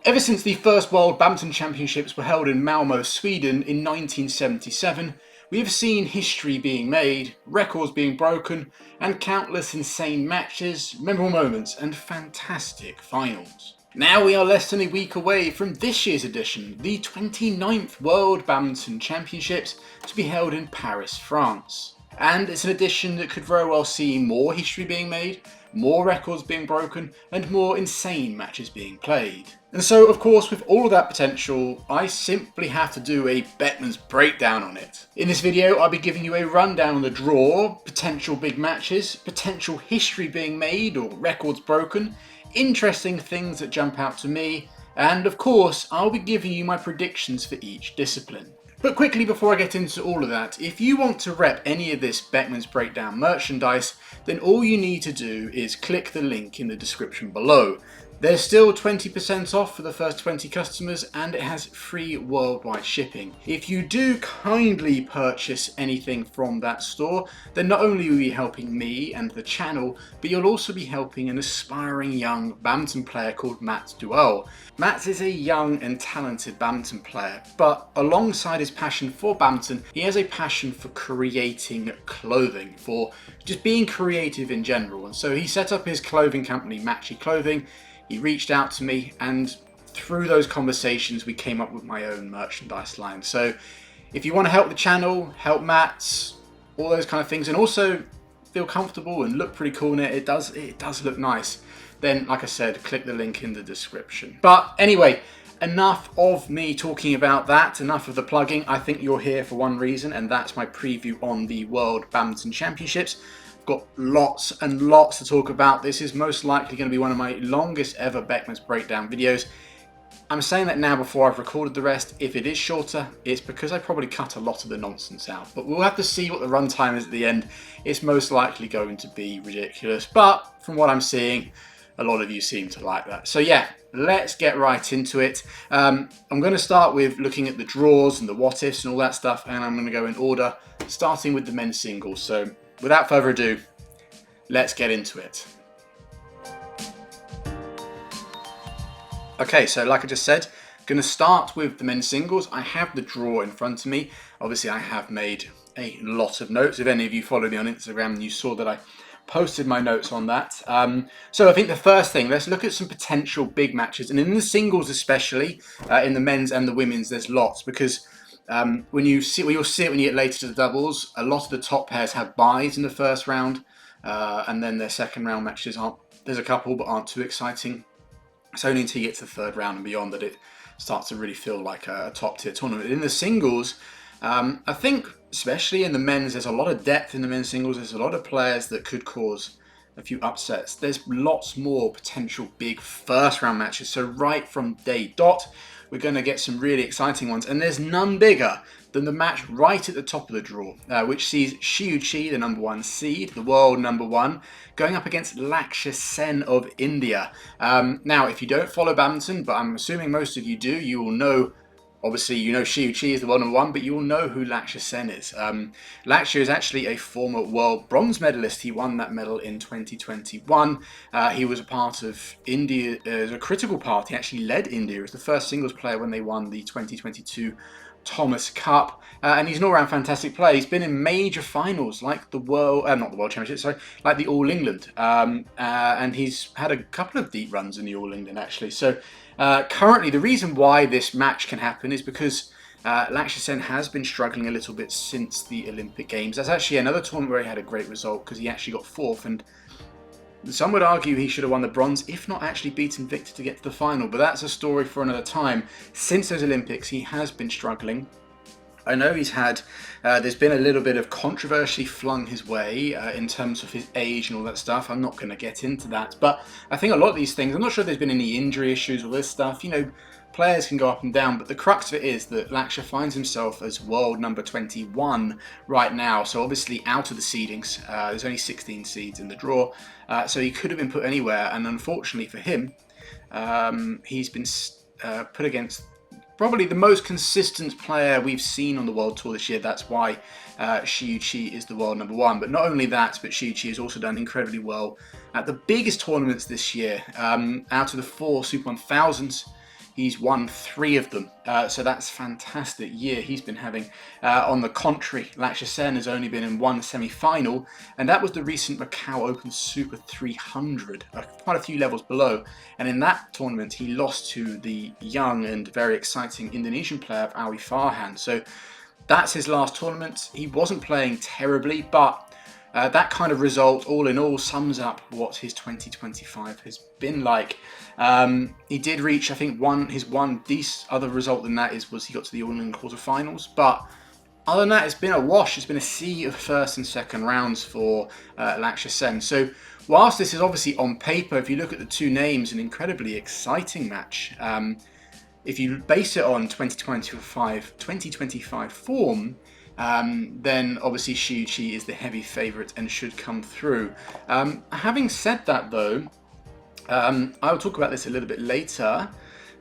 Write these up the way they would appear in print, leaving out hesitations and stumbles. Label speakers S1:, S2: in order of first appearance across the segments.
S1: Ever since the first World Badminton Championships were held in Malmö, Sweden in 1977, we have seen history being made, records being broken, and countless insane matches, memorable moments, and fantastic finals. Now we are less than a week away from this year's edition, the 29th World Badminton Championships, to be held in Paris, France. And it's an edition that could very well see more history being made, more records being broken, and more insane matches being played. And so, of course, with all of that potential, I simply have to do a Beckman's breakdown on it. In this video, I'll be giving you a rundown on the draw, potential big matches, potential history being made or records broken, interesting things that jump out to me, and of course, I'll be giving you my predictions for each discipline. But quickly before I get into all of that, if you want to rep any of this Beckman's Breakdown merchandise, then all you need to do is click the link in the description below. There's still 20% off for the first 20 customers and it has free worldwide shipping. If you do kindly purchase anything from that store, then not only will you be helping me and the channel, but you'll also be helping an aspiring young badminton player called Mats Duell. Mats is a young and talented badminton player, but alongside his passion for badminton, he has a passion for creating clothing, for just being creative in general. And so he set up his clothing company, Matchy Clothing. He reached out to me, and through those conversations we came up with my own merchandise line. So if you want to help the channel, help Mats, all those kind of things, and also feel comfortable and look pretty cool in it, it does look nice, then like I said, click the link in the description. But anyway, enough of me talking about that, enough of the plugging. I think you're here for one reason, and that's my preview on the World Badminton Championships. Got lots and lots to talk about. This is most likely going to be one of my longest ever Beckman's Breakdown videos. I'm saying that now before I've recorded the rest. If it is shorter, it's because I probably cut a lot of the nonsense out. But we'll have to see what the runtime is at the end. It's most likely going to be ridiculous. But from what I'm seeing, a lot of you seem to like that. So yeah, let's get right into it. I'm going to start with looking at the draws and the what-ifs and all that stuff. And I'm going to go in order, starting with the men's singles. So without further ado, let's get into it. Okay, so like I just said, I'm going to start with the men's singles. I have the draw in front of me. Obviously, I have made a lot of notes. If any of you follow me on Instagram, you saw that I posted my notes on that. So I think the first thing, let's look at some potential big matches. And in the singles especially, in the men's and the women's, there's lots, because you'll see it when you get later to the doubles, a lot of the top pairs have byes in the first round, and then their second round matches there's a couple but aren't too exciting. It's only until you get to the third round and beyond that it starts to really feel like a top tier tournament. In the singles, I think especially in the men's, there's a lot of depth in the men's singles. There's a lot of players that could cause a few upsets. There's lots more potential big first round matches. So right from day dot, we're going to get some really exciting ones. And there's none bigger than the match right at the top of the draw, which sees Shi Yu Qi, the #1 seed, the world #1, going up against Lakshya Sen of India. Now, if you don't follow badminton, but I'm assuming most of you do, you will know, obviously, you know Shi Yu Qi is the world #1, but you will know who Lakshya Sen is. Lakshya is actually a former world bronze medalist. He won that medal in 2021. He was a part of India, as a critical part. He actually led India as the first singles player when they won the 2022 Thomas Cup, and he's an all-round fantastic player. He's been in major finals like the World, not the World Championship, sorry, like the All England, and he's had a couple of deep runs in the All England actually. So currently, the reason why this match can happen is because Lakshya Sen has been struggling a little bit since the Olympic Games. That's actually another tournament where he had a great result because he actually got 4th, and some would argue he should have won the bronze, if not actually beaten Victor to get to the final, but that's a story for another time. Since those Olympics, he has been struggling. I know he's had, there's been a little bit of controversy flung his way in terms of his age and all that stuff. I'm not going to get into that, but I think a lot of these things, I'm not sure if there's been any injury issues or this stuff, you know, players can go up and down, but the crux of it is that Lakshya finds himself as world #21 right now. So obviously out of the seedings, there's only 16 seeds in the draw, so he could have been put anywhere. And unfortunately for him, he's been put against probably the most consistent player we've seen on the World Tour this year. That's why Shi Yu Qi is the world #1. But not only that, but Shi Yu Qi has also done incredibly well at the biggest tournaments this year. Out of the 4 Super 1000s, he's won 3 of them. So that's a fantastic year he's been having. On the contrary, Lakshya Sen has only been in 1 semi-final, and that was the recent Macau Open Super 300, quite a few levels below. And in that tournament, he lost to the young and very exciting Indonesian player Awi Farhan. So that's his last tournament. He wasn't playing terribly, but that kind of result, all in all, sums up what his 2025 has been like. He did reach, I think, his one decent other result than that was he got to the All England quarterfinals. But other than that, it's been a wash. It's been a sea of first and second rounds for Lakshya Sen. So whilst this is obviously on paper, if you look at the 2 names, an incredibly exciting match. If you base it on 2025 form, then obviously Shi Yu Qi is the heavy favourite and should come through. Having said that though, I'll talk about this a little bit later,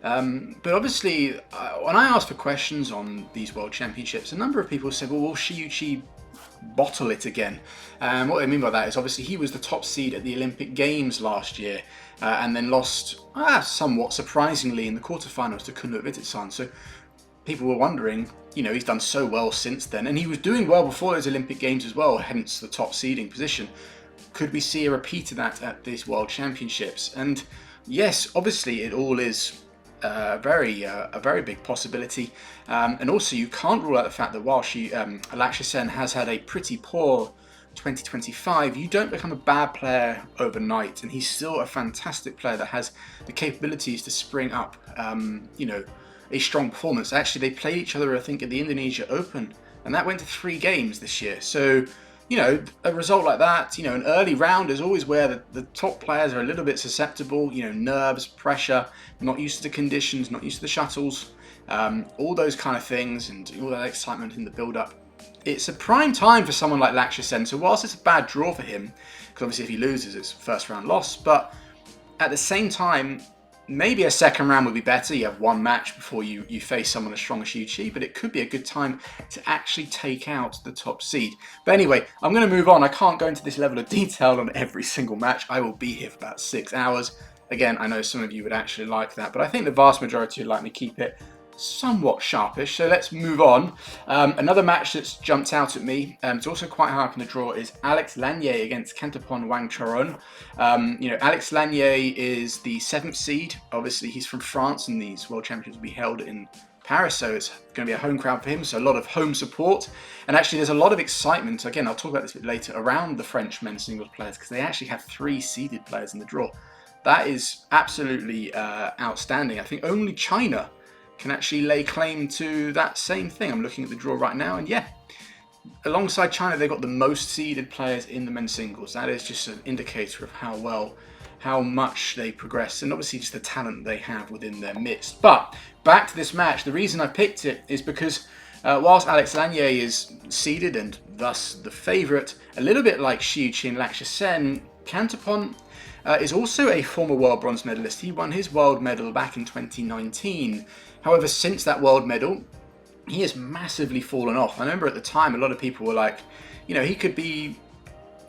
S1: but obviously when I asked for questions on these World Championships, a number of people said, well, will Shi Yu Qi bottle it again? What I mean by that is obviously he was the top seed at the Olympic Games last year, and then lost somewhat surprisingly in the quarterfinals to Kanthaphon. So people were wondering, he's done so well since then, and he was doing well before those Olympic Games as well, hence the top seeding position. Could we see a repeat of that at this World Championships? And yes, obviously it all is a very big possibility, and also you can't rule out the fact that while Lakshya Sen has had a pretty poor 2025, you don't become a bad player overnight, and he's still a fantastic player that has the capabilities to spring up a strong performance. Actually, they played each other, I think, at the Indonesia Open, and that went to 3 games this year. So a result like that, an early round is always where the top players are a little bit susceptible, nerves, pressure, not used to the conditions, not used to the shuttles, all those kind of things, and all that excitement in the build-up. It's a prime time for someone like Lakshya Sen. So whilst it's a bad draw for him, because obviously if he loses, it's first round loss, but at the same time, maybe a second round would be better. You have 1 match before you face someone as strong as Shi Yu Qi, but it could be a good time to actually take out the top seed. But anyway, I'm going to move on. I can't go into this level of detail on every single match. I will be here for about 6 hours. Again, I know some of you would actually like that, but I think the vast majority would like me to keep it somewhat sharpish. So let's move on. Another match that's jumped out at me, it's also quite high up in the draw, is Alex Lanier against Kanthaphon Wangcharoen. Alex Lanier is the 7th seed. Obviously he's from France, and these World Championships will be held in Paris, so it's going to be a home crowd for him, so a lot of home support. And actually there's a lot of excitement, again I'll talk about this a bit later, around the French men's singles players, because they actually have 3 seeded players in the draw. That is absolutely outstanding. I think only China can actually lay claim to that same thing. I'm looking at the draw right now, and yeah, alongside China, they've got the most seeded players in the men's singles. That is just an indicator of how much they progress, and obviously just the talent they have within their midst. But back to this match, the reason I picked it is because whilst Alex Lanier is seeded and thus the favourite, a little bit like Shi Yu Qi and Lakshya Sen, Kanthaphon is also a former world bronze medalist. He won his world medal back in 2019. However, since that world medal, he has massively fallen off. I remember at the time, a lot of people were like, he could be...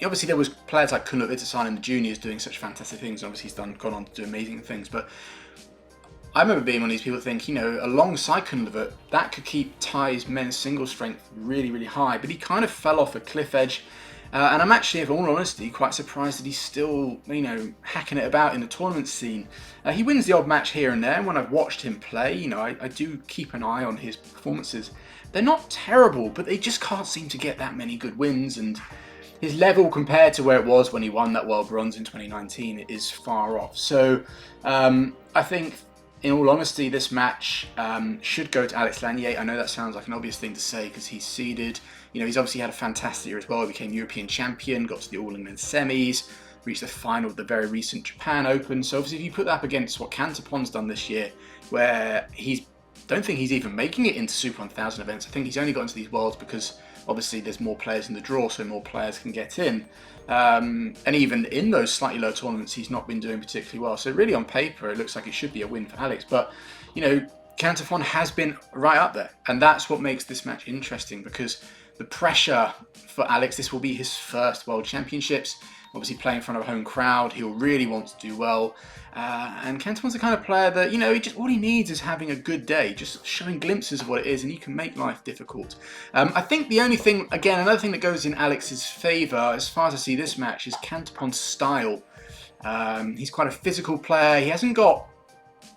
S1: Obviously, there was players like Kanthaphon in the juniors doing such fantastic things. And obviously, he's gone on to do amazing things. But I remember being one of these people think, alongside Kanthaphon, that could keep Thai's men's single strength really, really high. But he kind of fell off a cliff edge. And I'm actually, in all honesty, quite surprised that he's still, hacking it about in the tournament scene. He wins the odd match here and there, and when I've watched him play, I do keep an eye on his performances. They're not terrible, but they just can't seem to get that many good wins, and his level compared to where it was when he won that world bronze in 2019 is far off. So I think, in all honesty, this match should go to Alex Lanier. I know that sounds like an obvious thing to say because he's seeded. He's obviously had a fantastic year as well. He became European champion, got to the All England semis, reached the final of the very recent Japan Open. So obviously if you put that up against what Kanthaphon's done this year, where don't think he's even making it into Super 1000 events. I think he's only got into these Worlds because obviously there's more players in the draw, so more players can get in. And even in those slightly lower tournaments, he's not been doing particularly well. So really on paper, it looks like it should be a win for Alex. But, Kanthaphon has been right up there. And that's what makes this match interesting, because the pressure for Alex, this will be his first World Championships. Obviously playing in front of a home crowd, he'll really want to do well. And Kanthaphon's the kind of player that, all he needs is having a good day, just showing glimpses of what it is, and he can make life difficult. I think the only thing, again, another thing that goes in Alex's favour, as far as I see this match, is Kanthaphon's style. He's quite a physical player. He hasn't got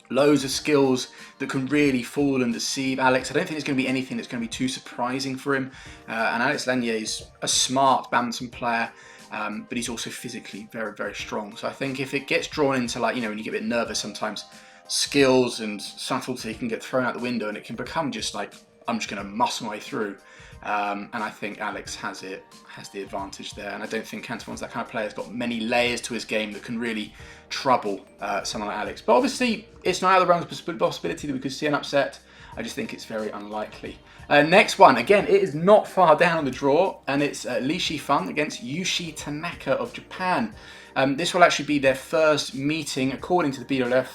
S1: loads of skills that can really fool and deceive Alex. I don't think there's going to be anything that's going to be too surprising for him. And Alex Lanier is a smart badminton player. But he's also physically very, very strong. So I think if it gets drawn into, like, when you get a bit nervous sometimes, skills and subtlety can get thrown out the window and it can become just like, I'm just going to muscle my way through. And I think Alex has the advantage there. And I don't think Kanthaphon's that kind of player. He's got many layers to his game that can really trouble someone like Alex. But obviously, it's not out of the realms of possibility that we could see an upset. I just think it's very unlikely. Next one, again, it is not far down the draw, and it's Li Shifeng against Yushi Tanaka of Japan. This will actually be their first meeting, according to the BWF.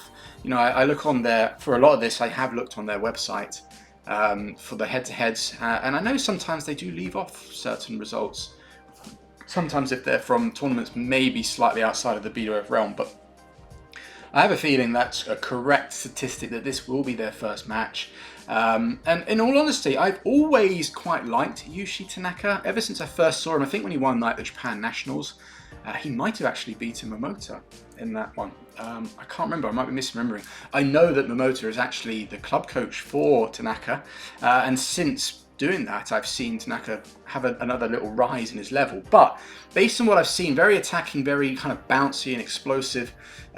S1: I look on there, for a lot of this, I have looked on their website for the head-to-heads, and I know sometimes they do leave off certain results. Sometimes if they're from tournaments maybe slightly outside of the BWF realm, but I have a feeling that's a correct statistic that this will be their first match. And in all honesty, I've always quite liked Yushi Tanaka. Ever since I first saw him, I think when he won the Japan Nationals, he might have actually beaten Momota in that one. I can't remember, I might be misremembering. I know that Momota is actually the club coach for Tanaka, and since doing that, I've seen Tanaka have another little rise in his level. But based on what I've seen, very attacking, very kind of bouncy and explosive,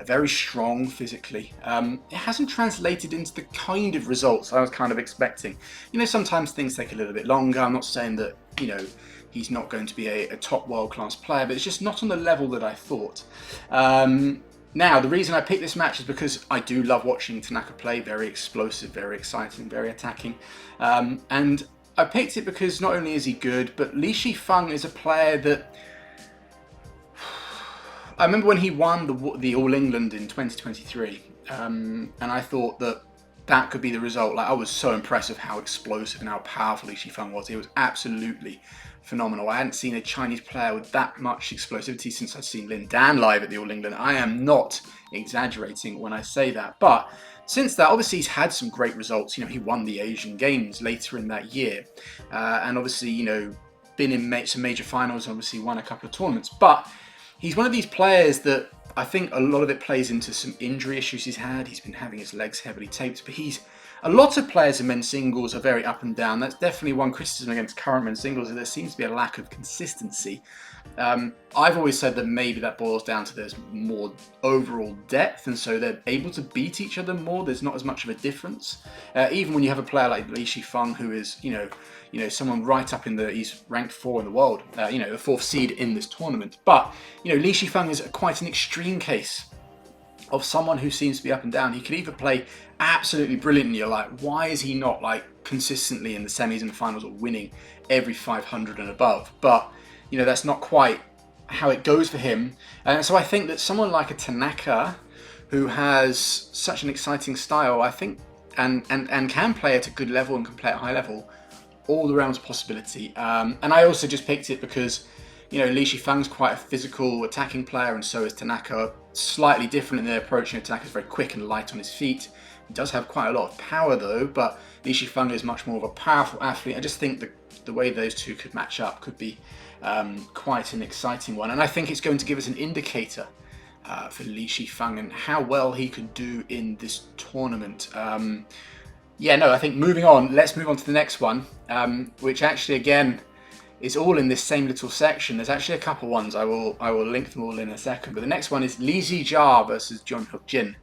S1: very strong physically. It hasn't translated into the kind of results I was kind of expecting. Sometimes things take a little bit longer. I'm not saying that, he's not going to be a top world-class player, but it's just not on the level that I thought. Now, the reason I picked this match is because I do love watching Tanaka play. Very explosive, very exciting, very attacking. And I picked it because not only is he good, but Li Shifeng is a player that... I remember when he won the All England in 2023, and I thought that could be the result. I was so impressed with how explosive and how powerful Li Shifeng was. He was absolutely phenomenal. I hadn't seen a Chinese player with that much explosivity since I'd seen Lin Dan live at the All England. I am not exaggerating when I say that, but since that, obviously, he's had some great results. He won the Asian Games later in that year, and obviously, been in some major finals. Obviously, won a couple of tournaments. But he's one of these players that I think a lot of it plays into some injury issues he's had. He's been having his legs heavily taped, but a lot of players in men's singles are very up and down. That's definitely one criticism against current men's singles, that there seems to be a lack of consistency. I've always said that maybe that boils down to there's more overall depth, and so they're able to beat each other more. There's not as much of a difference. Even when you have a player like Li Shifeng, who is, someone right up he's ranked 4 in the world, the 4th seed in this tournament. But, Li Shifeng is quite an extreme case of someone who seems to be up and down. He could either play absolutely brilliantly, you're like, why is he not consistently in the semis and finals or winning every 500 and above? But that's not quite how it goes for him. And so I think that someone like a Tanaka, who has such an exciting style, I think, and can play at a good level and can play at a high level, all the realms of possibility. And I also just picked it because, Li Shifeng's quite a physical attacking player, and so is Tanaka. Slightly different in their approach. Tanaka's very quick and light on his feet. He does have quite a lot of power though, but Li Shifeng is much more of a powerful athlete. I just think the way those two could match up could be quite an exciting one. And I think it's going to give us an indicator for Li Shifeng and how well he could do in this tournament. I think moving on, let's move on to the next one, which actually, again, is all in this same little section. There's actually a couple ones. I will link them all in a second. But the next one is Li Jia versus Jeon Jin.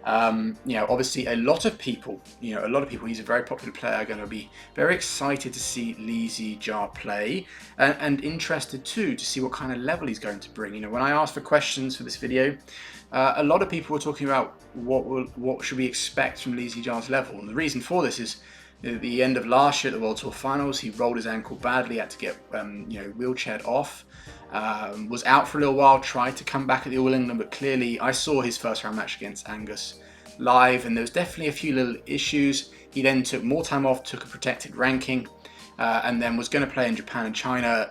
S1: Obviously a lot of people, he's a very popular player, are going to be very excited to see Li Jia play, and interested too to see what kind of level he's going to bring. When I asked for questions for this video, a lot of people were talking about what should we expect from Li Jia's level, and the reason for this is at the end of last year at the World Tour Finals, he rolled his ankle badly, had to get wheelchaired off, was out for a little while, tried to come back at the All England, but clearly I saw his first round match against Angus live, and there was definitely a few little issues. He then took more time off, took a protected ranking, and then was going to play in Japan and China.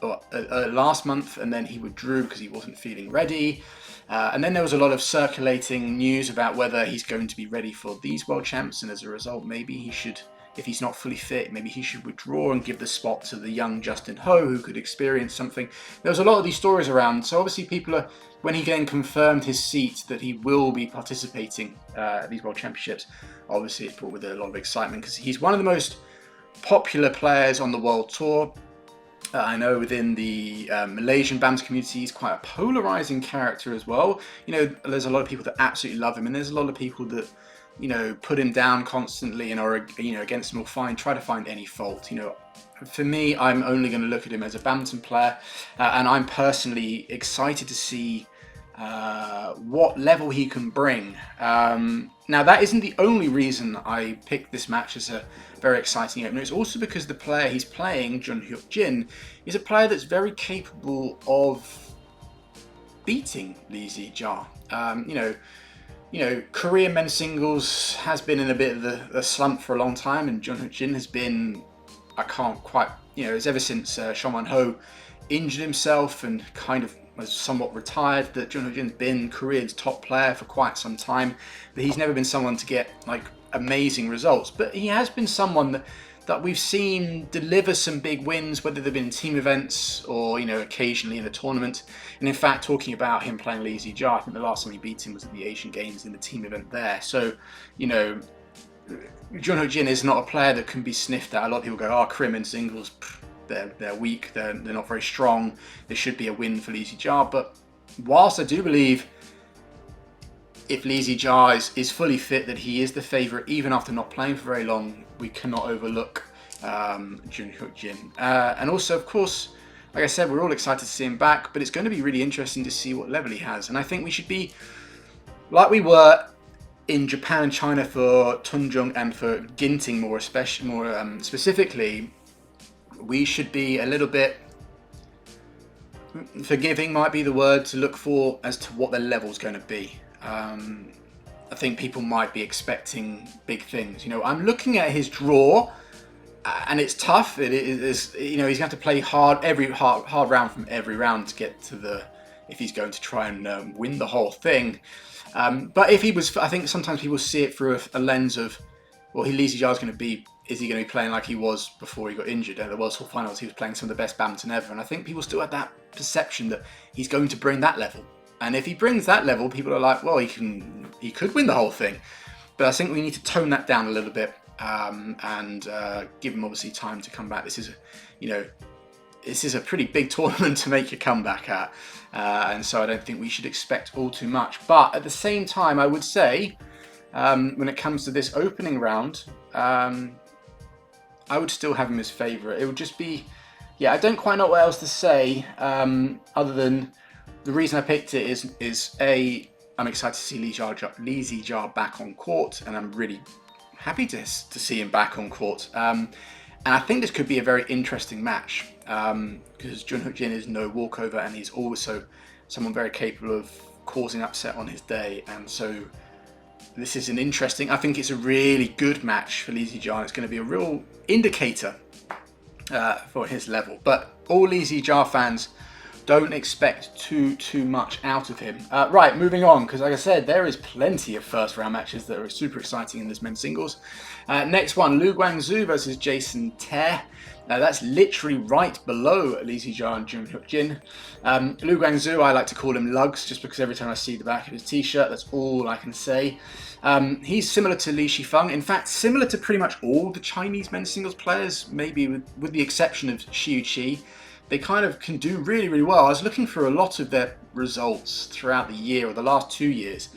S1: last month, and then he withdrew because he wasn't feeling ready. And then there was a lot of circulating news about whether he's going to be ready for these World Champs, and as a result, maybe he should, if he's not fully fit, maybe he should withdraw and give the spot to the young Justin Ho, who could experience something. There was a lot of these stories around, so obviously people are, when he then confirmed his seat that he will be participating at these World Championships, obviously it brought with it a lot of excitement, because he's one of the most popular players on the World Tour. I know within the Malaysian badminton community, he's quite a polarizing character as well. You know, there's a lot of people that absolutely love him, and there's a lot of people that, you know, put him down constantly and are, you know, against him or try to find any fault. You know, for me, I'm only going to look at him as a badminton player, and I'm personally excited to see what level he can bring. Now, that isn't the only reason I picked this match as a very exciting opener. It's also because the player he's playing, Hyeok Jin, is a player that's very capable of beating Lee Jia. You know, Korean men's singles has been in a bit of a slump for a long time, and Hyeok Jin has been, I can't quite, you know, it's ever since Shomon Ho injured himself and kind of was somewhat retired, that Hyeok Jin's been Korea's top player for quite some time, but he's never been someone to get like amazing results. But he has been someone that we've seen deliver some big wins, whether they've been in team events or, you know, occasionally in a tournament. And in fact, talking about him playing Lee Jia, I think the last time he beat him was at the Asian Games in the team event there. So, you know, Hyeok Jin is not a player that can be sniffed at. A lot of people go, oh, Korean men's singles, they're weak, they're not very strong, there should be a win for Lee Jia. But whilst I do believe if Lee Jia is fully fit, that he is the favourite even after not playing for very long, we cannot overlook Hyeok Jin. And also, of course, like I said, we're all excited to see him back, but it's going to be really interesting to see what level he has. And I think we should be, like we were in Japan and China for Tunjung and for Ginting more specifically, we should be a little bit forgiving, might be the word to look for, as to what their level's going to be. I think people might be expecting big things. You know, I'm looking at his draw, and it's tough. It is, you know, he's going to have to play hard round from every round to get to the, if he's going to try and win the whole thing. But if he was, I think sometimes people see it through a lens of, well, Lee Jia is going to be, is he going to be playing like he was before he got injured? At the World Tour Finals, he was playing some of the best badminton ever, and I think people still had that perception that he's going to bring that level. And if he brings that level, people are like, well, he could win the whole thing. But I think we need to tone that down a little bit, and give him obviously time to come back. This is, you know, this is a pretty big tournament to make your comeback at, and so I don't think we should expect all too much. But at the same time, I would say, when it comes to this opening round, I would still have him as favourite. It would just be, yeah, I don't quite know what else to say, other than the reason I picked it is A, I'm excited to see Lee Jia back on court, and I'm really happy to see him back on court. And I think this could be a very interesting match, because Hyeok Jin is no walkover, and he's also someone very capable of causing upset on his day. And so this is an interesting, I think it's a really good match for Lee Jia. It's going to be a real indicator for his level. But all Lee Jia fans, don't expect too much out of him. Right, moving on, because like I said, there is plenty of first round matches that are super exciting in this men's singles. Next one, Lu Guangzhou versus Jason Tae. Now that's literally right below Lee Jia and Hyeok Jin. Lu Guangzhou, I like to call him Lugs, just because every time I see the back of his t-shirt, that's all I can say. He's similar to Li Shifeng, in fact similar to pretty much all the Chinese men's singles players, maybe with the exception of Shi Yu Qi. They kind of can do really, really well. I was looking for a lot of their results throughout the year, or the last 2 years,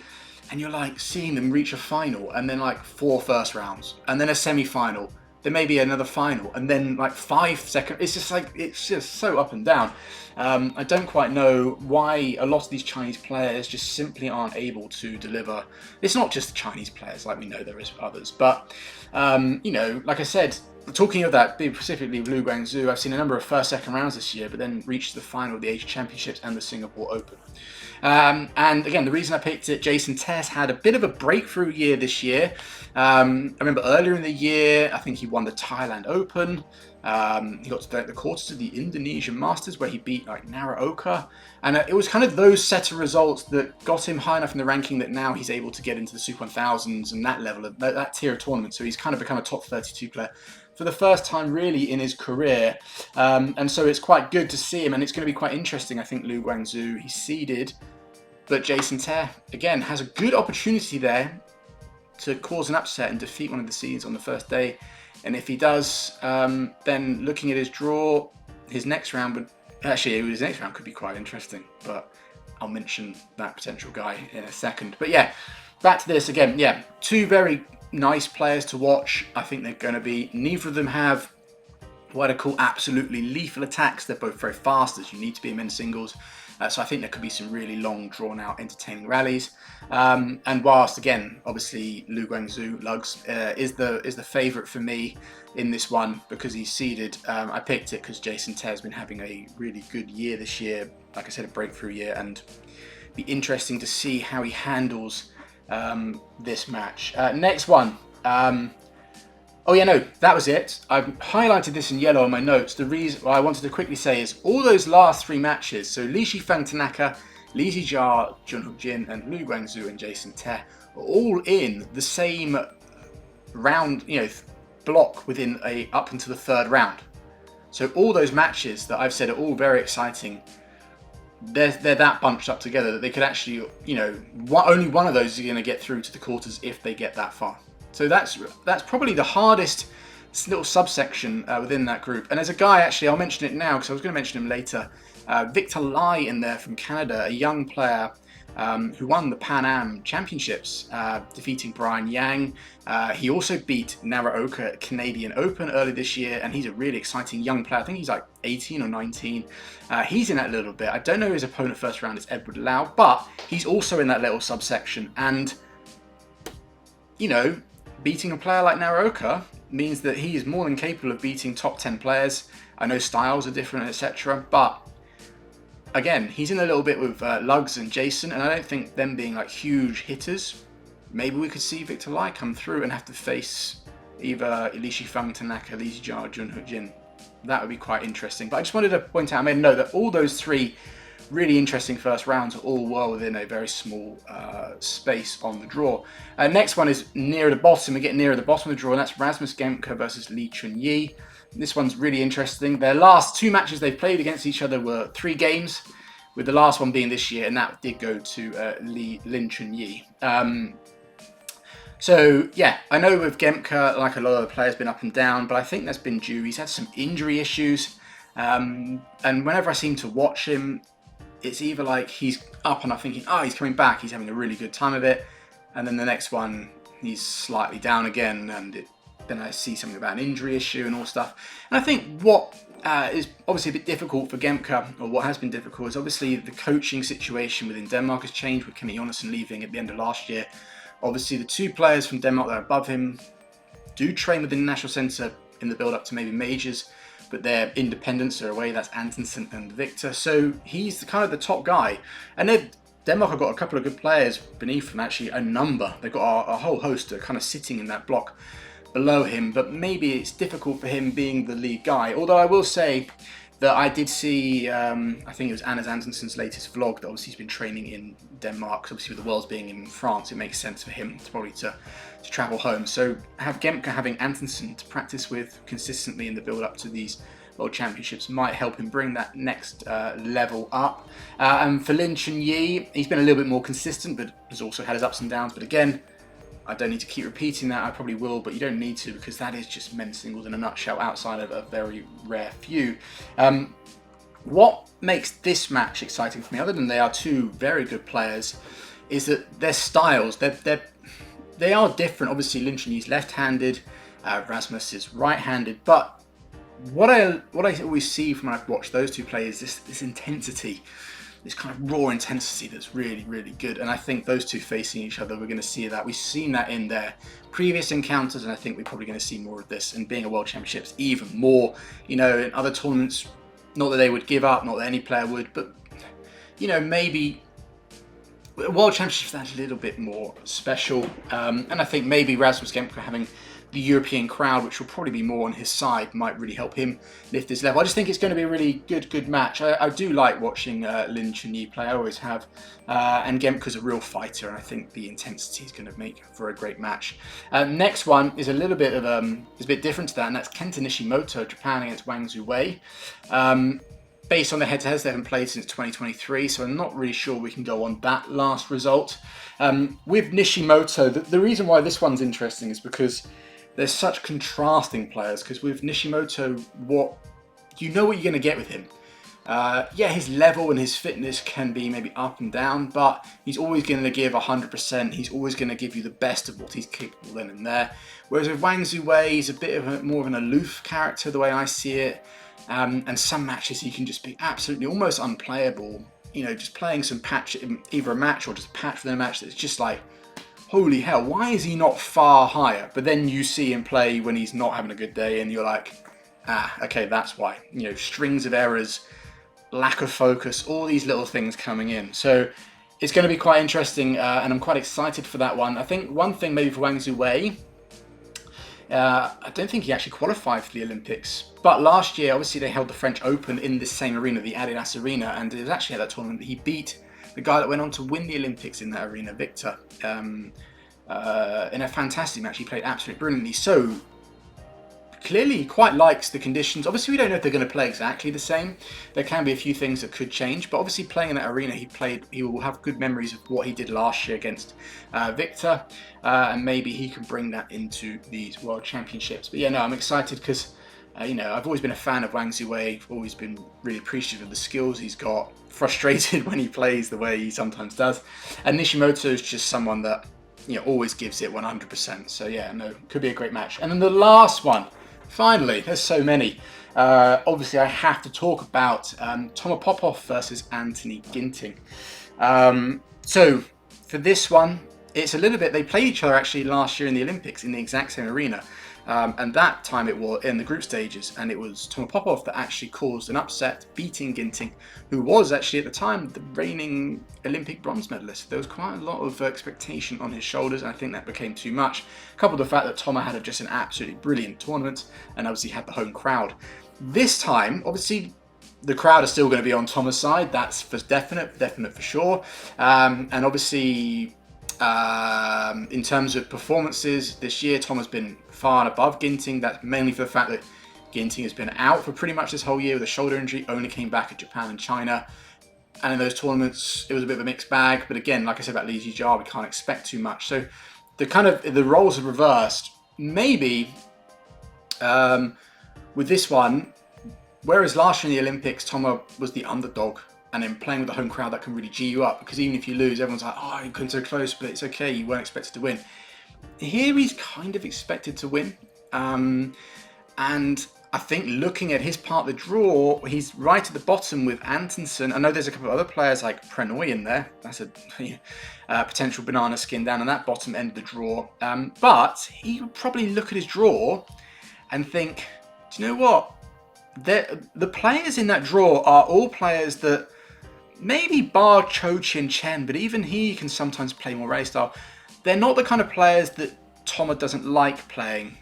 S1: and you're like seeing them reach a final, and then like 4 first rounds, and then a semi-final, then maybe another final, and then like 5 second. It's just like, it's just so up and down. I don't quite know why a lot of these Chinese players just simply aren't able to deliver. It's not just the Chinese players, like we know there is others, but you know, like I said, talking of that, specifically Lu Guangzhou, I've seen a number of first, second rounds this year, but then reached the final of the Asian Championships and the Singapore Open. And again, the reason I picked it, Jason Tae had a bit of a breakthrough year this year. I remember earlier in the year, I think he won the Thailand Open. He got to the quarters of the Indonesian Masters where he beat like Naraoka, and it was kind of those set of results that got him high enough in the ranking that now he's able to get into the Super 1000s and that level of that tier of tournament. So he's kind of become a top 32 player for the first time really in his career, and so it's quite good to see him, and it's going to be quite interesting. I think Lu Guangzhou, he's seeded, but Jason Teh again has a good opportunity there to cause an upset and defeat one of the seeds on the first day. And if he does, then looking at his draw, his next round could be quite interesting. But I'll mention that potential guy in a second. But yeah, back to this again. Yeah, two very nice players to watch. I think they're going to be. Neither of them have what I call absolutely lethal attacks. They're both very fast, as you need to be in men's singles. So I think there could be some really long, drawn-out, entertaining rallies. And whilst, again, obviously Lu Guangzhou, Lugs, is the favourite for me in this one because he's seeded. I picked it because Jason Teh has been having a really good year this year. Like I said, a breakthrough year, and be interesting to see how he handles this match. Next one. Oh yeah, no, that was it. I've highlighted this in yellow on my notes. The reason I wanted to quickly say is all those last three matches, so Shifeng Tanaka, Li Zijia, Junhook Jin, and Lu Guangzhou and Jason Teh, are all in the same round, block within up until the third round. So all those matches that I've said are all very exciting. They're that bunched up together that they could actually, only one of those is going to get through to the quarters if they get that far. So that's probably the hardest little subsection within that group. And there's a guy, actually, I'll mention it now because I was going to mention him later. Victor Lai in there from Canada, a young player who won the Pan Am Championships, defeating Brian Yang. He also beat Naraoka at Canadian Open early this year, and he's a really exciting young player. I think he's like 18 or 19. He's in that little bit. I don't know who his opponent first round is, Edward Lau, but he's also in that little subsection. And, beating a player like Naraoka means that he is more than capable of beating top 10 players. I know styles are different, etc. But again, he's in a little bit with Lugs and Jason, and I don't think them being like huge hitters. Maybe we could see Victor Lai come through and have to face either Shifeng Tanaka, Li Zijia, or Junhook Jin. That would be quite interesting. But I just wanted to point out, I made a note that all those three really interesting first rounds are all well within a very small space on the draw. Next one is nearer the bottom. We get nearer the bottom of the draw, and that's Rasmus Gemke versus Lee Chun-yi. This one's really interesting. Their last two matches they've played against each other were 3 games, with the last one being this year, and that did go to Lin Chun-yi. So yeah, I know with Gemke, like a lot of the players, been up and down, but I think that's been due. He's had some injury issues, and whenever I seem to watch him, it's either like he's up and I'm thinking, oh, he's coming back, he's having a really good time of it, and then the next one he's slightly down again, and then I see something about an injury issue and all stuff. And I think what is obviously a bit difficult for Gemke, or what has been difficult, is obviously the coaching situation within Denmark has changed with Kenneth Jonassen leaving at the end of last year. Obviously the 2 players from Denmark that are above him do train within the national centre in the build-up to maybe majors, but their independents are away. That's Antonsen and Victor. So he's kind of the top guy. And Denmark have got a couple of good players beneath him, actually a number. They've got a whole host that are kind of sitting in that block below him, but maybe it's difficult for him being the lead guy. Although I will say that I did see, I think it was Anders Antonsen's latest vlog, that obviously he's been training in Denmark. So obviously with the Worlds being in France, it makes sense for him to probably to travel home. So have Gemke having Antonsen to practice with consistently in the build-up to these World Championships might help him bring that next level up. And for Lin Chun-yi, he's been a little bit more consistent, but has also had his ups and downs. But again, I don't need to keep repeating that. I probably will, but you don't need to, because that is just men's singles in a nutshell outside of a very rare few. What makes this match exciting for me, other than they are 2 very good players, is that their styles, they are different. Obviously, Lin Chun-yi's left-handed, Rasmus is right-handed, but what I always see from when I've watched those 2 play is this intensity, this kind of raw intensity that's really, really good. And I think those 2 facing each other, we're going to see that. We've seen that in their previous encounters, and I think we're probably going to see more of this. And being a World Championships, even more. In other tournaments, not that they would give up, not that any player would, but maybe World Championships, that's a little bit more special. And I think maybe Rasmus Gemke having the European crowd, which will probably be more on his side, might really help him lift his level. I just think it's going to be a really good match. I do like watching Lin Chun-yi play, I always have. And Gemke's a real fighter, and I think the intensity is going to make for a great match. Next one is a little bit of is a bit different to that, and that's Kenta Nishimoto, Japan against Wang Wei. Based on the head-to-heads, they haven't played since 2023, so I'm not really sure we can go on that last result. With Nishimoto, the reason why this one's interesting is because there's such contrasting players, because with Nishimoto, you know what you're going to get with him. Yeah, his level and his fitness can be maybe up and down, but he's always going to give 100%. He's always going to give you the best of what he's capable then and there. Whereas with Wang Wei, he's a bit of more of an aloof character, the way I see it. And some matches he can just be absolutely almost unplayable. You know, just playing some patch, either a match or just a patch within a match that's just like, holy hell, why is he not far higher? But then you see him play when he's not having a good day and you're like, okay, that's why. You know, strings of errors, lack of focus, all these little things coming in. So it's going to be quite interesting, and I'm quite excited for that one. I think one thing maybe for Wang Wei, I don't think he actually qualified for the Olympics. But last year, obviously, they held the French Open in this same arena, the Adidas Arena, and it was actually at that tournament that he beat the guy that went on to win the Olympics in that arena, Victor, in a fantastic match. He played absolutely brilliantly. So clearly, he quite likes the conditions. Obviously, we don't know if they're going to play exactly the same. There can be a few things that could change, but obviously, playing in that arena, he will have good memories of what he did last year against Victor, and maybe he can bring that into these World Championships. But yeah, no, I'm excited because you know, I've always been a fan of Wang Wei. I've always been really appreciative of the skills he's got. Frustrated when he plays the way he sometimes does. And Nishimoto is just someone that, you know, always gives it 100%. So yeah, no, could be a great match. And then the last one, finally, there's so many. Obviously, I have to talk about Tomo Popov versus Anthony Ginting. So for this one, it's a little bit, they played each other actually last year in the Olympics in the exact same arena. And that time it was in the group stages, and it was Tomo Popov that actually caused an upset, beating Ginting, who was actually at the time the reigning Olympic bronze medalist. There was quite a lot of expectation on his shoulders, and I think that became too much, coupled with the fact that Tomo had just an absolutely brilliant tournament, and obviously had the home crowd. This time, obviously, the crowd is still going to be on Tomo's side, that's for definite for sure, and obviously, in terms of performances this year, Tom has been far and above Ginting. That's mainly for the fact that Ginting has been out for pretty much this whole year with a shoulder injury, only came back at Japan and China. And in those tournaments, it was a bit of a mixed bag. But again, like I said about Li Jia, we can't expect too much. So the roles have reversed. Maybe with this one, whereas last year in the Olympics, Tomo was the underdog. And then playing with the home crowd, that can really G you up. Because even if you lose, everyone's like, oh, you couldn't so close, but it's okay, you weren't expected to win. Here he's kind of expected to win. And I think looking at his part of the draw, he's right at the bottom with Antonsen. I know there's a couple of other players like Prenoy in there. That's a potential banana skin down on that bottom end of the draw. But he would probably look at his draw and think, do you know what? The players in that draw are all players that maybe bar Cho Chin Chen, but even he can sometimes play more rally style. They're not the kind of players that Tomo doesn't like playing.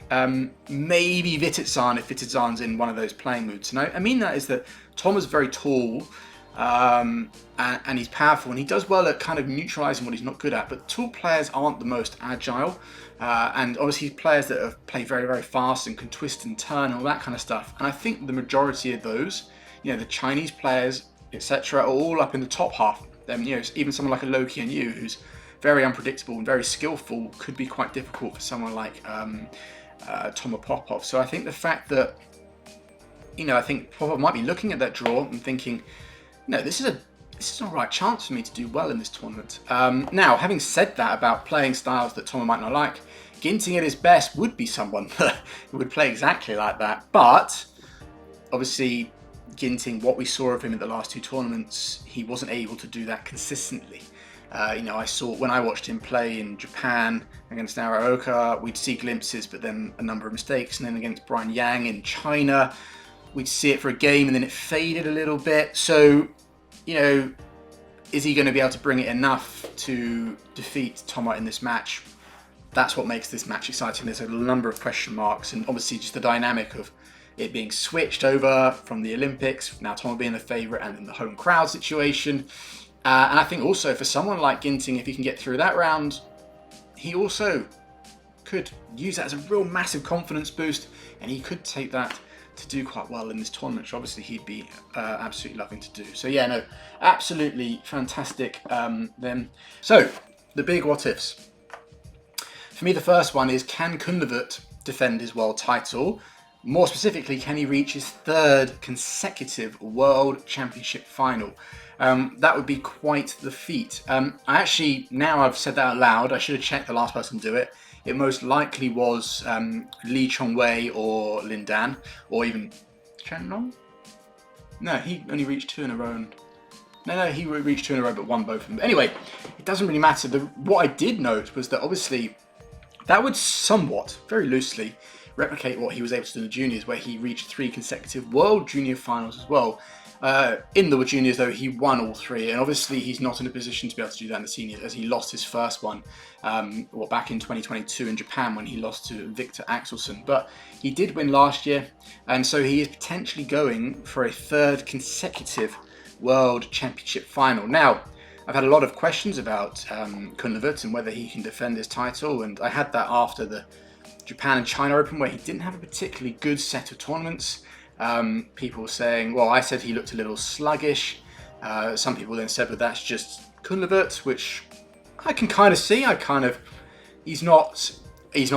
S1: Maybe Vititsan, if Vititsan's in one of those playing moods. And I mean that is that Tomo's very tall, and he's powerful, and he does well at kind of neutralising what he's not good at. But tall players aren't the most agile, and obviously players that have played very, very fast and can twist and turn and all that kind of stuff. And I think the majority of those, you know, the Chinese players, etc., are all up in the top half. You know, even someone like a Low Kian Yu, who's very unpredictable and very skillful, could be quite difficult for someone like Tomo Popov. So I think the fact that, you know, I think Popov might be looking at that draw and thinking, no, this is an alright chance for me to do well in this tournament. Now, having said that about playing styles that Tomo might not like, Ginting at his best would be someone who would play exactly like that. But obviously, Ginting, what we saw of him in the last two tournaments, he wasn't able to do that consistently. You know, I saw when I watched him play in Japan against Naoka, we'd see glimpses, but then a number of mistakes. And then against Brian Yang in China, we'd see it for a game and then it faded a little bit. So, you know, is he going to be able to bring it enough to defeat Tomo in this match? that's what makes this match exciting. There's a number of question marks, and obviously just the dynamic of it being switched over from the Olympics, now Tom being the favourite, and then the home crowd situation. And I think also for someone like Ginting, if he can get through that round, he also could use that as a real massive confidence boost, and he could take that to do quite well in this tournament, which obviously he'd be absolutely loving to do. So yeah, no, absolutely fantastic then. So, the big what ifs. For me, the first one is, can Kanthaphon defend his world title? More specifically, can he reach his third consecutive World Championship final? That would be quite the feat. I actually, now I've said that out loud, I should have checked the last person to do it. It most likely was Lee Chong-wei or Lin Dan, or even Chen Long? No, he only reached 2 in a row. No, he reached 2 in a row but won both of them. Anyway, it doesn't really matter. What I did note was that obviously that would somewhat, very loosely, replicate what he was able to do in the juniors, where he reached 3 consecutive World Junior finals as well. In the juniors, though, he won all 3, and obviously he's not in a position to be able to do that in the seniors, as he lost his first one back in 2022 in Japan when he lost to Viktor Axelsen. But he did win last year, and so he is potentially going for a 3rd consecutive World Championship final. Now, I've had a lot of questions about Kanthaphon and whether he can defend his title, and I had that after the Japan and China Open, where he didn't have a particularly good set of tournaments. People were saying, well, I said he looked a little sluggish. Some people then said, well, that's just Kanthaphon, which I can kind of see. He's not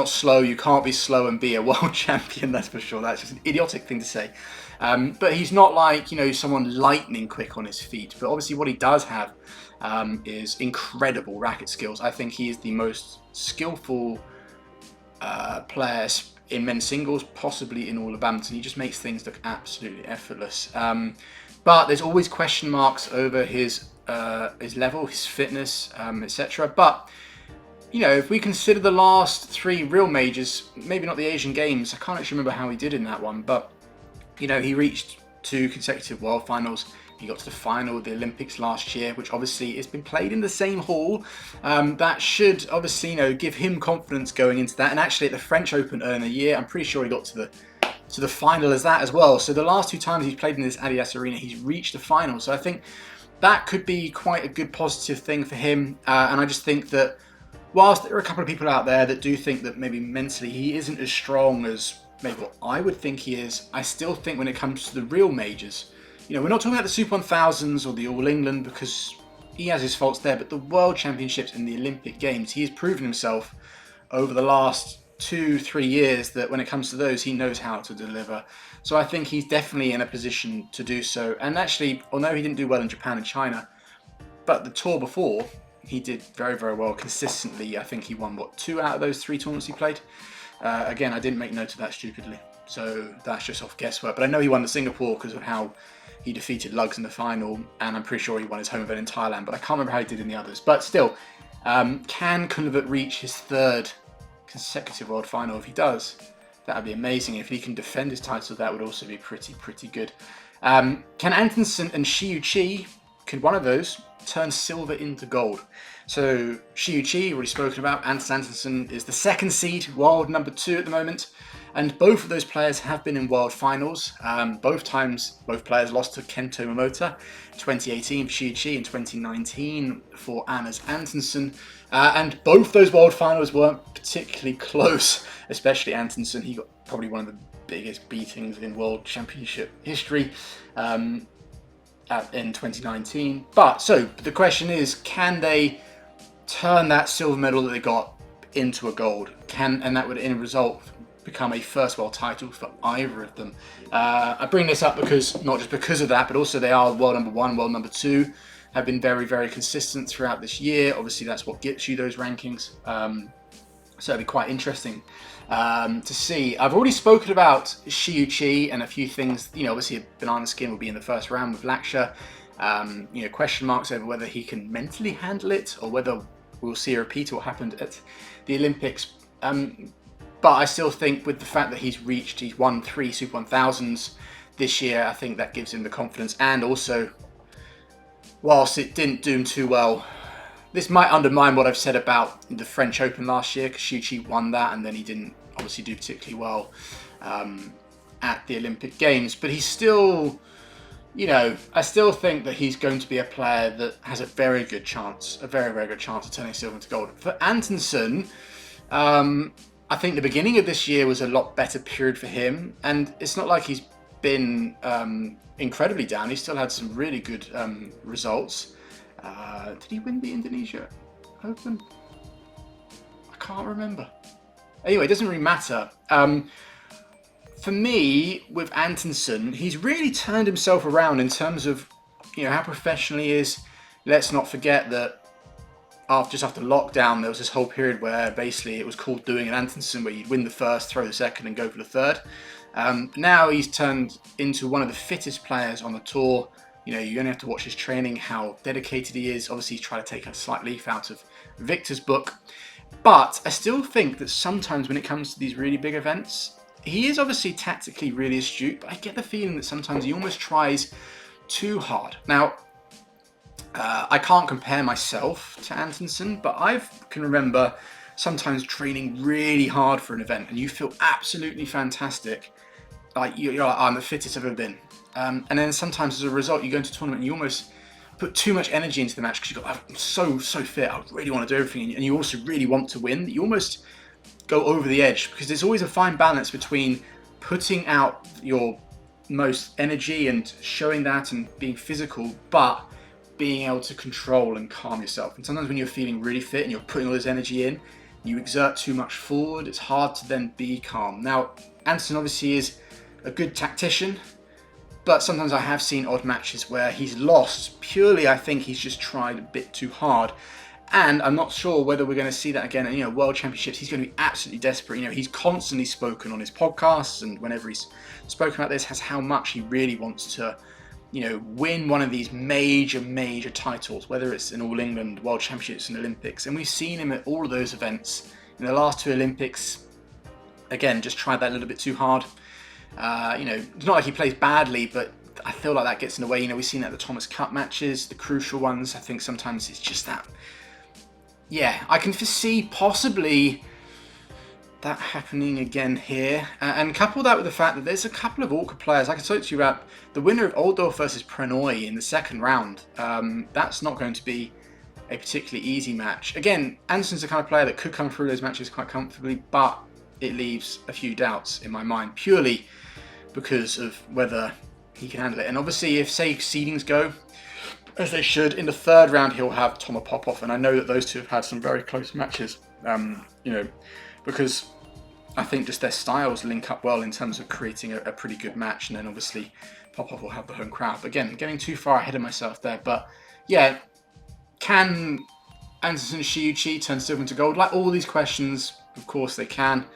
S1: slow. You can't be slow and be a world champion, that's for sure. That's just an idiotic thing to say. But he's not like, someone lightning quick on his feet. But obviously what he does have is incredible racket skills. I think he is the most skillful player in men's singles, possibly in all of badminton. He just makes things look absolutely effortless. But there's always question marks over his level, his fitness, etc. But if we consider the last 3 real majors, maybe not the Asian Games, I can't actually remember how he did in that one, but he reached 2 consecutive world finals. He got to the final of the Olympics last year, which obviously has been played in the same hall. That should obviously, give him confidence going into that. And actually at the French Open earlier in the year, I'm pretty sure he got to the final as that as well. So the last 2 times he's played in this Adidas Arena, he's reached the final. So I think that could be quite a good positive thing for him. And I just think that whilst there are a couple of people out there that do think that maybe mentally he isn't as strong as maybe what I would think he is, I still think when it comes to the real majors, we're not talking about the Super 1000s or the All England, because he has his faults there, but the World Championships and the Olympic Games, he has proven himself over the last 2-3 years that when it comes to those, he knows how to deliver. So I think he's definitely in a position to do so. And actually, although he didn't do well in Japan and China, but the tour before, he did very, very well consistently. I think he won, 2 out of those 3 tournaments he played? Again, I didn't make note of that stupidly, so that's just off guesswork. But I know he won the Singapore because of how he defeated Lugs in the final, and I'm pretty sure he won his home event in Thailand, but I can't remember how he did in the others. But still, can Kanthaphon reach his 3rd consecutive world final? If he does, that would be amazing. If he can defend his title, that would also be pretty good. Can Antonsen and Shi Yu Qi, could one of those turn silver into gold? So Shi Yu Qi, already spoken about. Anders Antonsen is the 2nd seed, world number 2 at the moment. And both of those players have been in world finals. Both times, both players lost to Kento Momota, 2018 for Shi Yu Qi and 2019 for Anders Antonsen. And both those world finals weren't particularly close, especially Antonsen. He got probably one of the biggest beatings in World Championship history in 2019. But so the question is, can they turn that silver medal that they got into a gold? And that would, in a result, become a 1st world title for either of them. I bring this up because, not just because of that, but also they are world number 1, world number 2, have been very, very consistent throughout this year. Obviously, that's what gets you those rankings. So it'd be quite interesting to see. I've already spoken about Shi Yu Qi and a few things. Obviously a banana skin will be in the 1st round with Lakshya. Question marks over whether he can mentally handle it or whether we'll see a repeat of what happened at the Olympics. But I still think with the fact that he's won 3 Super 1000s this year, I think that gives him the confidence. And also, whilst it didn't do him too well This might undermine what I've said about the French Open last year, because Shi Yu Qi won that and then he didn't obviously do particularly well at the Olympic Games. But he's still, I still think that he's going to be a player that has a very good chance, a very, very good chance of turning silver into gold. For Antonsen, I think the beginning of this year was a lot better period for him. And it's not like he's been incredibly down. He still had some really good results. Did he win the Indonesia Open? I can't remember. Anyway, it doesn't really matter. For me, with Antonsen, he's really turned himself around in terms of, how professional he is. Let's not forget that just after lockdown, there was this whole period where basically it was called doing an Antonsen, where you'd win the first, throw the second, and go for the third. Now he's turned into one of the fittest players on the tour. You only have to watch his training, how dedicated he is. Obviously, he's trying to take a slight leaf out of Victor's book. But I still think that sometimes when it comes to these really big events, he is obviously tactically really astute, but I get the feeling that sometimes he almost tries too hard. Now, I can't compare myself to Antonsen, but I can remember sometimes training really hard for an event and you feel absolutely fantastic. Like, I'm the fittest I've ever been. And then sometimes as a result, you go into a tournament and you almost put too much energy into the match because I'm so fit, I really want to do everything, and you also really want to win. You almost go over the edge, because there's always a fine balance between putting out your most energy and showing that and being physical, but being able to control and calm yourself. And sometimes when you're feeling really fit and you're putting all this energy in, you exert too much forward, it's hard to then be calm. Now, Antonsen obviously is a good tactician, but sometimes I have seen odd matches where he's lost purely, I think he's just tried a bit too hard. And I'm not sure whether we're going to see that again at World Championships. He's going to be absolutely desperate. He's constantly spoken on his podcasts, and whenever he's spoken about this, has how much he really wants to, win one of these major titles, whether it's an All England, World Championships and Olympics. And we've seen him at all of those events. In the last two Olympics, again, just tried that a little bit too hard. It's not like he plays badly, but I feel like that gets in the way. We've seen that at the Thomas Cup matches, the crucial ones. I think sometimes it's just that. Yeah, I can foresee possibly that happening again here. And couple that with the fact that there's a couple of awkward players. I can talk to you about the winner of Oldorf versus Prenoy in the second round. That's not going to be a particularly easy match. Again, Anderson's the kind of player that could come through those matches quite comfortably, but it leaves a few doubts in my mind, purely because of whether he can handle it. And obviously, if, say, seedings go as they should, in the third round he'll have Tomo Popov, and I know that those two have had some very close matches, because I think just their styles link up well in terms of creating a pretty good match. And then obviously Popov will have the home crowd. But again, getting too far ahead of myself there. But yeah, can Anderson Shi Yu Qi turn silver into gold? Like all these questions, of course they can.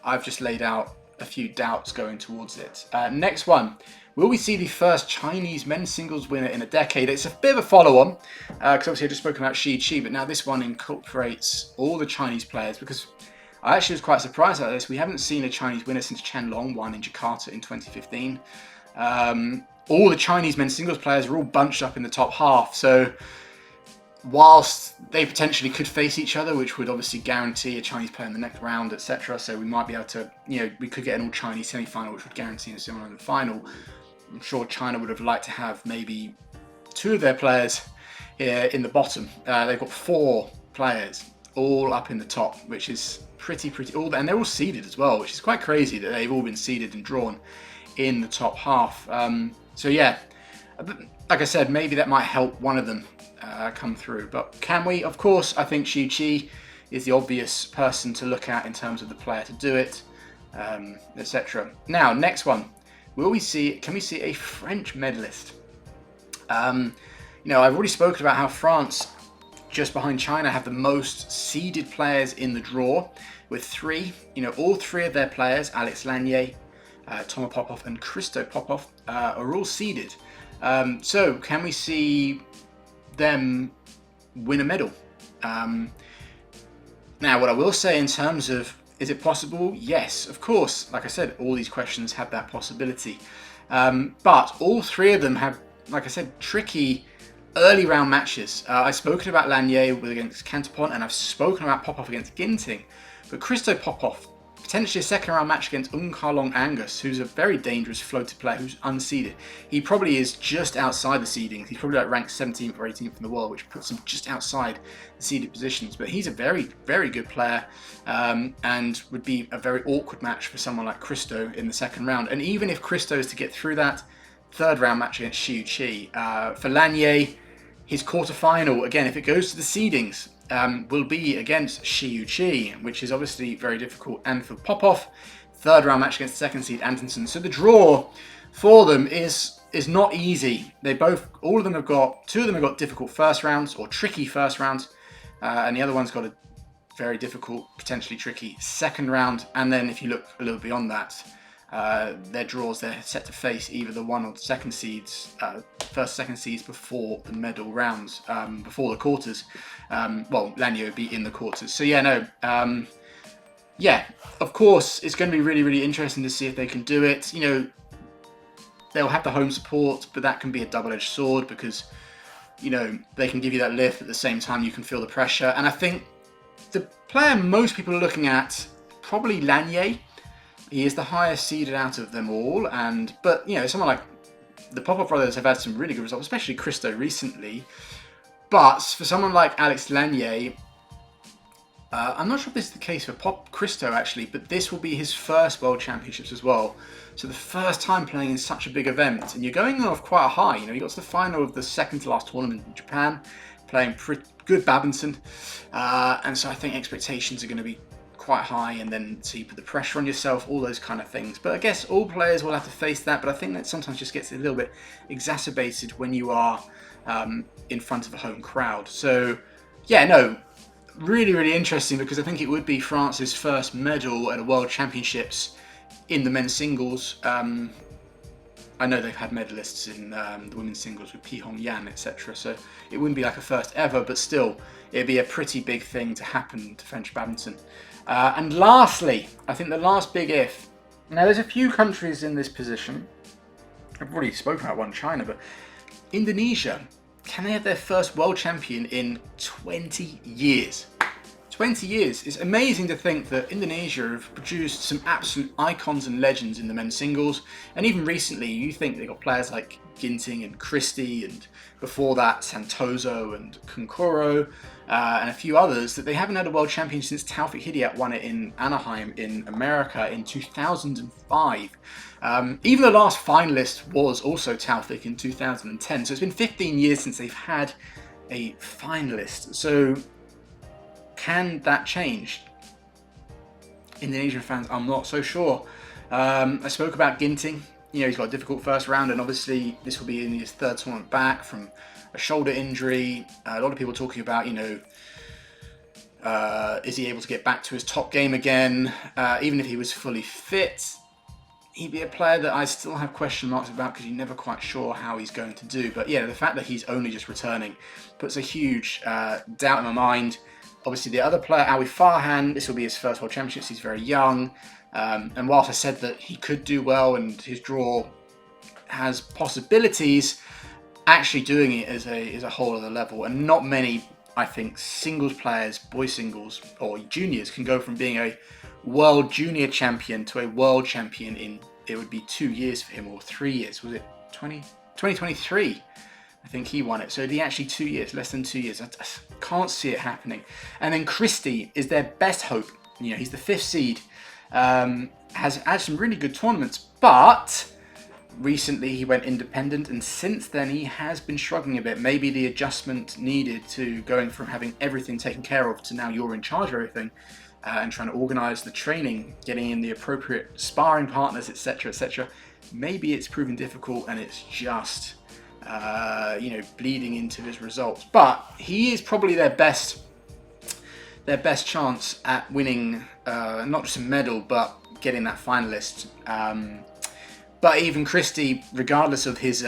S1: I've just laid out a few doubts going towards it. Next one. Will we see the first Chinese men's singles winner in a decade? It's a bit of a follow-on, because obviously I just spoken about Shi Yu Qi, but now this one incorporates all the Chinese players, because I actually was quite surprised at this. We haven't seen a Chinese winner since Chen Long won in Jakarta in 2015. All the Chinese men's singles players are all bunched up in the top half, so whilst they potentially could face each other, which would obviously guarantee a Chinese player in the next round, etc., so we might be able to, we could get an all-Chinese semi-final, which would guarantee a similar in the final. I'm sure China would have liked to have maybe two of their players in the bottom. They've got 4 players all up in the top, which is pretty and they're all seeded as well, which is quite crazy that they've all been seeded and drawn in the top half. So yeah, like I said, maybe that might help one of them come through. But can we? Of course, I think Shi Yu Qi is the obvious person to look at in terms of the player to do it, etc. Now, next one. Can we see a French medalist? I've already spoken about how France, just behind China, have the most seeded players in the draw, with 3. All 3 of their players, Alex Lanier, Tomo Popov and Christo Popov, are all seeded. So can we see them win a medal? Now, what I will say in terms of, is it possible? Yes, of course. Like I said, all these questions have that possibility. But all 3 of them have, like I said, tricky early round matches. I've spoken about Lanier against Kanthaphon, and I've spoken about Popov against Ginting. But Christo Popov, potentially a second round match against Karlong Angus, who's a very dangerous floated player who's unseeded. He probably is just outside the seedings. He's probably like ranked 17th or 18th in the world, which puts him just outside the seeded positions. But he's a very, very good player, and would be a very awkward match for someone like Christo in the second round. And even if Christo is to get through that, third round match against Shi Yu Qi. For Lanier, his quarterfinal, again, if it goes to the seedings, will be against Shi Yu Qi, which is obviously very difficult. And for Popov, third round match against second seed Antonsen. So the draw for them is not easy. All of them have got, two of them have got difficult first rounds or tricky first rounds, and the other one's got a very difficult, potentially tricky second round. And then if you look a little beyond that, their draws, they're set to face either the one or the second seeds, first, second seeds before the medal rounds, before the quarters. Well, Lanier would be in the quarters. So yeah, no, yeah, of course, it's going to be really, really interesting to see if they can do it. You know, they'll have the home support, but that can be a double-edged sword because, you know, they can give you that lift at the same time you can feel the pressure. And I think the player most people are looking at, probably Lanier. He is the highest seeded out of them all, but you know, someone like the Popov brothers have had some really good results, especially Christo recently. But for someone like Alex Lanier, I'm not sure if this is the case for Christo actually, but this will be his first World Championships as well. So the first time playing in such a big event, and you're going off quite a high. You know, you got to the final of the second to last tournament in Japan, playing pretty good badminton, and so I think expectations are going to be quite high, and then so you put the pressure on yourself, all those kind of things. But I guess all players will have to face that, but I think that sometimes just gets a little bit exacerbated when you are in front of a home crowd. So yeah, no, really, really interesting, because I think it would be France's first medal at a World Championships in the men's singles. I know they've had medalists in the women's singles with Pi Hong Yan, etc. So it wouldn't be like a first ever, but still, it'd be a pretty big thing to happen to French badminton. And lastly, I think the last big if. Now, there's a few countries in this position. I've already spoken about one, China, but Indonesia, can they have their first world champion in 20 years? 20 years. It's amazing to think that Indonesia have produced some absolute icons and legends in the men's singles. And even recently, you think they got players like Ginting and Christie, and before that, Santoso and Kunkuro, and a few others, that they haven't had a world champion since Taufik Hidayat won it in Anaheim in America in 2005. Even the last finalist was also Taufik in 2010. So it's been 15 years since they've had a finalist. So can that change? Indonesian fans, I'm not so sure. I spoke about Ginting. You know, he's got a difficult first round, and obviously this will be in his third tournament back from a shoulder injury. A lot of people talking about, you know, is he able to get back to his top game again? Even if he was fully fit, he'd be a player that I still have question marks about, because you're never quite sure how he's going to do. But yeah, the fact that he's only just returning puts a huge doubt in my mind. Obviously, the other player, Awi Farhan, this will be his first World Championships. He's very young. And whilst I said that he could do well and his draw has possibilities, actually doing it is a whole other level. And not many, I think, singles players, boys singles or juniors, can go from being a world junior champion to a world champion in, it would be 2 years for him, or 3 years. Was it 2023? I think he won it. So it'd be actually 2 years, less than 2 years. I can't see it happening. And then Christie is their best hope. You know, he's the 5th seed. Has had some really good tournaments, but recently he went independent, and since then he has been struggling a bit. Maybe the adjustment needed to going from having everything taken care of to now you're in charge of everything, and trying to organise the training, getting in the appropriate sparring partners, etc., etc. Maybe it's proven difficult, and it's just you know, bleeding into his results. But he is probably their best chance at winning not just a medal, but getting that finalist. But even Christie, regardless of his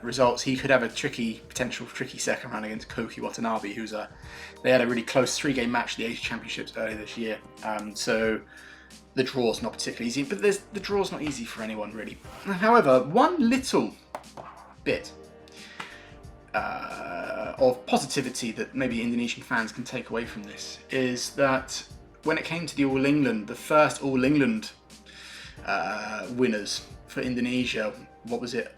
S1: results, he could have a potential tricky second round against Koki Watanabe, they had a really close 3-game match at the Asia Championships earlier this year. So the draw's not particularly easy, but the draw's not easy for anyone really. However, one little bit. of positivity that maybe Indonesian fans can take away from this is that when it came to the All England, the first All England winners for Indonesia, what was it,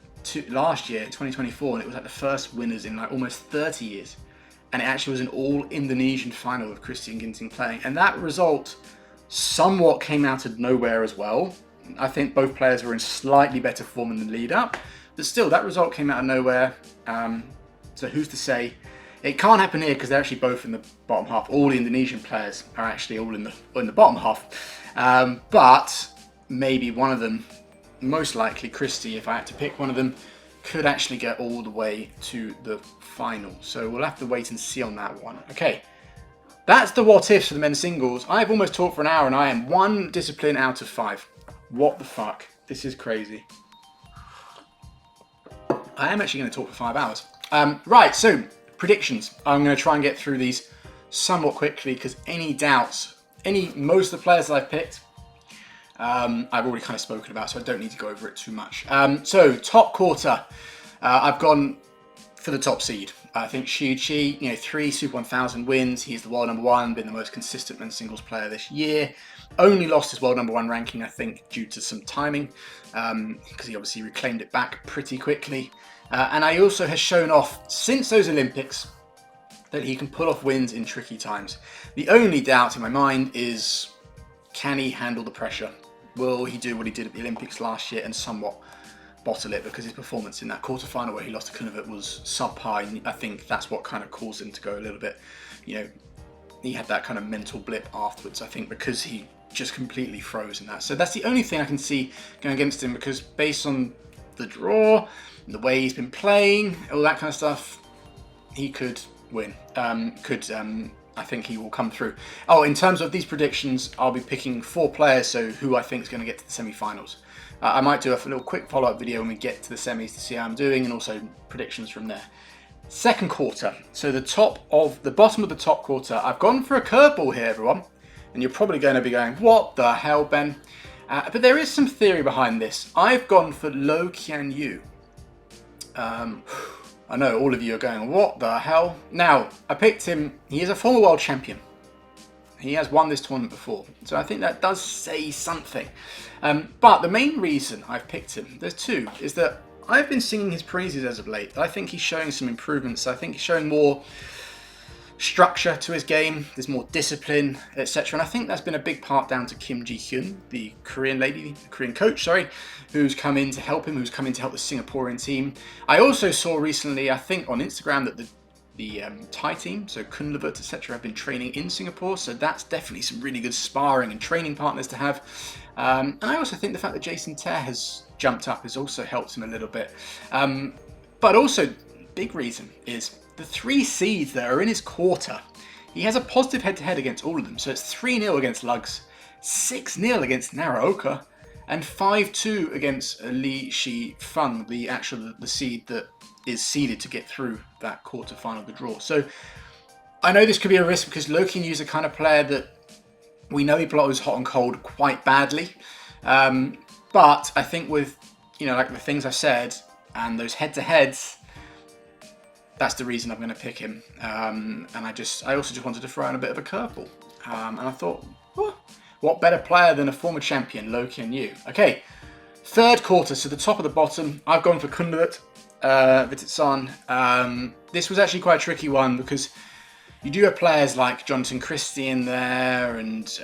S1: last year, 2024, and it was like the first winners in like almost 30 years. And it actually was an all Indonesian final with Christie and Ginting playing. And that result somewhat came out of nowhere as well. I think both players were in slightly better form in the lead up, but still that result came out of nowhere. So who's to say? It can't happen here because they're actually both in the bottom half. All the Indonesian players are actually all in the bottom half. But maybe one of them, most likely Christie, if I had to pick one of them, could actually get all the way to the final. So we'll have to wait and see on that one. Okay, that's the what ifs for the men's singles. I've almost talked for an hour and I am 1 discipline out of 5. What the fuck? This is crazy. I am actually going to talk for 5 hours. Right, so predictions. I'm going to try and get through these somewhat quickly because any doubts, most of the players that I've picked, I've already kind of spoken about, so I don't need to go over it too much. So top quarter, I've gone for the top seed. I think Shi Yu Qi, 3 Super 1000 wins. He's the world number 1, been the most consistent men's singles player this year. Only lost his world number 1 ranking, I think, due to some timing, because he obviously reclaimed it back pretty quickly. And he also has shown off since those Olympics that he can pull off wins in tricky times. The only doubt in my mind is, can he handle the pressure? Will he do what he did at the Olympics last year and somewhat bottle it, because his performance in that quarterfinal where he lost to Kanthaphon was subpar, and I think that's what kind of caused him to go a little bit, he had that kind of mental blip afterwards, I think, because he just completely froze in that. So that's the only thing I can see going against him, because based on the draw, the way he's been playing, all that kind of stuff, he could win. I think he will come through. Oh, in terms of these predictions, I'll be picking 4 players, so who I think is going to get to the semi-finals. I might do a little quick follow-up video when we get to the semis to see how I'm doing, and also predictions from there. Second quarter, so the bottom of the top quarter, I've gone for a curveball here, everyone, and you're probably going to be going, what the hell, Ben? But there is some theory behind this. I've gone for Lo Qian Yu. I know all of you are going, what the hell? Now, I picked him. He is a former world champion. He has won this tournament before. So I think that does say something. But the main reason I've picked him, there's 2, is that I've been singing his praises as of late. I think he's showing some improvements. I think he's showing more structure to his game. There's more discipline, etc. And I think that's been a big part down to Kim Ji-hyun, the Korean coach, who's come in to help him, who's come in to help the Singaporean team. I also saw recently, I think on Instagram, that the Thai team, so Kunlavat, etc., have been training in Singapore. So that's definitely some really good sparring and training partners to have. And I also think the fact that Jason Ter has jumped up has also helped him a little bit. But also, big reason is the 3 seeds that are in his quarter. He has a positive head-to-head against all of them. So it's 3-0 against Lugs, 6-0 against Naraoka, and 5-2 against Shifeng, the seed that is seeded to get through that quarter-final of the draw. So I know this could be a risk because Lo Qian Yu is the kind of player that we know he blows hot and cold quite badly. But I think with, like the things I said and those head-to-heads, that's the reason I'm going to pick him. And I also just wanted to throw in a bit of a curveball. And I thought, what better player than a former champion, Lo Qian Yu? Okay, third quarter, so the top of the bottom, I've gone for Kundavat, Vititsan. This was actually quite a tricky one because you do have players like Jonathan Christie in there and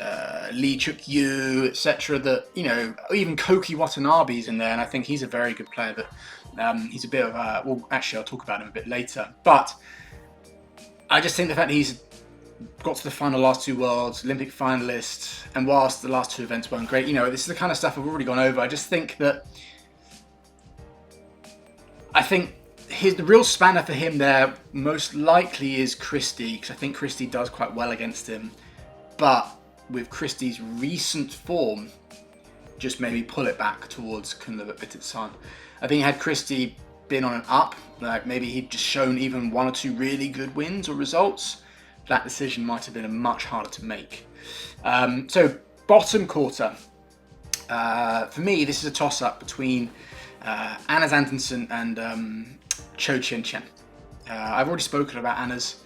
S1: Lee Chuk Yu, etc. That, even Koki Watanabe's in there, and I think he's a very good player. That he's a bit of a, well, actually I'll talk about him a bit later. But I just think the fact that he's got to the final last 2 Worlds, Olympic finalist, and whilst the last 2 events weren't great, this is the kind of stuff I've already gone over. I just think that the real spanner for him there most likely is Christie, because I think Christie does quite well against him. But with Christie's recent form, just maybe pull it back towards Kundavat Vititsan. I think had Christie been on an up, like maybe he'd just shown even 1 or 2 really good wins or results, that decision might have been much harder to make. So bottom quarter, for me, this is a toss-up between Anders Antonsen and Cho Chien Chen. I've already spoken about Anna's.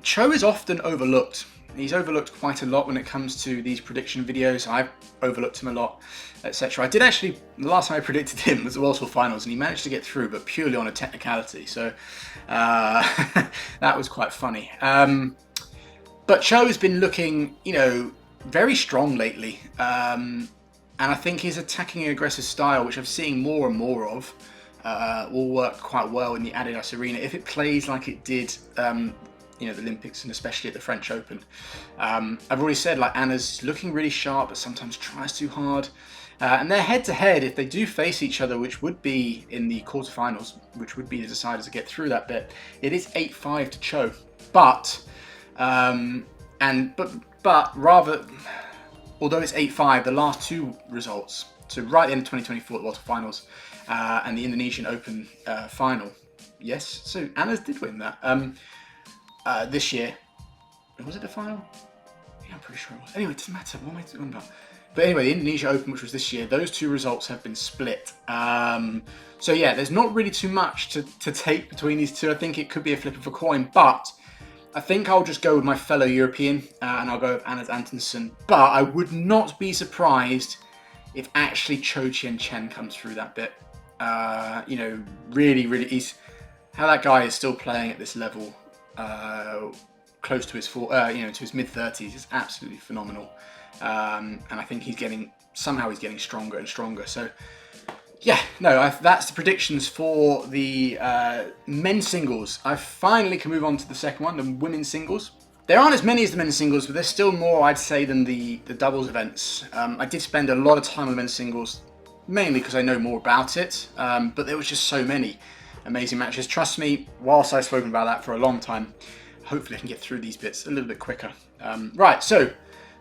S1: Cho is often overlooked. He's overlooked quite a lot when it comes to these prediction videos. I've overlooked him a lot, etc. I did actually, the last time I predicted him was the World Tour Finals, and he managed to get through, but purely on a technicality. So that was quite funny. But Cho has been looking, very strong lately. And I think his attacking and aggressive style, which I'm seeing more and more of, will work quite well in the Adidas Arena if it plays like it did the Olympics and especially at the French Open. I've already said, like, Anna's looking really sharp but sometimes tries too hard. And they're head-to-head if they do face each other, which would be in the quarterfinals, which would be the deciders to get through that bit. It is 8-5 to Cho. But rather, although it's 8-5, the last two results, so right at the end of 2024 at the World Finals and the Indonesian Open final, yes, so Anna's did win that. This year, was it the final? Yeah, I'm pretty sure it was. Anyway, it doesn't matter. What am I talking about? But anyway, the Indonesia Open, which was this year, those two results have been split. So yeah, there's not really too much to take between these two. I think it could be a flip of a coin, but I think I'll just go with my fellow European and I'll go with Anders Antonsen. But I would not be surprised if actually Cho Chien Chen comes through that bit. Really, how that guy is still playing at this level. Close to his to his mid-30s is absolutely phenomenal, and I think he's getting stronger and stronger. So yeah, that's the predictions for the men's singles. I finally can move on to the second one, the women's singles. There aren't as many as the men's singles, but there's still more, I'd say, than the doubles events. I did spend a lot of time on the men's singles, mainly because I know more about it, but there was just so many amazing matches. Trust me, whilst I've spoken about that for a long time, hopefully I can get through these bits a little bit quicker. Right, so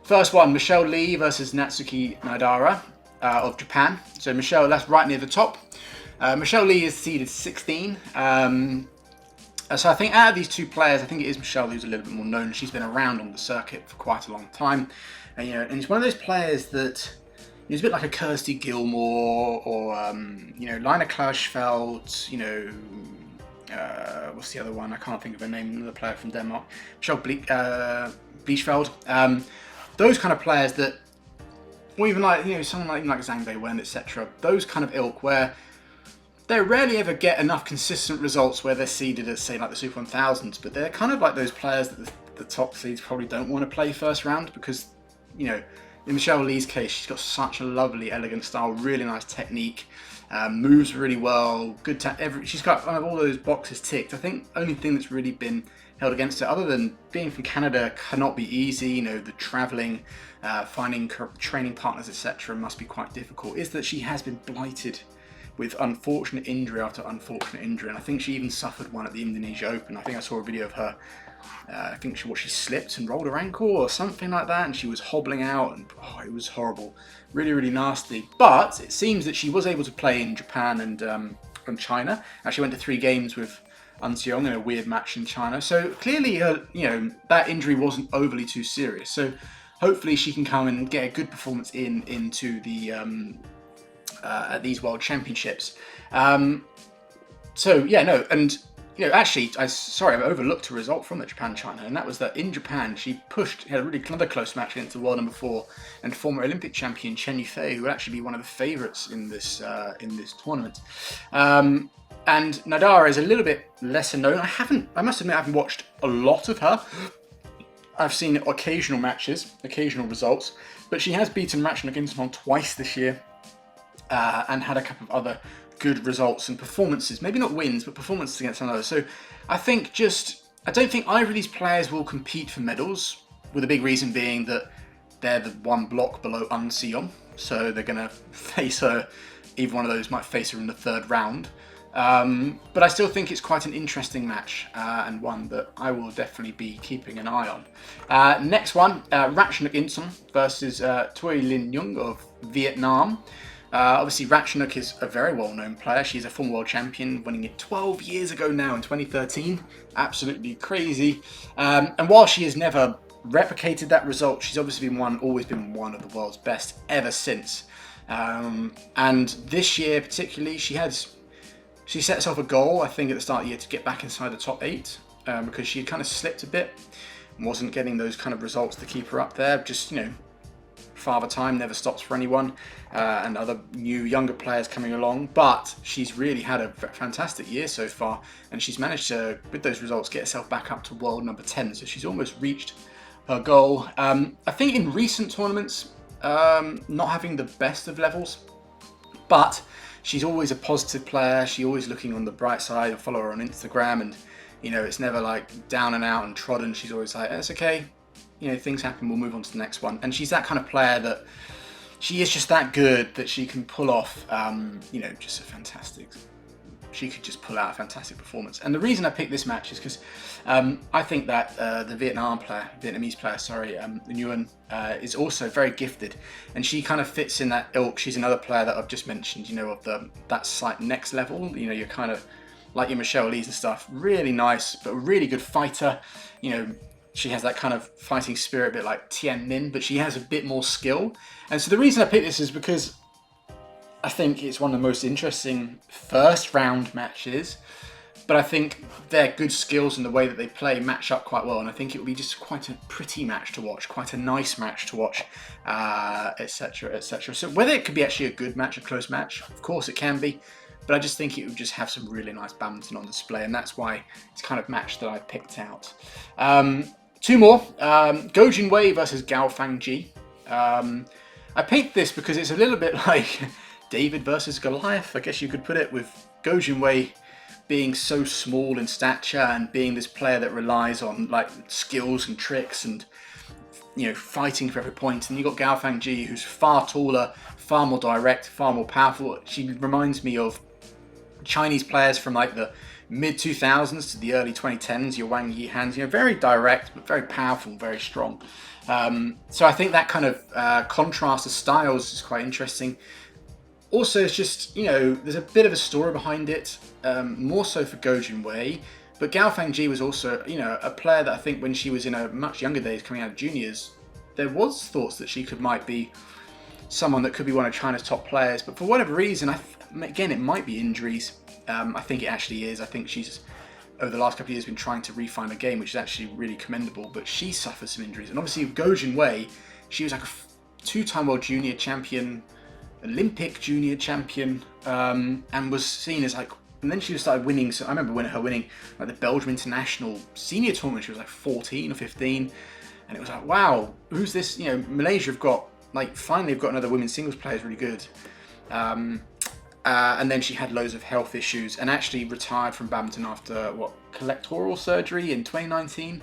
S1: first one, Michelle Lee versus Natsuki Nadara of Japan. So Michelle, that's right near the top. Michelle Lee is seeded 16. So I think out of these two players, I think it is Michelle who's a little bit more known. She's been around on the circuit for quite a long time. And it's one of those players that is a bit like a Kirsty Gilmore or, Lina Klauschfeld, what's the other one? I can't think of her name, another player from Denmark. Michelle Bleachfeld. Those kind of players that, or even like, someone like Zhang Beiwen, etc. Those kind of ilk where they rarely ever get enough consistent results where they're seeded as, say, like the Super 1000s, but they're kind of like those players that the top seeds probably don't want to play first round because, in Michelle Lee's case, she's got such a lovely, elegant style, really nice technique, moves really well, she's got all those boxes ticked. I think the only thing that's really been held against her, other than being from Canada, cannot be easy, the travelling, finding training partners, etc. must be quite difficult, is that she has been blighted with unfortunate injury after unfortunate injury, and I think she even suffered one at the Indonesia Open. I think I saw a video of her, I think she slipped and rolled her ankle or something like that, and she was hobbling out, and it was horrible, really, really nasty. But it seems that she was able to play in Japan and China. Actually went to 3 games with An Seong in a weird match in China. So clearly, that injury wasn't overly too serious. So hopefully she can come and get a good performance into the these World Championships. Actually, I overlooked a result from the Japan-China, and that was that in Japan she had another close match against the world number 4 and former Olympic champion Chen Yifei, who would actually be one of the favourites in this tournament. And Nadara is a little bit lesser known. I must admit, I haven't watched a lot of her. I've seen occasional matches, occasional results, but she has beaten Ratchanok Kanthaphon twice this year, and had a couple of other good results and performances. Maybe not wins, but performances against some others. So I don't think either of these players will compete for medals, with the big reason being that they're the one block below An Seong. So they're going to face her, either one of those might face her in the 3rd round. But I still think it's quite an interesting match, and one that I will definitely be keeping an eye on. Next one, Ratchanok Inson versus Thuy Linh Nhung of Vietnam. Obviously, Ratchanok is a very well-known player. She's a former world champion, winning it 12 years ago now in 2013. Absolutely crazy. And while she has never replicated that result, she's obviously always been one of the world's best ever since. And this year particularly, she's She set herself a goal, I think, at the start of the year to get back inside the top 8 because she had kind of slipped a bit and wasn't getting those kind of results to keep her up there. Just, you know, Father Time never stops for anyone, and other new, younger players coming along. But she's really had a fantastic year so far, and she's managed to, with those results, get herself back up to world number 10. So she's almost reached her goal. I think in recent tournaments, not having the best of levels, but she's always a positive player. She's always looking on the bright side. I follow her on Instagram, and you know, it's never like down and out and trodden. She's always like, it's okay. You know, things happen, we'll move on to the next one. And she's that kind of player that she is just that good that she can pull off, you know, just a fantastic, she could just pull out a fantastic performance. And the reason I picked this match is because I think that the Vietnamese player, Nguyen, is also very gifted. And she kind of fits in that ilk. She's another player that I've just mentioned, you know, of that slight next level. You know, you're kind of like your Michelle Lees and stuff. Really nice, but a really good fighter, you know. She has that kind of fighting spirit, a bit like Tien Min, but she has a bit more skill. And so the reason I picked this is because I think it's one of the most interesting first round matches, but I think their good skills and the way that they play match up quite well. And I think it will be just quite a pretty match to watch, quite a nice match to watch, etc., etc. So whether it could be actually a good match, a close match, of course it can be. But I just think it would just have some really nice badminton on display, and that's why it's kind of match that I picked out. Two more, Goh Jin Wei versus Gao Fang Jie. I picked this because it's a little bit like David versus Goliath, I guess you could put it, with Goh Jin Wei being so small in stature and being this player that relies on like skills and tricks and, you know, fighting for every point. And you got Gao Fang Jie, who's far taller, far more direct, far more powerful. She reminds me of Chinese players from like the mid 2000s to the early 2010s, your Wang Yihans, you know, very direct but very powerful, very strong. So I think that kind of contrast of styles is quite interesting. Also, it's just, you know, there's a bit of a story behind it, more so for Goh Jin Wei. But Gao Fang Jie was also, you know, a player that I think when she was in her much younger days coming out of juniors, there was thoughts that she might be someone that could be one of China's top players. But for whatever reason, again, it might be injuries. I think it actually is. I think she's, over the last couple of years, been trying to refine the game, which is actually really commendable. But she suffered some injuries. And obviously, with Goh Jin Wei, she was like a two-time world junior champion, Olympic junior champion, and was seen as like, and then she started winning. So I remember her winning like the Belgium International senior tournament. She was like 14 or 15. And it was like, wow, who's this? You know, Malaysia have got, like, finally have got another women's singles player who's really good. And then she had loads of health issues and actually retired from badminton after, collectoral surgery in 2019.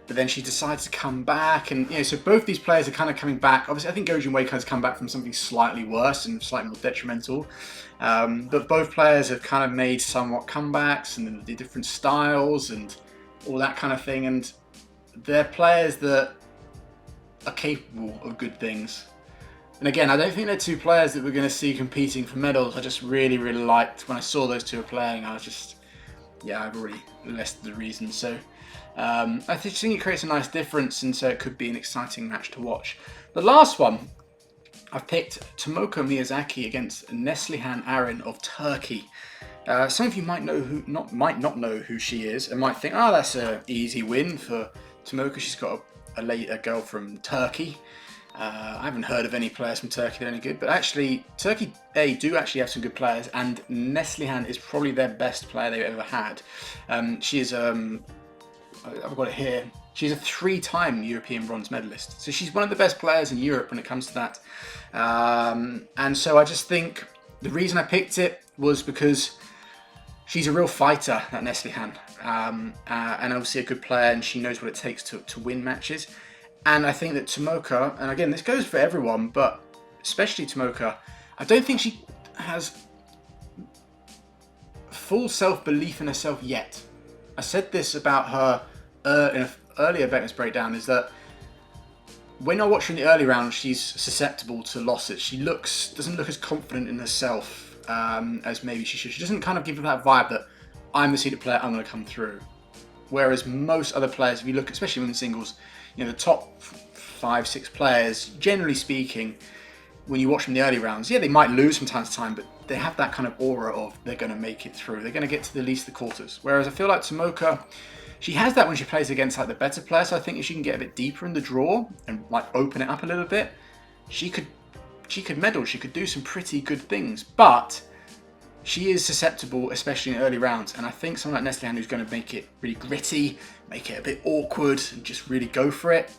S1: But then she decided to come back, and you know, so both these players are kind of coming back. Obviously, I think Goh Jin Wei has come back from something slightly worse and slightly more detrimental. But both players have kind of made somewhat comebacks and the different styles and all that kind of thing. And they're players that are capable of good things. And again, I don't think they're two players that we're going to see competing for medals. I just really, really liked when I saw those two playing. I was just, yeah, I've already listed the reasons. So I just think it creates a nice difference, and so it could be an exciting match to watch. The last one, I've picked Tomoka Miyazaki against Neslihan Arin of Turkey. Some of you might not know who she is, and might think, oh, that's an easy win for Tomoka. She's got a girl from Turkey. I haven't heard of any players from Turkey that are any good, but actually, Turkey do actually have some good players, and Neslihan is probably their best player they've ever had. She is, I've got it here, she's a 3-time European bronze medalist. So she's one of the best players in Europe when it comes to that. And so I just think the reason I picked it was because she's a real fighter, that Neslihan, and obviously a good player, and she knows what it takes to win matches. And I think that Tomoka, and again, this goes for everyone, but especially Tomoka, I don't think she has full self-belief in herself yet. I said this about her in an earlier Beckman's breakdown, is that when I watch her in the early rounds, she's susceptible to losses. She doesn't look as confident in herself as maybe she should. She doesn't kind of give that vibe that I'm the seeded player, I'm going to come through. Whereas most other players, if you look, especially women's singles, you know, the top 5-6 players, generally speaking, when you watch them in the early rounds, yeah, they might lose from time to time, but they have that kind of aura of they're going to make it through. They're going to get to at least the quarters. Whereas I feel like Tomoka, she has that when she plays against like the better players. So I think if she can get a bit deeper in the draw and like open it up a little bit, she could medal. She could do some pretty good things. But she is susceptible, especially in early rounds. And I think someone like Neslihan, who's going to make it really gritty, make it a bit awkward, and just really go for it,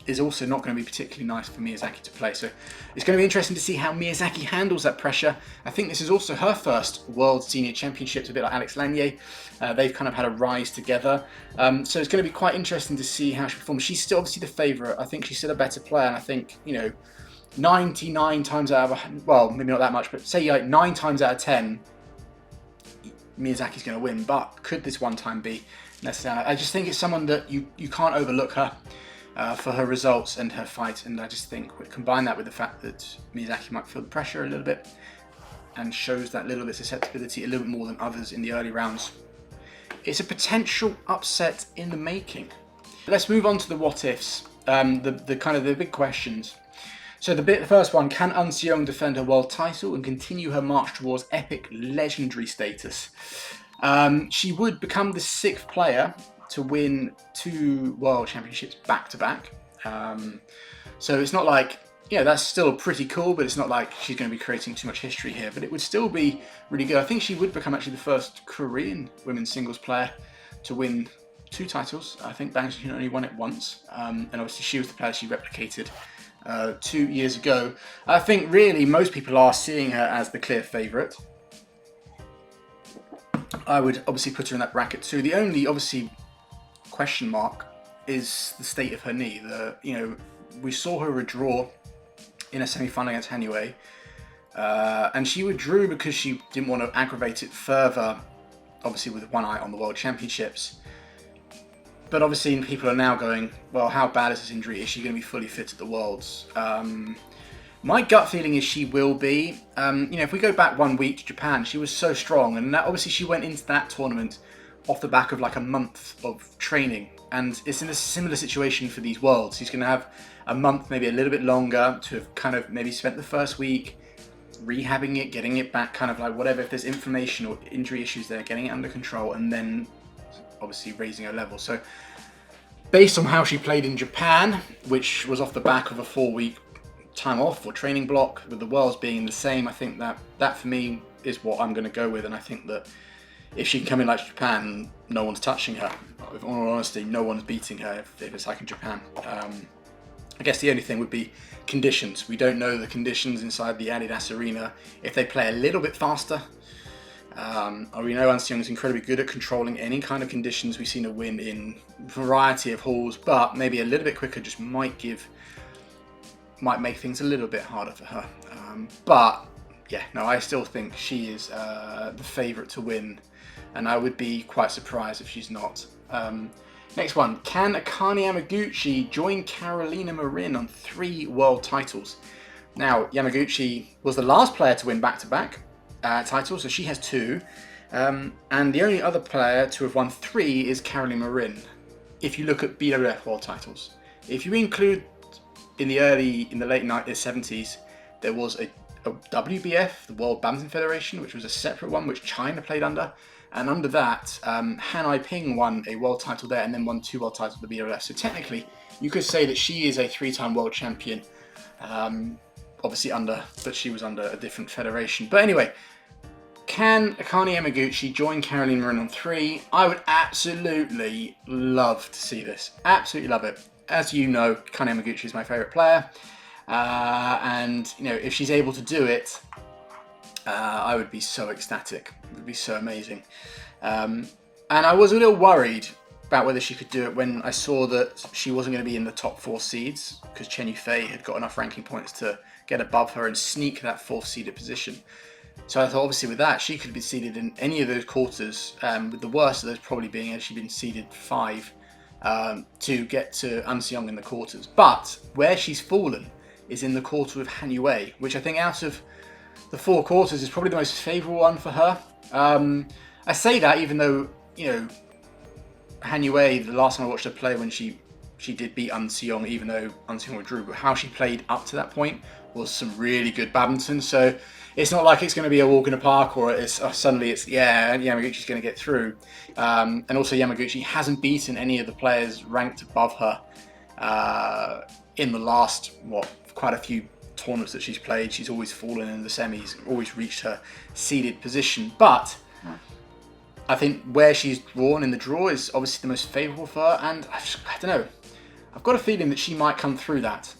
S1: is also not going to be particularly nice for Miyazaki to play. So it's going to be interesting to see how Miyazaki handles that pressure. I think this is also her first World Senior Championships, a bit like Alex Lanier. They've kind of had a rise together. So it's going to be quite interesting to see how she performs. She's still obviously the favourite. I think she's still a better player. And I think, 99 times out of, well, maybe not that much, but say like 9 times out of 10, Miyazaki's going to win. But could this one time be necessary? I just think it's someone that you can't overlook her. For her results and her fight, and I just think we combine that with the fact that Miyazaki might feel the pressure a little bit and shows that little bit of susceptibility a little bit more than others in the early rounds. It's a potential upset in the making. Let's move on to the what ifs, the kind of the big questions. So the first one, can An Se-young defend her world title and continue her march towards epic legendary status? She would become the 6th player to win 2 World Championships back-to-back. So it's not like, that's still pretty cool, but it's not like she's going to be creating too much history here. But it would still be really good. I think she would become actually the first Korean women's singles player to win 2 titles. I think Bang Jee-hyun only won it once. And obviously she was the player she replicated 2 years ago. I think really most people are seeing her as the clear favourite. I would obviously put her in that bracket too. The only, obviously, question mark is the state of her knee. We saw her withdraw in a semi-final against Han Yue, and she withdrew because she didn't want to aggravate it further, obviously with one eye on the World Championships. But obviously people are now going, well, how bad is this injury? Is she going to be fully fit at the Worlds? My gut feeling is she will be. If we go back 1 week to Japan, she was so strong, and obviously she went into that tournament off the back of like a month of training, and it's in a similar situation for these Worlds. He's going to have a month, maybe a little bit longer, to have kind of maybe spent the first week rehabbing it, getting it back, kind of like whatever, if there's inflammation or injury issues there, getting it under control, and then obviously raising her level. So based on how she played in Japan, which was off the back of a 4-week time off or training block, with the Worlds being the same, I think that for me is what I'm going to go with. And I think that if she can come in like Japan, no one's touching her. In all honesty, no one's beating her if it's like in Japan. I guess the only thing would be conditions. We don't know the conditions inside the Adidas Arena. If they play a little bit faster, we know An Se-young is incredibly good at controlling any kind of conditions. We've seen her win in a variety of halls, but maybe a little bit quicker just might make things a little bit harder for her. But yeah, no, I still think she is the favourite to win, and I would be quite surprised if she's not. Next one, can Akane Yamaguchi join Carolina Marin on 3 world titles? Now, Yamaguchi was the last player to win back-to-back titles, so she has 2. And the only other player to have won 3 is Carolina Marin, if you look at BWF world titles. If you include in the late 70s, there was a WBF, the World Badminton Federation, which was a separate one, which China played under. And under that, Han Ai-ping won a world title there and then won 2 world titles at the BWF. So technically, you could say that she is a 3-time world champion. Obviously but she was under a different federation. But anyway, can Akane Yamaguchi join Carolina Marin on 3? I would absolutely love to see this. Absolutely love it. As you know, Akane Yamaguchi is my favourite player. And, if she's able to do it, I would be so ecstatic. It would be so amazing. And I was a little worried about whether she could do it when I saw that she wasn't going to be in the top 4 seeds, because Chen Yufei had got enough ranking points to get above her and sneak that 4th seeded position. So I thought, obviously with that, she could be seeded in any of those quarters, with the worst of those probably being as she'd been seeded 5 to get to An Se-young in the quarters. But where she's fallen is in the quarter of Han Yue, which I think out of the 4 quarters is probably the most favourable one for her. I say that even though, Han Yue, the last time I watched her play, when she did beat An Se-young, even though An Se-young withdrew, but how she played up to that point was some really good badminton. So it's not like it's going to be a walk in the park, or suddenly it's Yamaguchi's going to get through. And also Yamaguchi hasn't beaten any of the players ranked above her in the last quite a few tournaments that she's played. She's always fallen in the semis, always reached her seeded position. But I think where she's drawn in the draw is obviously the most favourable for her, and I don't know. I've got a feeling that she might come through that.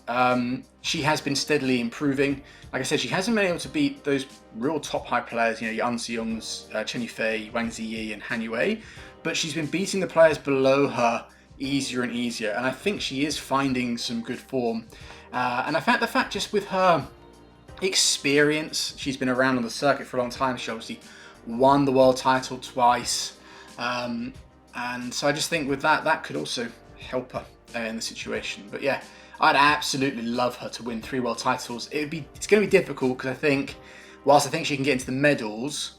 S1: She has been steadily improving. Like I said, she hasn't been able to beat those real top high players, your An Seongs, Chen Yifei, Wang Jie, and Han Yue, but she's been beating the players below her easier and easier, and I think she is finding some good form. And the fact just with her experience, she's been around on the circuit for a long time. She obviously won the world title twice, and so I just think with that could also help her in the situation. But yeah, I'd absolutely love her to win 3 world titles. It's going to be difficult because I think, whilst I think she can get into the medals,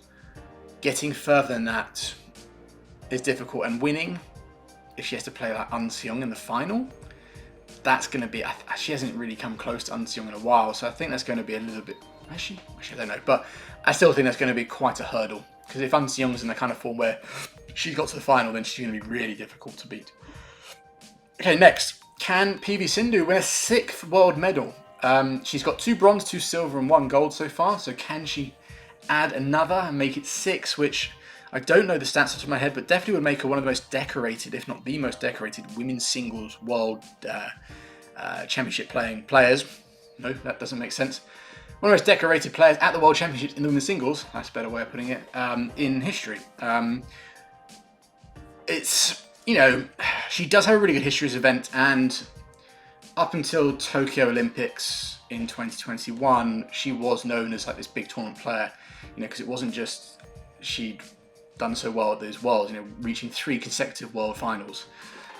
S1: getting further than that is difficult, and winning, if she has to play like An Seong in the final, that's going to be, she hasn't really come close to An Seong in a while, so I think that's going to be a little bit, actually I don't know, but I still think that's going to be quite a hurdle, because if An Seong's in the kind of form where she got to the final, then she's going to be really difficult to beat. Okay, next, can P.V Sindhu win a 6th world medal? She's got 2 bronze, 2 silver and 1 gold so far, so can she add another and make it 6, which I don't know the stats off the top of my head, but definitely would make her one of the most decorated, if not the most decorated, women's singles world championship playing players. No, that doesn't make sense. One of the most decorated players at the World Championships in the women's singles, that's a better way of putting it, in history. She does have a really good history as an event, and up until Tokyo Olympics in 2021, she was known as like this big tournament player, because it wasn't just she'd done so well at those worlds, reaching 3 consecutive world finals,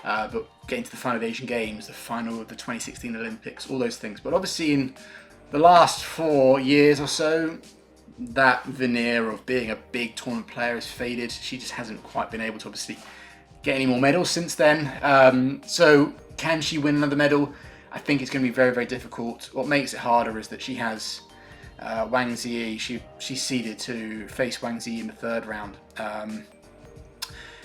S1: but getting to the final of the Asian Games, the final of the 2016 Olympics, all those things. But obviously in the last 4 years or so, that veneer of being a big tournament player has faded. She just hasn't quite been able to obviously get any more medals since then. So can she win another medal? I think it's going to be very, very difficult. What makes it harder is that she has Wang Jie. She's seeded to face Wang Jie in the 3rd round. And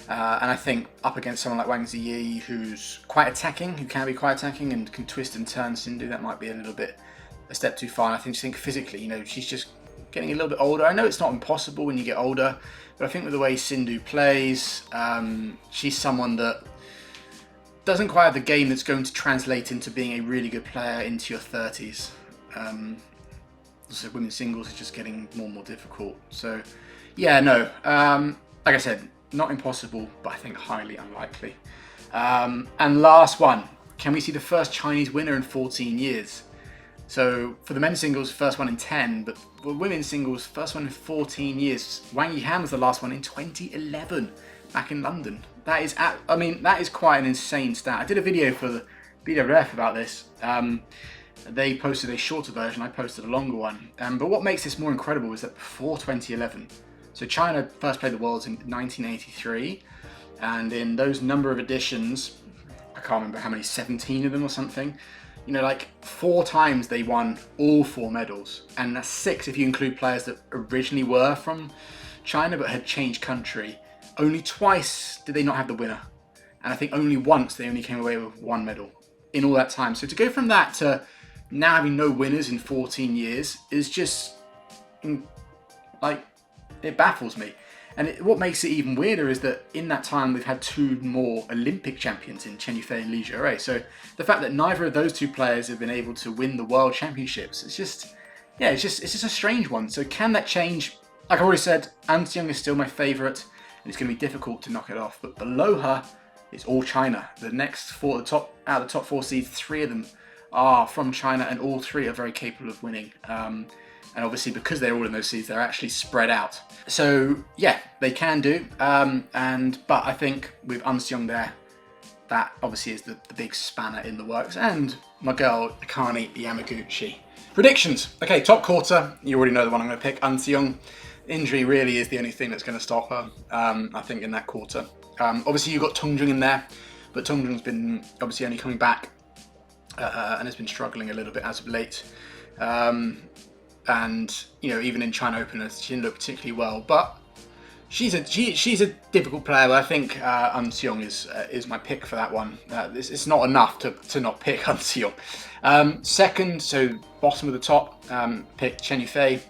S1: I think up against someone like Wang Jie, who's quite attacking, who can be quite attacking and can twist and turn Sindhu, that might be a step too far. And I think physically, she's just getting a little bit older. I know it's not impossible when you get older, but I think with the way Sindhu plays, she's someone that doesn't quite have the game that's going to translate into being a really good player into your 30s. So women's singles is just getting more and more difficult. So yeah, no, like I said, not impossible, but I think highly unlikely. And last one, can we see the first Chinese winner in 14 years? So for the men's singles, first one in 10, but for women's singles, first one in 14 years. Wang Yihan was the last one in 2011, back in London. That is quite an insane stat. I did a video for the BWF about this. They posted a shorter version, I posted a longer one. But what makes this more incredible is that before 2011, so China first played the Worlds in 1983, and in those number of editions, I can't remember how many, 17 of them or something, like 4 times they won all 4 medals, and that's 6 if you include players that originally were from China but had changed country. Only twice did they not have the winner, and I think only once they only came away with 1 medal in all that time. So to go from that to now having no winners in 14 years is just, it baffles me. And what makes it even weirder is that in that time we've had 2 more Olympic champions in Chen Yifei and Malaysia. So the fact that neither of those 2 players have been able to win the World Championships, it's just a strange one. So can that change? Like I already said, An Seong is still my favourite, and it's going to be difficult to knock it off. But below her, it's all China. The next 4, out of the top 4 seeds, 3 of them are from China, and all 3 are very capable of winning. And obviously because they're all in those seeds, they're actually spread out. So yeah, they can do. But I think with An Seong there, that obviously is the big spanner in the works. And my girl, Akane Yamaguchi. Predictions. Okay, top quarter. You already know the one I'm going to pick. An Seong. Injury really is the only thing that's going to stop her, I think, in that quarter. Obviously you've got Tungjung in there, but Tungjung's been obviously only coming back and has been struggling a little bit as of late. And even in China Open, she didn't look particularly well. But she's a difficult player. But I think Seong is my pick for that one. It's not enough to not pick Seong. Second, so bottom of the top, pick Chen Yifei.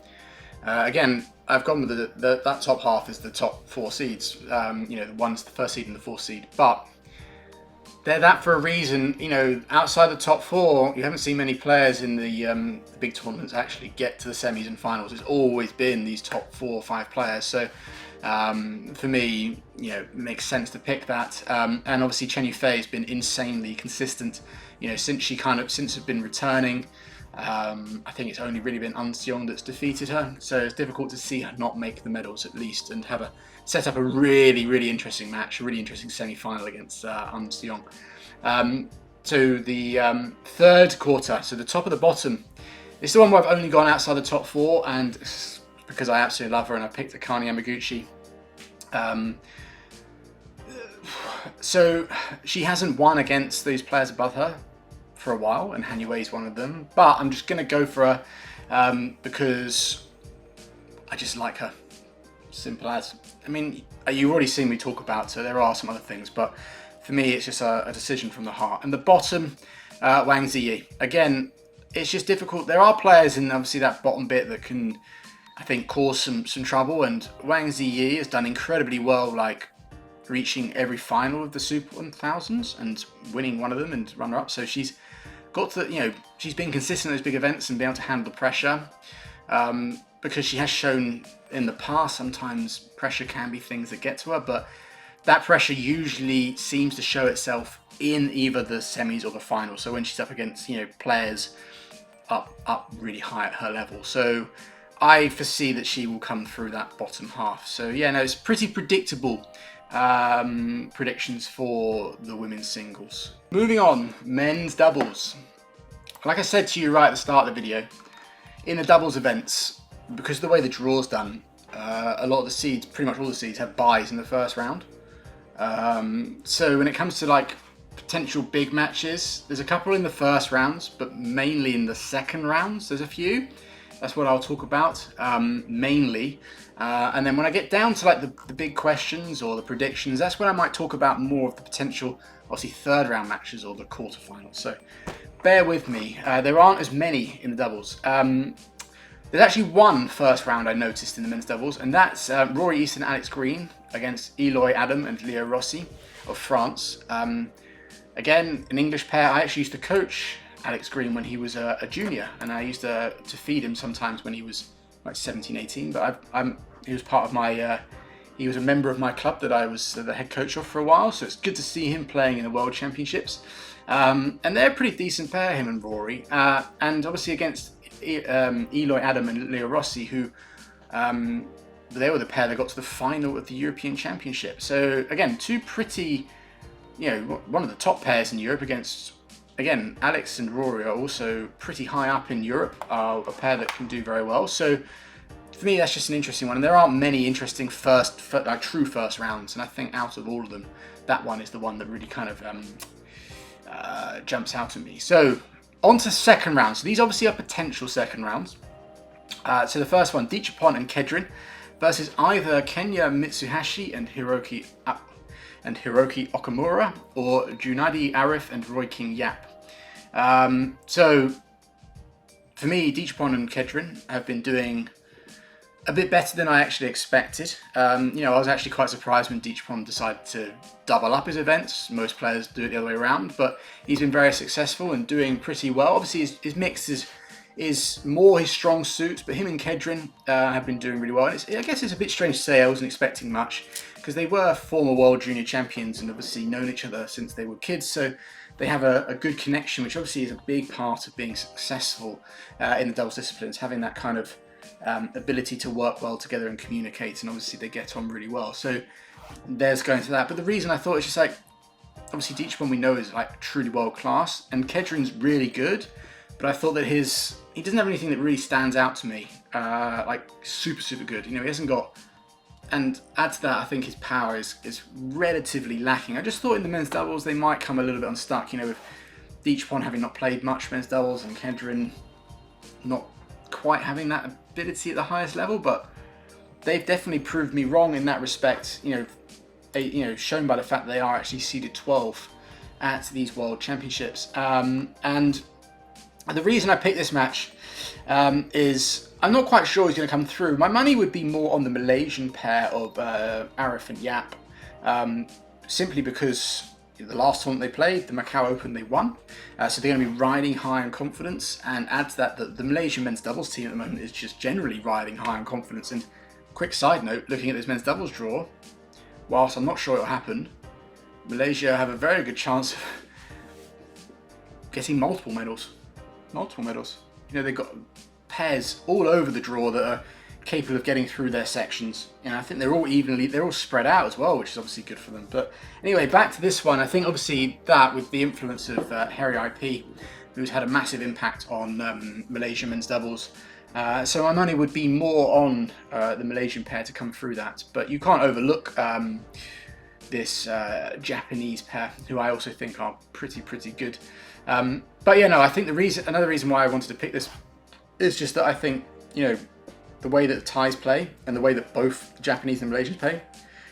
S1: Again, I've gone with that top half is the top 4 seeds. The one's the first seed and the 4th seed, but they're that for a reason. Outside the top 4, you haven't seen many players in the big tournaments actually get to the semis and finals. It's always been these top 4 or 5 players. So for me, it makes sense to pick that. And obviously Chen Yifei has been insanely consistent. Since it's been returning. I think it's only really been Seong that's defeated her, so it's difficult to see her not make the medals at least and set up a really, really interesting match, a really interesting semi-final against Seong. So the third quarter, so the top of the bottom, it's the one where I've only gone outside the top 4, and because I absolutely love her, and I picked Akane Yamaguchi. So she hasn't won against these players above her for a while, and Han Yue is one of them, but I'm just going to go for her because I just like her. Simple as. I mean, you've already seen me talk about her. There are some other things, but for me, it's just a decision from the heart. And the bottom, Wang Jie. Again, it's just difficult. There are players in obviously that bottom bit that can, I think, cause some trouble, and Wang Jie has done incredibly well, like reaching every final of the Super 1000s and winning one of them and runner-up. So she's got to, she's been consistent in those big events and be able to handle the pressure. Because she has shown in the past sometimes pressure can be things that get to her, but that pressure usually seems to show itself in either the semis or the final. So when she's up against players up really high at her level. So I foresee that she will come through that bottom half. So it's pretty predictable predictions for the women's singles. Moving on, men's doubles. Like I said to you right at the start of the video, in the doubles events, because of the way the draw's done, a lot of the seeds, pretty much all the seeds, have byes in the first round. So when it comes to like potential big matches, there's a couple in the first rounds, but mainly in the second rounds, there's a few. That's what I'll talk about, mainly. And then when I get down to like the big questions or the predictions, that's when I might talk about more of the potential, obviously, third round matches or the quarterfinals. So bear with me. There aren't as many in the doubles. There's actually one first round I noticed in the men's doubles, and that's Rory Easton and Alex Green against Eloy Adam and Leo Rossi of France. Again, an English pair. I actually used to coach Alex Green when he was a junior, and I used to feed him sometimes when he was like 17, 18, but he was part of my, he was a member of my club that I was the head coach of for a while, so it's good to see him playing in the World Championships. And they're a pretty decent pair, him and Rory, and obviously against Eloy Adam and Leo Rossi, who they were the pair that got to the final of the European Championship. So again, two pretty, one of the top pairs in Europe against, again, Alex and Rory are also pretty high up in Europe, a pair that can do very well. So for me, that's just an interesting one. And there aren't many interesting true first rounds. And I think out of all of them, that one is the one that really kind of jumps out at me. So on to second round. So these obviously are potential second rounds. So the first one, Deechapon and Kedrin versus either Kenya Mitsuhashi and Hiroki Okamura, or Junadi Arif and Roy King Yap. So for me, Deechapon and Kedrin have been doing a bit better than I actually expected. I was actually quite surprised when Deechapon decided to double up his events. Most players do it the other way around, but he's been very successful and doing pretty well. Obviously, his mix is more his strong suit, but him and Kedrin have been doing really well. And I guess it's a bit strange to say, I wasn't expecting much, because they were former World Junior Champions and obviously known each other since they were kids, so they have a good connection, which obviously is a big part of being successful in the doubles disciplines, having that kind of ability to work well together and communicate, and obviously they get on really well. So there's going to that. But the reason I thought it's just like, obviously Deechapon we know is like truly world class, and Kedrin's really good, but I thought that he doesn't have anything that really stands out to me, like super good. He hasn't got, and add to that, I think his power is relatively lacking. I just thought in the men's doubles they might come a little bit unstuck, with Deechapon having not played much men's doubles and Kedrin not quite having that ability at the highest level, but they've definitely proved me wrong in that respect. Shown by the fact that they are actually seeded 12 at these World Championships. And the reason I picked this match is I'm not quite sure he's going to come through. My money would be more on the Malaysian pair of Arif and Yap, simply because the last tournament they played, the Macau Open, they won. So they're going to be riding high on confidence, and add to that the Malaysian men's doubles team at the moment is just generally riding high on confidence. And quick side note, looking at this men's doubles draw, whilst I'm not sure it'll happen, Malaysia have a very good chance of getting multiple medals. They've got pairs all over the draw that are capable of getting through their sections. I think they're all spread out as well, which is obviously good for them. But anyway, back to this one. I think obviously that with the influence of Harry IP, who's had a massive impact on Malaysian men's doubles. So my money would be more on the Malaysian pair to come through that. But you can't overlook this Japanese pair, who I also think are pretty good. But yeah, no, I think another reason why I wanted to pick this is just that I think, the way that the Thais play and the way that both the Japanese and Malaysians play,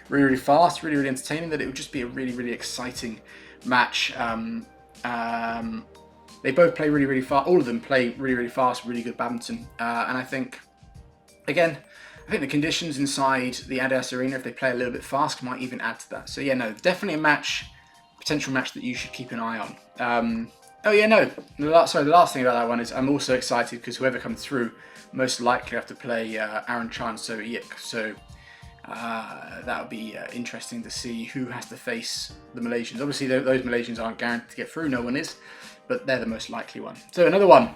S1: really fast, really entertaining, that it would just be a really exciting match. They both play really fast. All of them play really fast, really good badminton. And I think, again, the conditions inside the Adidas Arena, if they play a little bit fast, might even add to that. So yeah, no, definitely a potential match that you should keep an eye on. The last thing about that one is I'm also excited because whoever comes through most likely have to play Aaron Chan Seo Yik. So that would be interesting to see who has to face the Malaysians. Obviously, those Malaysians aren't guaranteed to get through. No one is, but they're the most likely one. So another one.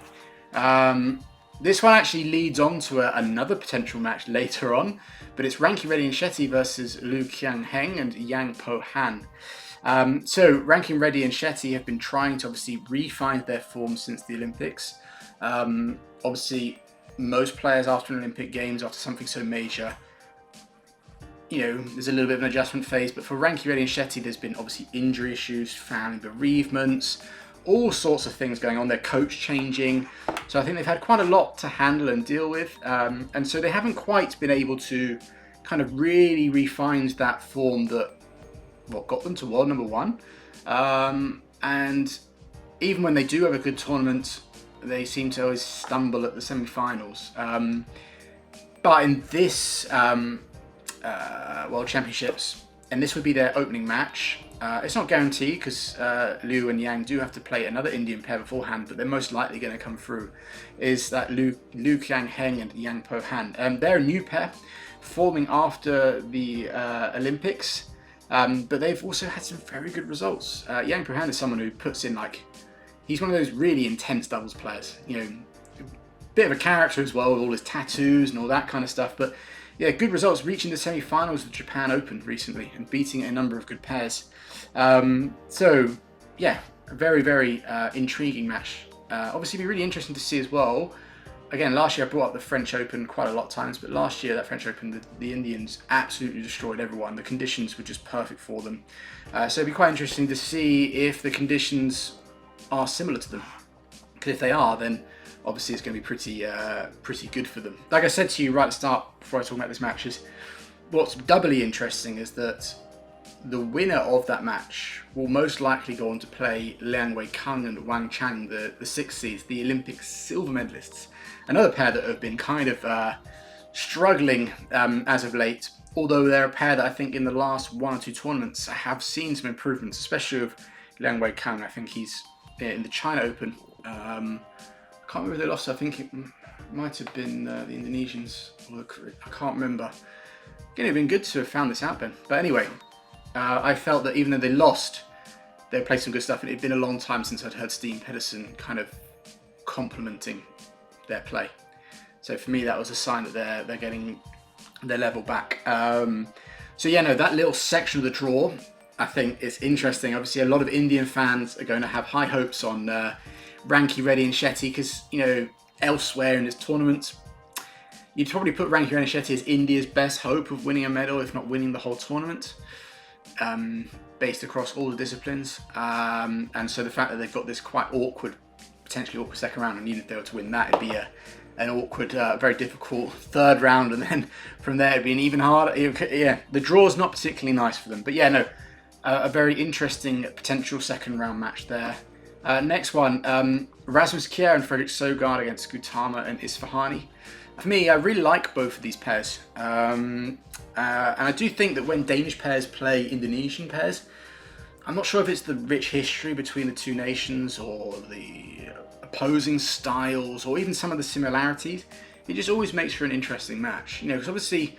S1: This one actually leads on to another potential match later on, but it's Ranki Reddy-Shetty versus Liu Qiangheng and Yang Po Han. So Rankin Reddy and Shetty have been trying to obviously refine their form since the Olympics. Obviously, most players after an Olympic Games, after something so major, there's a little bit of an adjustment phase. But for Ranki Reddy and Shetty, there's been obviously injury issues, family bereavements, all sorts of things going on. Their coach changing. So I think they've had quite a lot to handle and deal with. And so they haven't quite been able to kind of really refine that form that got them to world number one. And even when they do have a good tournament, they seem to always stumble at the semi-finals. But in this World Championships, and this would be their opening match, it's not guaranteed because Liu and Yang do have to play another Indian pair beforehand, but they're most likely going to come through, is that Liu Qiangheng and Yang Po Han. They're a new pair forming after the Olympics. But they've also had some very good results. Yang Po Han is someone who puts in he's one of those really intense doubles players. Bit of a character as well with all his tattoos and all that kind of stuff. But yeah, good results, reaching the semi-finals of the Japan Open recently and beating a number of good pairs. So yeah, a very intriguing match. Obviously, it'd be really interesting to see as well. Again, last year I brought up the French Open quite a lot of times, but last year that French Open, the Indians absolutely destroyed everyone. The conditions were just perfect for them. So it'd be quite interesting to see if the conditions are similar to them. Because if they are, then obviously it's going to be pretty good for them. Like I said to you right at the start, before I talk about this match, is what's doubly interesting is that the winner of that match will most likely go on to play Liang Weikang and Wangcharoen, the 6 seeds, the Olympic silver medalists. Another pair that have been kind of struggling as of late, although they're a pair that I think in the last 1 or 2 tournaments have seen some improvements, especially with Liang Weikang. I think he's in the China Open. I can't remember if they lost. I think it might have been the Indonesians. I can't remember. Again, it'd been good to have found this out then. But anyway, I felt that even though they lost, they played some good stuff, and it'd been a long time since I'd heard Steen Pedersen kind of complimenting their play. So for me, that was a sign that they're getting their level back. So yeah, no, that little section of the draw, I think is interesting. Obviously, a lot of Indian fans are going to have high hopes on Ranki Reddy and Shetty because, elsewhere in this tournament, you'd probably put Ranki Reddy and Shetty as India's best hope of winning a medal, if not winning the whole tournament, based across all the disciplines. And so the fact that they've got this quite awkward potentially awkward second round, and even if they were to win that, it'd be an awkward, very difficult third round, and then from there it'd be an even harder. Yeah, the draw's not particularly nice for them, but yeah, no, a very interesting potential second round match there. Next one, Rasmus Kjær and Fredrik Søgaard against Gutama and Isfahani. For me, I really like both of these pairs, and I do think that when Danish pairs play Indonesian pairs, I'm not sure if it's the rich history between the two nations or the opposing styles or even some of the similarities. It just always makes for an interesting match, because obviously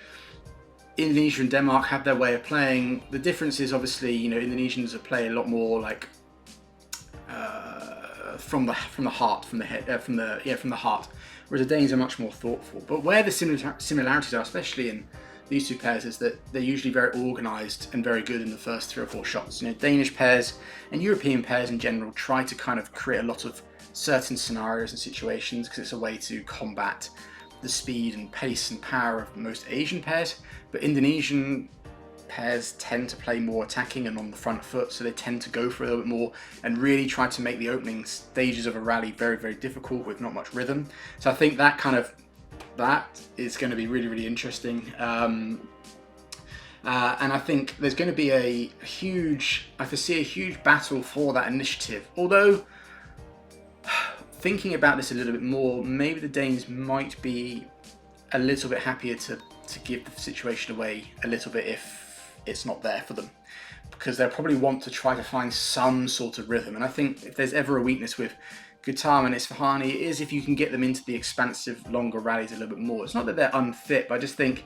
S1: Indonesia and Denmark have their way of playing. The difference is obviously, Indonesians play a lot more like from the heart, from the heart, whereas the Danes are much more thoughtful. But where the similarities are, especially in these two pairs, is that they're usually very organised and very good in the first 3 or 4 shots. Danish pairs and European pairs in general try to kind of create a lot of certain scenarios and situations because it's a way to combat the speed and pace and power of most Asian pairs. But Indonesian pairs tend to play more attacking and on the front foot, so they tend to go for a little bit more and really try to make the opening stages of a rally very, very difficult with not much rhythm. So I think that is going to be really, really interesting. And I think there's going to be I foresee a huge battle for that initiative. Although, thinking about this a little bit more, maybe the Danes might be a little bit happier to give the situation away a little bit if it's not there for them, because they'll probably want to try to find some sort of rhythm. And I think if there's ever a weakness with Gutama and Isfahani, it is if you can get them into the expansive, longer rallies a little bit more. It's not that they're unfit, but I just think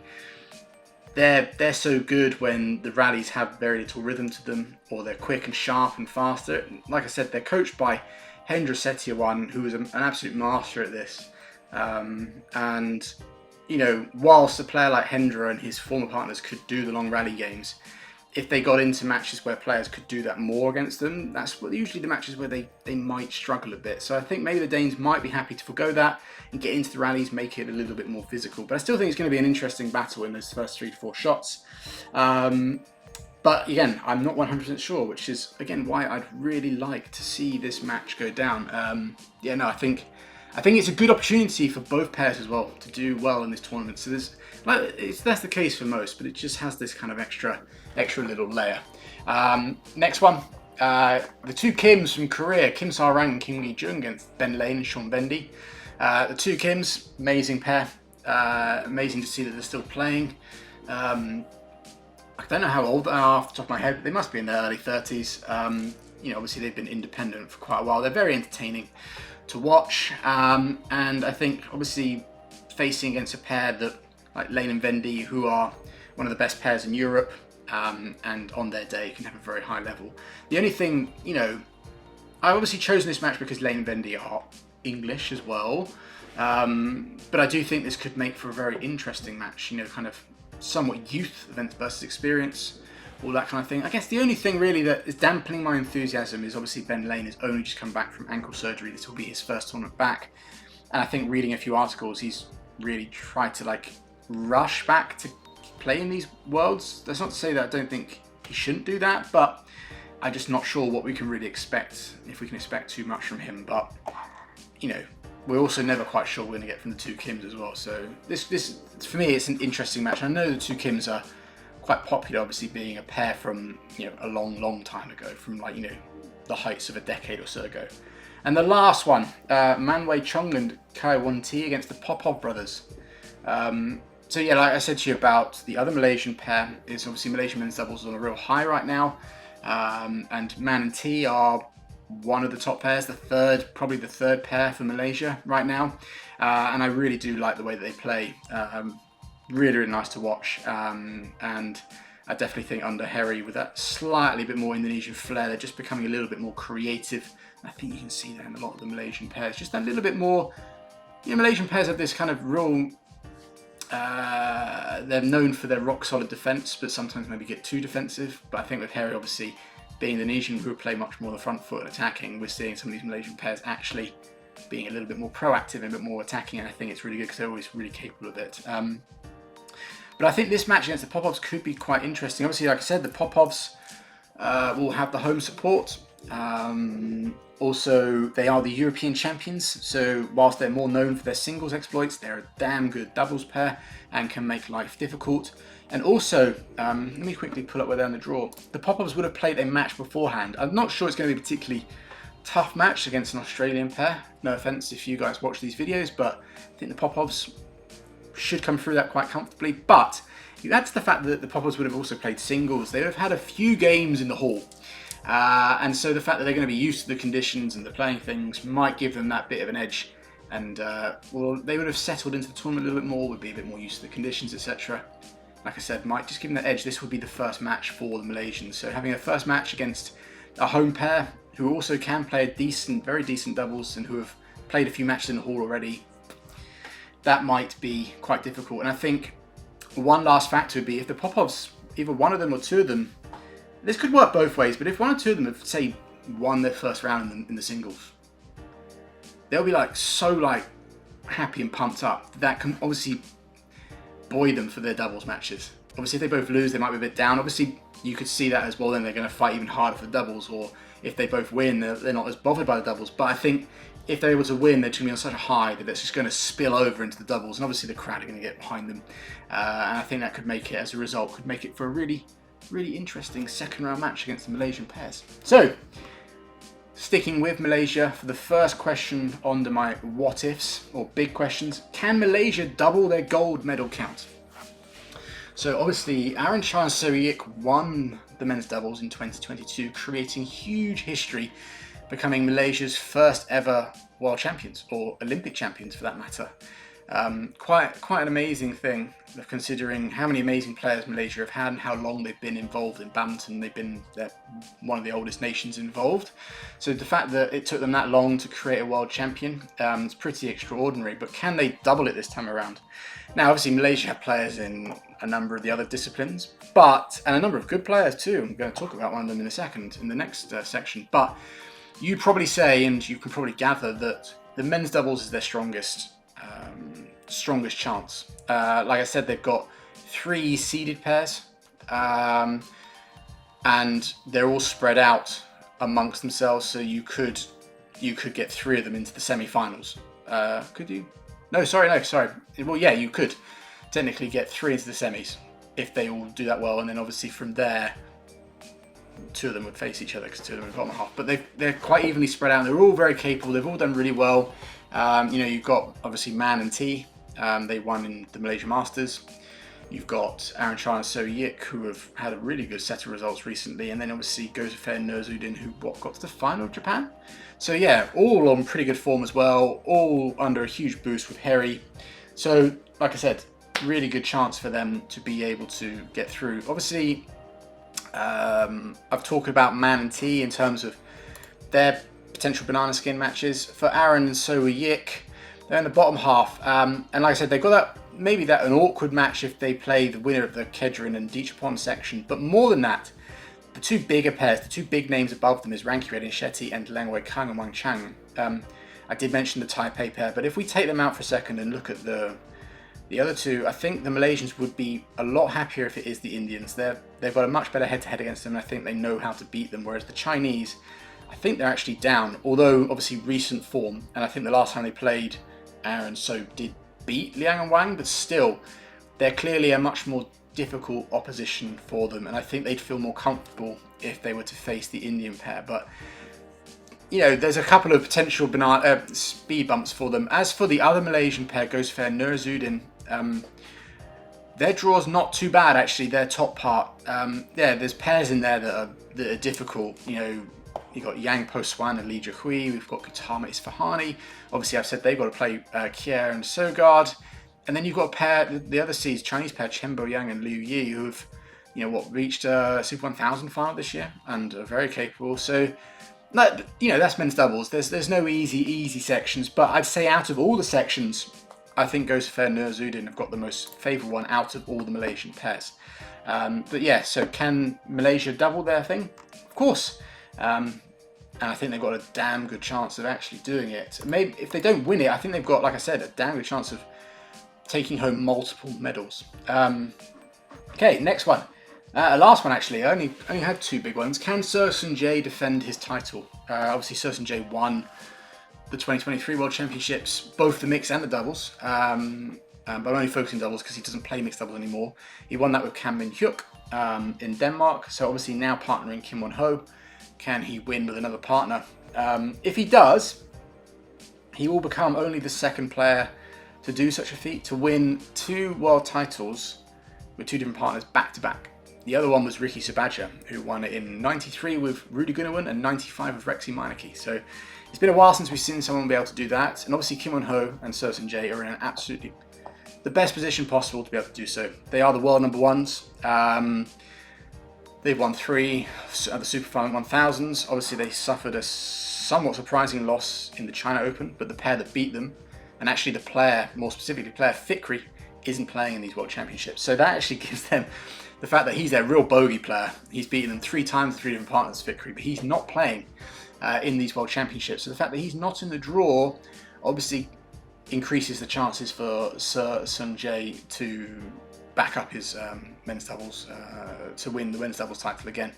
S1: they're so good when the rallies have very little rhythm to them, or they're quick and sharp and faster. Like I said, they're coached by Hendra Setiawan, who is an absolute master at this. And whilst a player like Hendra and his former partners could do the long rally games, if they got into matches where players could do that more against them, that's usually the matches where they might struggle a bit. So I think maybe the Danes might be happy to forgo that and get into the rallies, make it a little bit more physical. But I still think it's going to be an interesting battle in those first 3 to 4 shots. But again, I'm not 100% sure, which is, again, why I'd really like to see this match go down. I think it's a good opportunity for both pairs as well to do well in this tournament. So that's the case for most, but it just has this kind of extra little layer. Next one, the two Kims from Korea, Kim Sa-rang and Kim Gi-jung against Ben Lane and Sean Bendy. The two Kims, amazing pair. Amazing to see that they're still playing. I don't know how old they are off the top of my head, but they must be in their early 30s. Obviously they've been independent for quite a while. They're very entertaining to watch, and I think obviously facing against a pair that like Lane and Vendy, who are one of the best pairs in Europe, and on their day can have a very high level. The only thing, I obviously chosen this match because Lane and Vendy are English as well, but I do think this could make for a very interesting match, kind of somewhat youth events versus experience, all that kind of thing. I guess the only thing really that is dampening my enthusiasm is obviously Ben Lane has only just come back from ankle surgery. This will be his first tournament back, and I think reading a few articles, he's really tried to rush back to play in these Worlds. That's not to say that I don't think he shouldn't do that, but I'm just not sure what we can really expect, if we can expect too much from him. But we're also never quite sure what we're going to get from the two Kims as well. So this for me, it's an interesting match. I know the two Kims are quite popular, obviously being a pair from a long time ago, from the heights of a decade or so ago. And the last one, Man Wei Chung and Kai Won Ti against the Popov brothers. So yeah, like I said to you about the other Malaysian pair, is obviously Malaysian men's doubles on a real high right now, and Man and T are one of the top pairs, probably the third pair for Malaysia right now, and I really do like the way that they play. Really, really nice to watch, and I definitely think under Harry, with that slightly bit more Indonesian flair, they're just becoming a little bit more creative. I think you can see that in a lot of the Malaysian pairs, just that little bit more. Malaysian pairs have this kind of real. They're known for their rock solid defence, but sometimes maybe get too defensive. But I think with Harry, obviously being Indonesian, who play much more the front foot and attacking, we're seeing some of these Malaysian pairs actually being a little bit more proactive and a bit more attacking, and I think it's really good because they're always really capable of it. But I think this match against the Popovs could be quite interesting. Obviously, like I said, the Popovs will have the home support. Also, they are the European champions, so whilst they're more known for their singles exploits, they're a damn good doubles pair and can make life difficult. And also, let me quickly pull up where they're in the draw. The Popovs would have played a match beforehand. I'm not sure it's going to be a particularly tough match against an Australian pair. No offence if you guys watch these videos, but I think the Popovs should come through that quite comfortably. But you add to the fact that the Popovs would have also played singles. They would have had a few games in the hall. And so the fact that they're going to be used to the conditions and the playing things might give them that bit of an edge. And well, they would have settled into the tournament a little bit more, would be a bit more used to the conditions, etc. Like I said, might just give them that edge. This would be the first match for the Malaysians. So having a first match against a home pair who also can play a decent, very decent doubles and who have played a few matches in the hall already, that might be quite difficult. And I think one last factor would be if the Popovs, either one of them or two of them, this could work both ways, but if one or two of them have, say, won their first round in the singles, they'll be so happy and pumped up. That can obviously buoy them for their doubles matches. Obviously, if they both lose, they might be a bit down. Obviously, you could see that as well. Then they're going to fight even harder for the doubles, or if they both win, they're not as bothered by the doubles. But I think if they're able to win, they're going to be on such a high that it's just going to spill over into the doubles, and obviously the crowd are going to get behind them. And I think that could make it, as a result, could make it for a really interesting second round match against the Malaysian pairs. So, sticking with Malaysia for the first question under my what ifs or big questions, can Malaysia double their gold medal count? So obviously Aaron Chai and Seo Yik won the men's doubles in 2022, creating huge history, becoming Malaysia's first ever world champions, or Olympic champions for that matter. Quite an amazing thing, considering how many amazing players Malaysia have had and how long they've been involved in badminton. They're one of the oldest nations involved. So the fact that it took them that long to create a world champion is pretty extraordinary. But can they double it this time around? Now, obviously, Malaysia have players in a number of the other disciplines, and a number of good players too. I'm going to talk about one of them in a second, in the next section. But you'd probably say, and you can probably gather, that the men's doubles is their strongest chance. Like I said, they've got 3 seeded pairs, and they're all spread out amongst themselves. So you could get 3 of them into the semi-finals. Could you? No, sorry. Well, yeah, you could technically get 3 into the semis if they all do that well, and then obviously from there, 2 of them would face each other because 2 of them are bottom half. But they're quite evenly spread out. They're all very capable. They've all done really well. You've got obviously Man and T. They won in the Malaysia Masters. You've got Aaron Chai and Seo Yik, who have had a really good set of results recently, and then obviously Goh Jin Wei, who got to the final of Japan. So yeah, all on pretty good form as well, all under a huge boost with Harry. So like I said, really good chance for them to be able to get through. Obviously, I've talked about Man and T in terms of their potential banana skin matches. For Aaron and Seo Yik, they're in the bottom half, and like I said, they've got an awkward match if they play the winner of the Kedrin and Deechapon section. But more than that, the 2 bigger pairs, the 2 big names above them is Rankiredin Shetty and Lang Wei Kang and Wangcharoen. I did mention the Taipei pair, but if we take them out for a second and look at the other 2, I think the Malaysians would be a lot happier if it is the Indians. They've got a much better head-to-head against them, and I think they know how to beat them, whereas the Chinese, I think they're actually down, although obviously recent form, and I think the last time they played, Aaron So did beat Liang and Wang, but still, they're clearly a much more difficult opposition for them, and I think they'd feel more comfortable if they were to face the Indian pair. But there's a couple of potential speed bumps for them. As for the other Malaysian pair, Gosfair Nurzudin, their draw's not too bad actually. Their top part, there's pairs in there that are difficult. You've got Yang Po Swan and Lee Jihui. We've got Gutama Isfahani. Obviously, I've said they've got to play Kier and Sogard. And then you've got a pair, the other seeds, Chinese pair, Chen Bo Yang and Liu Yi, who have, reached a Super 1000 final this year and are very capable. So, that's men's doubles. There's no easy sections. But I'd say out of all the sections, I think Gosfair Nurzudin have got the most favourable one out of all the Malaysian pairs. But yeah, so can Malaysia double their thing? Of course. And I think they've got a damn good chance of actually doing it. Maybe if they don't win it, I think they've got, like I said, a damn good chance of taking home multiple medals. Okay, next one. Last one actually, I only had two big ones. Can Seo Seung Jae defend his title? Obviously Seo Seung Jae won the 2023 World Championships, both the mixed and the doubles. But I'm only focusing doubles because he doesn't play mixed doubles anymore. He won that with Hyeok in Denmark. So obviously now partnering Kim Won-ho. Can he win with another partner? If he does, he will become only the second player to do such a feat, to win 2 world titles with 2 different partners back to back. The other one was Ricky Sabaja, who won it in '93 with Rudy Gunawan and '95 with Rexy Meineke. So it's been a while since we've seen someone be able to do that. And obviously Kim Won-ho and Seo Seung Jae are in an absolutely the best position possible to be able to do so. They are the world number ones. They've won 3 at the Super Final 1000s. Obviously they suffered a somewhat surprising loss in the China Open, but the pair that beat them, and actually the player, more specifically player Fikri, isn't playing in these World Championships. So that actually gives them the fact that he's their real bogey player. He's beaten them 3 times, 3 different partners, Fikri, but he's not playing in these World Championships. So the fact that he's not in the draw obviously increases the chances for Seo Seung Jae to back up his men's doubles to win the men's doubles title again.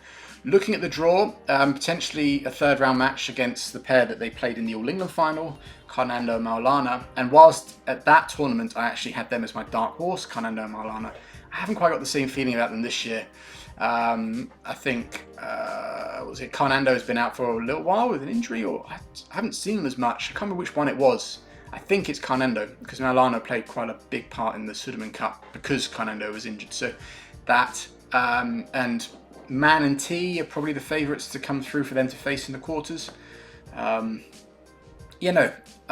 S1: Looking at the draw, potentially a 3rd round match against the pair that they played in the All England final, Karnando Maulana. And whilst at that tournament I actually had them as my dark horse, Karnando and Maulana, I haven't quite got the same feeling about them this year. I think Karnando has been out for a little while with an injury, or I haven't seen them as much. I can't remember which one it was. I think it's Karnando, because Maulana played quite a big part in the Sudirman Cup because Karnando was injured. So that and Man and T are probably the favourites to come through for them to face in the quarters. I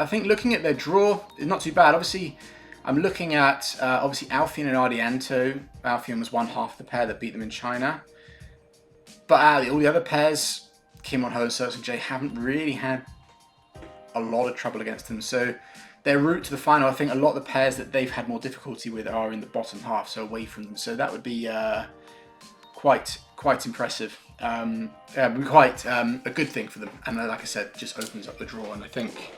S1: think looking at their draw is not too bad. Obviously, I'm looking at Alfian and Ardianto. Alfian was one half of the pair that beat them in China. But all the other pairs, Kim Won-ho and Seo Seung Jae, haven't really had a lot of trouble against them. So their route to the final, I think a lot of the pairs that they've had more difficulty with are in the bottom half, so away from them. So that would be quite impressive. Quite a good thing for them. And like I said, just opens up the draw. And I think,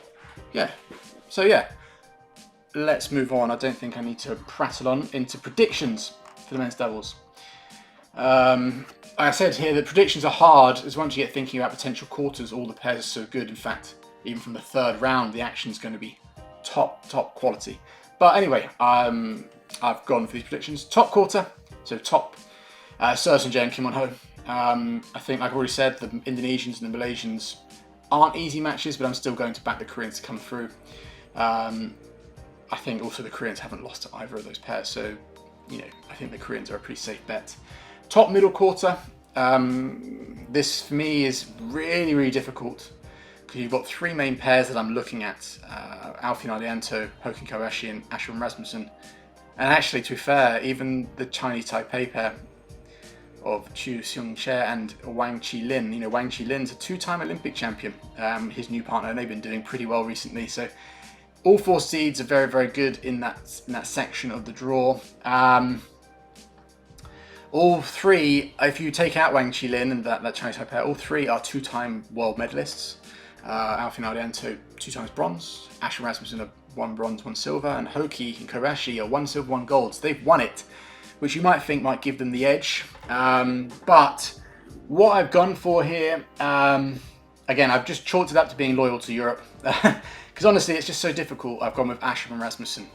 S1: let's move on. I don't think I need to prattle on into predictions for the men's doubles. I said here that predictions are hard, as once you get thinking about potential quarters, all the pairs are so good. In fact, even from the 3rd round, the action is going to be top quality. But anyway, I've gone for these predictions. Top quarter, so top Seo Seung Jae and Kim Won-ho. I think, like I've already said, the Indonesians and the Malaysians aren't easy matches, but I'm still going to back the Koreans to come through. I think also the Koreans haven't lost to either of those pairs, so I think the Koreans are a pretty safe bet. Top middle quarter. This for me is really difficult because you've got 3 main pairs that I'm looking at: Alfian Ardianto, Hyeok Kobayashi, and Ashwin Rasmussen. And actually, to be fair, even the Chinese Taipei pair of Chu Seung-chae and Wang Qilin. Wang Qilin's a 2-time Olympic champion. His new partner, and they've been doing pretty well recently. So all 4 seeds are very good in that section of the draw. All 3, if you take out Wang Qilin and that Chinese pair, all 3 are 2-time world medalists. Alfian Ardianto 2 times bronze, Ashwin Rasmussen are 1 bronze, 1 silver, and Hyeok and Kobayashi are 1 silver, 1 gold. So they've won it, which you might think might give them the edge. But what I've gone for here, again, I've just chalked it up to being loyal to Europe. Because honestly, it's just so difficult. I've gone with Ashwin Rasmussen.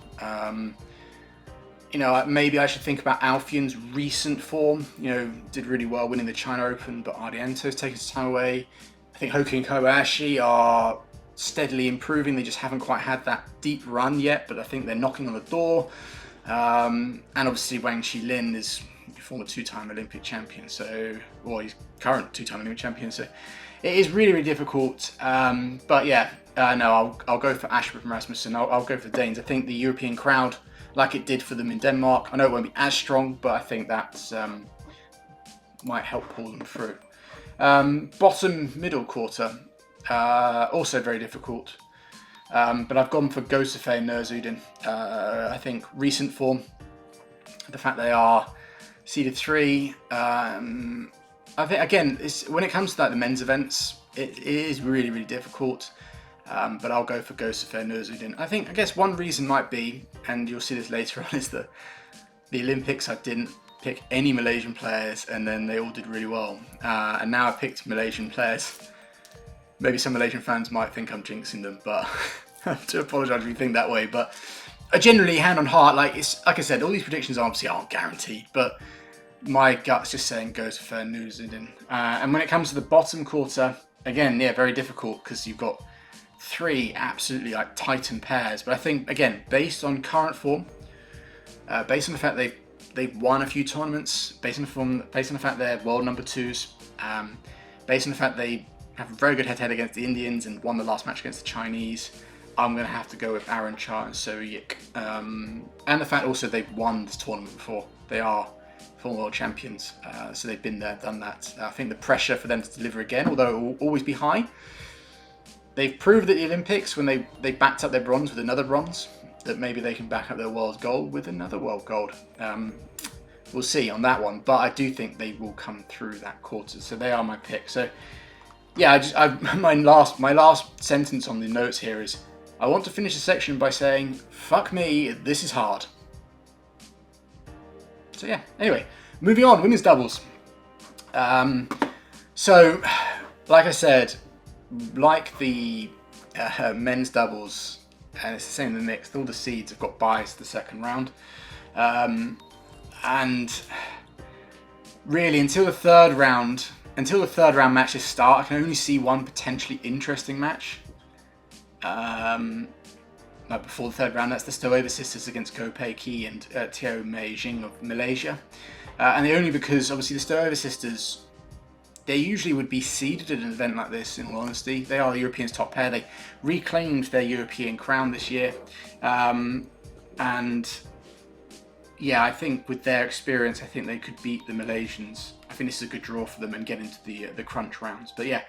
S1: Maybe I should think about Alfian's recent form. Did really well winning the China Open, but Ardianto's taken his time away. I think Hyeok and Kobayashi are steadily improving. They just haven't quite had that deep run yet, but I think they're knocking on the door. And obviously Wang Qilin is former 2-time Olympic champion, he's current 2-time Olympic champion, so it is really difficult. But yeah, no, I'll go for Ashwin Rasmussen. I'll go for the Danes. I think the European crowd, like it did for them in Denmark, I know it won't be as strong, but I think that might help pull them through. Bottom middle quarter, also very difficult. But I've gone for Goh and Nurzudin. I think recent form, the fact they are seeded 3. I think again, when it comes to the men's events, it is really difficult. But I'll go for Goh and Nurzudin. I guess one reason might be, and you'll see this later on, is that the Olympics I didn't pick any Malaysian players, and then they all did really well. And now I picked Malaysian players. Maybe some Malaysian fans might think I'm jinxing them, but I have to apologise if you think that way. But I generally, hand on heart, like I said, all these predictions obviously aren't guaranteed, but my gut's just saying goes for fair news. And when it comes to the bottom quarter, again, yeah, very difficult because you've got 3 absolutely like titan pairs. But I think, again, based on current form, based on the fact they've won a few tournaments, based on the fact they're world number 2s, based on the fact they have a very good head-to-head against the Indians and won the last match against the Chinese, I'm going to have to go with Aaron Cha and Seo Yik. And the fact also they've won this tournament before. They are former world champions, so they've been there, done that. I think the pressure for them to deliver again, although it will always be high, they've proved at the Olympics when they backed up their bronze with another bronze, that maybe they can back up their world gold with another world gold. We'll see on that one, but I do think they will come through that quarter, so they are my pick. So yeah, my last sentence on the notes here is, I want to finish the section by saying, fuck me, this is hard. So yeah, anyway, moving on, women's doubles. So, like I said, like the men's doubles, and it's the same in the mixed, all the seeds have got byes to the second round. And really, until the third round matches start, I can only see one potentially interesting match. Like before the third round, that's the Stoeva sisters against Goh Pei and Teo Mei Jing of Malaysia. And only because, obviously, the Stoeva sisters, they usually would be seeded at an event like this, in all honesty. They are the Europeans' top pair. They reclaimed their European crown this year. And yeah, I think with their experience, I think they could beat the Malaysians. I think this is a good draw for them and get into the crunch rounds. But yeah,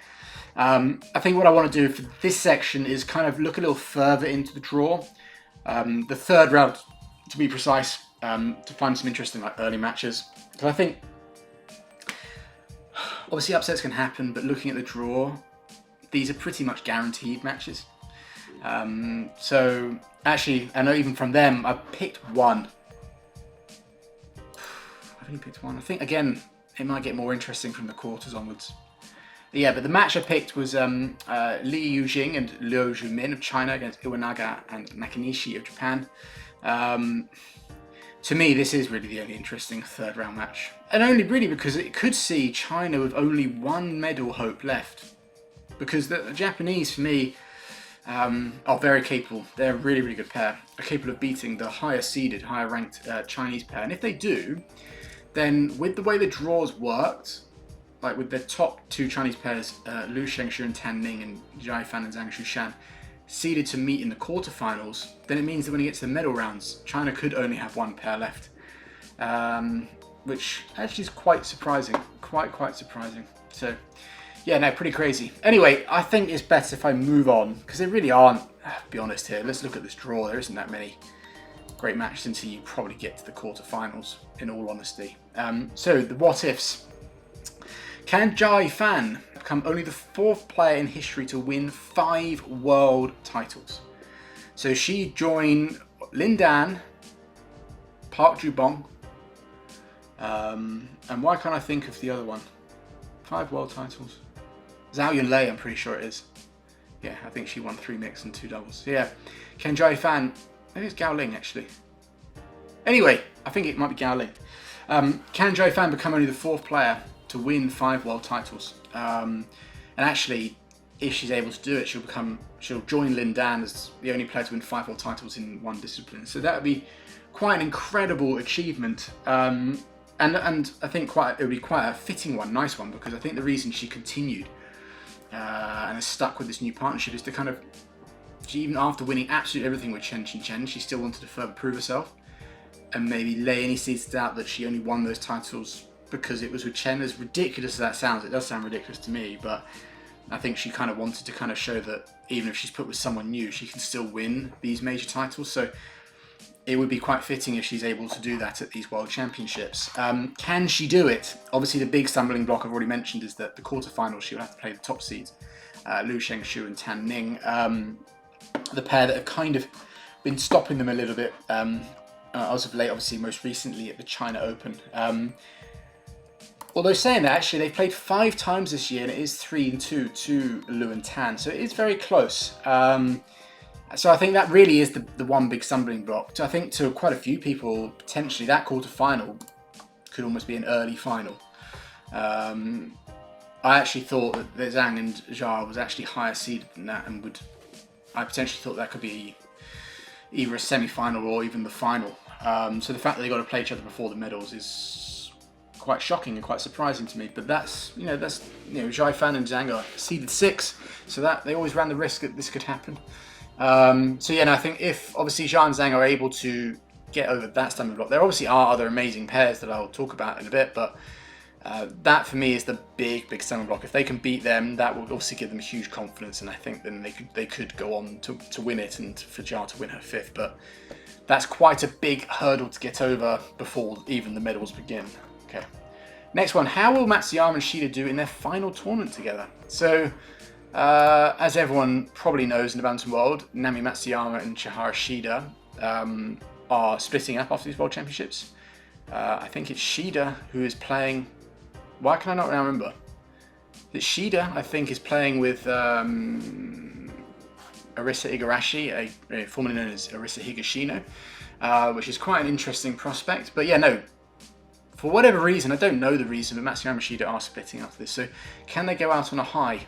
S1: I think what I want to do for this section is kind of look a little further into the draw. The third round, to be precise, to find some interesting like early matches. Because I think, obviously upsets can happen, but looking at the draw, these are pretty much guaranteed matches. So actually, I know even from them, I've picked one. I've only picked one. I think, again, it might get more interesting from the quarters onwards. Yeah, but the match I picked was Li Yujing and Liu Jumin of China against Iwanaga and Nakanishi of Japan. To me, this is really the only interesting third round match. And only really because it could see China with only one medal hope left. Because the Japanese, for me, are very capable. They're a really, really good pair. Are capable of beating the higher seeded, higher ranked Chinese pair. And if they do, then with the way the draws worked, like with the top 2 Chinese pairs, Liu Shengshu and Tan Ning and Jia Yifan and Zhang Shushan, seeded to meet in the quarterfinals, then it means that when you get to the medal rounds, China could only have one pair left. Which actually is quite surprising. Quite surprising. So, yeah, no, pretty crazy. Anyway, I think it's better if I move on, because there really aren't, to be honest here, let's look at this draw, there isn't that many great matches until you probably get to the quarterfinals, in all honesty. So, the what ifs. Can Jia Yifan become only the 4th player in history to win 5 world titles? So she joined Lin Dan, Park Ju-bong, and why can't I think of the other one? 5 world titles. Zhao Yunlei, I'm pretty sure it is. Yeah, I think she won 3 mixed and 2 doubles. So yeah, can Jia Yifan, maybe it's Gao Ling actually. Anyway, I think it might be Gao Ling. Can Jia Yifan become only the 4th player to win 5 world titles? And actually, if she's able to do it, she'll join Lin Dan as the only player to win 5 world titles in one discipline. So that would be quite an incredible achievement. And I think it would be quite a fitting one, nice one, because I think the reason she continued and is stuck with this new partnership is to kind of, even after winning absolutely everything with Chen Qingchen, she still wanted to further prove herself and maybe lay any seeds to doubt that she only won those titles because it was with Chen. As ridiculous as that sounds, it does sound ridiculous to me, but I think she kind of wanted to kind of show that even if she's put with someone new, she can still win these major titles. So it would be quite fitting if she's able to do that at these World Championships. Can she do it? Obviously, the big stumbling block I've already mentioned is that the quarterfinals, she'll have to play the top seeds, Liu Shengshu and Tan Ning, the pair that have kind of been stopping them a little bit. as of late, obviously most recently at the China Open. Although saying that, actually they've played 5 times this year and it is 3-2 to Lin Dan, so it is very close. So I think that really is the one big stumbling block. I think to quite a few people, potentially that quarter-final could almost be an early final. I actually thought that Zhang and Jia was actually higher seeded than that, and I potentially thought that could be either a semi-final or even the final. So the fact that they got to play each other before the medals is quite shocking and quite surprising to me. But that's Jia Yifan and Zhang are seeded 6, so that they always ran the risk that this could happen. So yeah, no, I think if obviously Jia and Zhang are able to get over that stumbling block, there obviously are other amazing pairs that I'll talk about in a bit, but that for me is the big stumbling block. If they can beat them, that will obviously give them huge confidence, and I think then they could go on to win it and for Jia to win her 5th. But that's quite a big hurdle to get over before even the medals begin. Okay, next one. How will Matsuyama and Shida do in their final tournament together? So as everyone probably knows in the badminton world, Naomi Matsuyama and Chihara Shida are splitting up after these World Championships. I think it's Shida who is playing. Why can I not remember? It's Shida, I think, is playing with Arisa Igarashi, formerly known as Arisa Higashino, which is quite an interesting prospect. But yeah, no, for whatever reason, I don't know the reason, but Matsuyama and Shida are splitting after this. So can they go out on a high?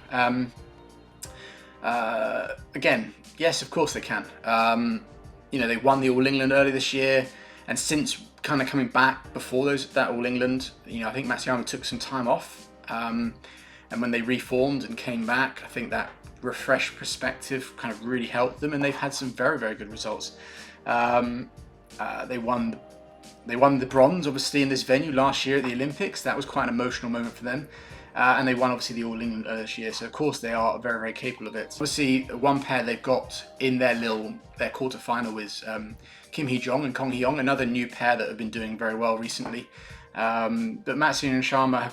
S1: Again, yes, of course they can. They won the All England early this year, and since kind of coming back before that All England, I think Matsuyama took some time off, and when they reformed and came back, I think that refreshed perspective kind of really helped them, and they've had some very good results. They won the bronze obviously in this venue last year at the Olympics. That was quite an emotional moment for them. And they won obviously the All England this year, so of course they are very capable of it. Obviously, one pair they've got in their quarter final is Kim Hee-jong and Kong Hee-young, another new pair that have been doing very well recently. But Matsuyama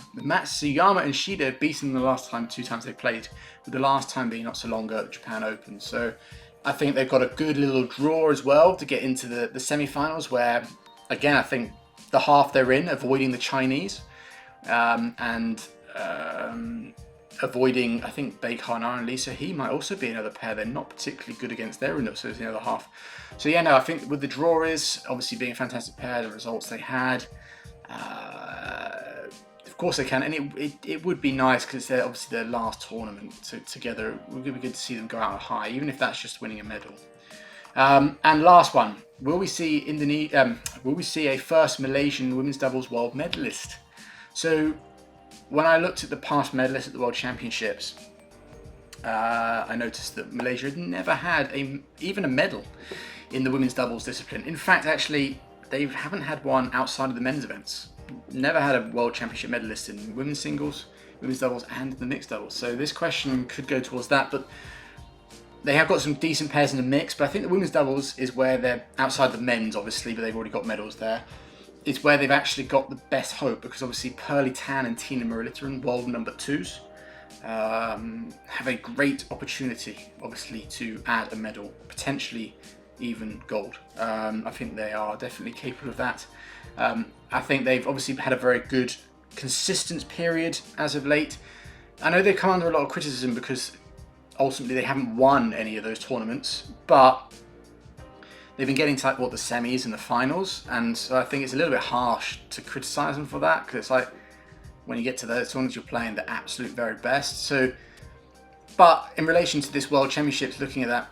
S1: and Shida have beaten them the last 2 times they played, with the last time being not so long ago at the Japan Open. So I think they've got a good little draw as well to get into the semi-finals, where again I think the half they're in, avoiding the Chinese, and avoiding, I think, Beckman and Lisa, he might also be another pair they're not particularly good against. They're in the other half. So yeah, no, I think with the draw is obviously being a fantastic pair, the results they had, of course they can, and it would be nice because they're obviously their last tournament together. It would be good to see them go out high, even if that's just winning a medal. And last one, will we see a first Malaysian women's doubles world medalist? So when I looked at the past medalists at the World Championships, I noticed that Malaysia had never had even a medal in the women's doubles discipline. In fact, actually, they haven't had one outside of the men's events. Never had a World Championship medalist in women's singles, women's doubles, and the mixed doubles. So this question could go towards that, but they have got some decent pairs in the mix. But I think the women's doubles is where they're outside the men's, obviously, but they've already got medals there. It's where they've actually got the best hope, because obviously Pearly Tan and Tina Muralitharan, world number 2s, have a great opportunity, obviously, to add a medal, potentially even gold. I think they are definitely capable of that. I think they've obviously had a very good, consistent period as of late. I know they've come under a lot of criticism because ultimately they haven't won any of those tournaments, but they've been getting to the semis and the finals, and so I think it's a little bit harsh to criticise them for that, because it's like when you get to those tournaments, you're playing the absolute very best. So, but in relation to this World Championships, looking at that,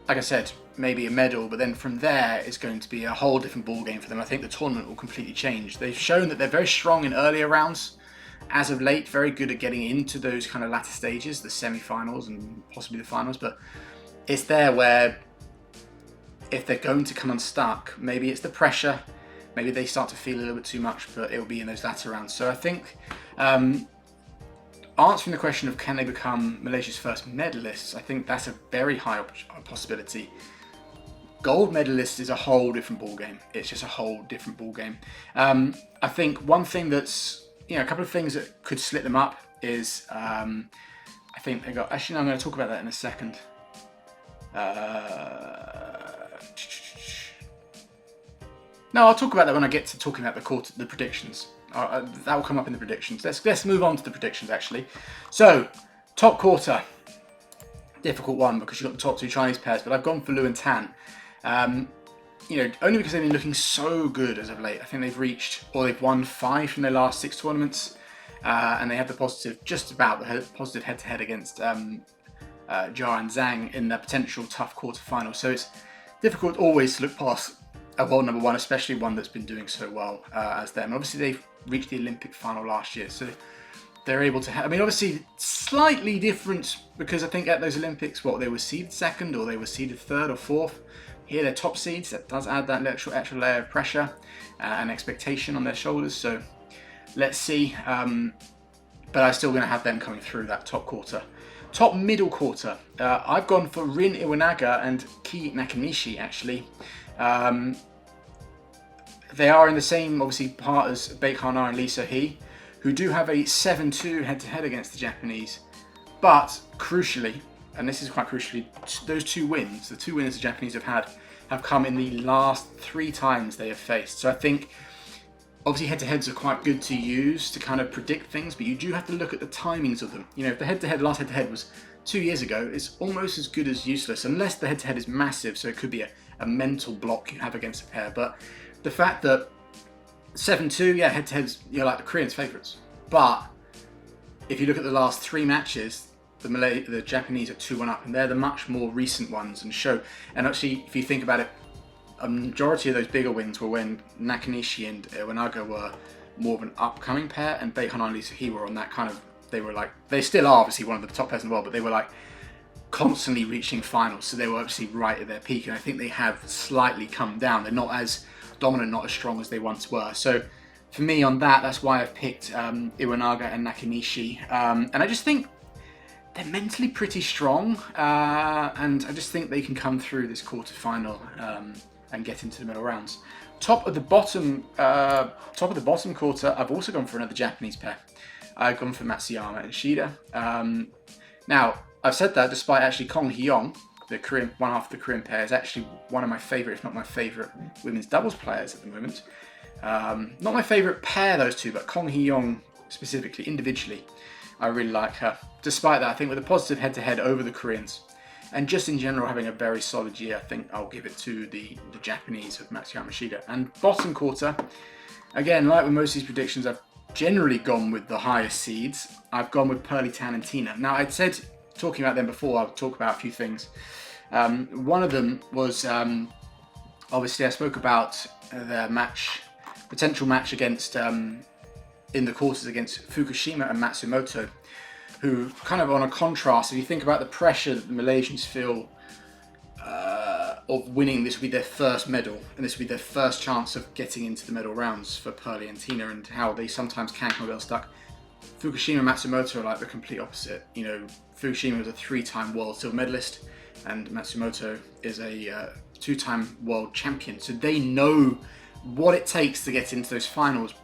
S1: like I said, maybe a medal, but then from there it's going to be a whole different ball game for them. I think the tournament will completely change. They've shown that they're very strong in earlier rounds as of late, very good at getting into those kind of latter stages, the semi-finals and possibly the finals, but it's there where if they're going to come unstuck, maybe it's the pressure, maybe they start to feel a little bit too much, but it'll be in those latter rounds. So I think answering the question of can they become Malaysia's first medalists, I think that's a very high possibility. Gold medalist is a whole different ball game. It's just a whole different ball game. I think one thing that's, a couple of things that could slip them up is, I think they got, actually no, I'm going to talk about that in a second. No, I'll talk about that when I get to talking about the predictions. That will come up in the predictions. Let's move on to the predictions actually. So, top quarter, difficult one because you've got the top two Chinese pairs, but I've gone for Liu and Tan. Only because they've been looking so good as of late. I think they've won 5 from their last 6 tournaments, and they have the positive head-to-head against Jia and Zhang in the potential tough quarter-final. So it's difficult always to look past a world number one, especially one that's been doing so well as them. Obviously, they've reached the Olympic final last year, so they're able to obviously slightly different because I think at those Olympics, they were seeded second or they were seeded third or fourth. Here they're top seeds. That does add that extra layer of pressure and expectation on their shoulders. So let's see. But I'm still going to have them coming through that top quarter. Top middle quarter. I've gone for Rin Iwanaga and Ki Nakanishi actually. They are in the same obviously part as Beckman and Lee So-hee, who do have a 7-2 head-to-head against the Japanese. But crucially, and this is quite crucially, those 2 wins, the 2 wins the Japanese have come in the last 3 times they have faced. So I think obviously head-to-heads are quite good to use to kind of predict things, but you do have to look at the timings of them. If the last head-to-head was 2 years ago, it's almost as good as useless, unless the head-to-head is massive, so it could be a mental block you have against a pair. But the fact that 7-2, head-to-heads, you're like the Koreans' favourites. But if you look at the last 3 matches, the Japanese are 2-1 up, and they're the much more recent ones and actually, if you think about it, a majority of those bigger wins were when Nakanishi and Iwanaga were more of an upcoming pair, and Beckman and Lee So-hee were on that kind of, they still are obviously one of the top pairs in the world, but they were like constantly reaching finals, so they were obviously right at their peak, and I think they have slightly come down. They're not as dominant, not as strong as they once were. So for me on that's why I've picked Iwanaga and Nakanishi, and I just think they're mentally pretty strong, and I just think they can come through this quarter-final and get into the middle rounds. Top of the bottom quarter, I've also gone for another Japanese pair. I've gone for Matsuyama and Shida. Now, I've said that despite actually Kong Hyeok, one half of the Korean pair, is actually one of my favourite, if not my favourite, women's doubles players at the moment. Not my favourite pair, those two, but Kong Hyeok specifically, individually, I really like her. Despite that, I think with a positive head-to-head over the Koreans, and just in general having a very solid year, I think I'll give it to the Japanese with Matsuyama Shida. And bottom quarter, again, like with most of these predictions, I've generally gone with the highest seeds. I've gone with Pearly Tan and Tina. Now, I'd said, talking about them before, I'll talk about a few things. One of them was, obviously I spoke about their potential match against, in the quarters against Fukushima and Matsumoto, who kind of on a contrast, if you think about the pressure that the Malaysians feel of winning, this will be their first medal, and this will be their first chance of getting into the medal rounds for Pearly and Tina, and how they sometimes can come unstuck. Fukushima and Matsumoto are like the complete opposite. Fukushima was a 3-time world silver medalist, and Matsumoto is a 2-time world champion. So they know what it takes to get into those finals,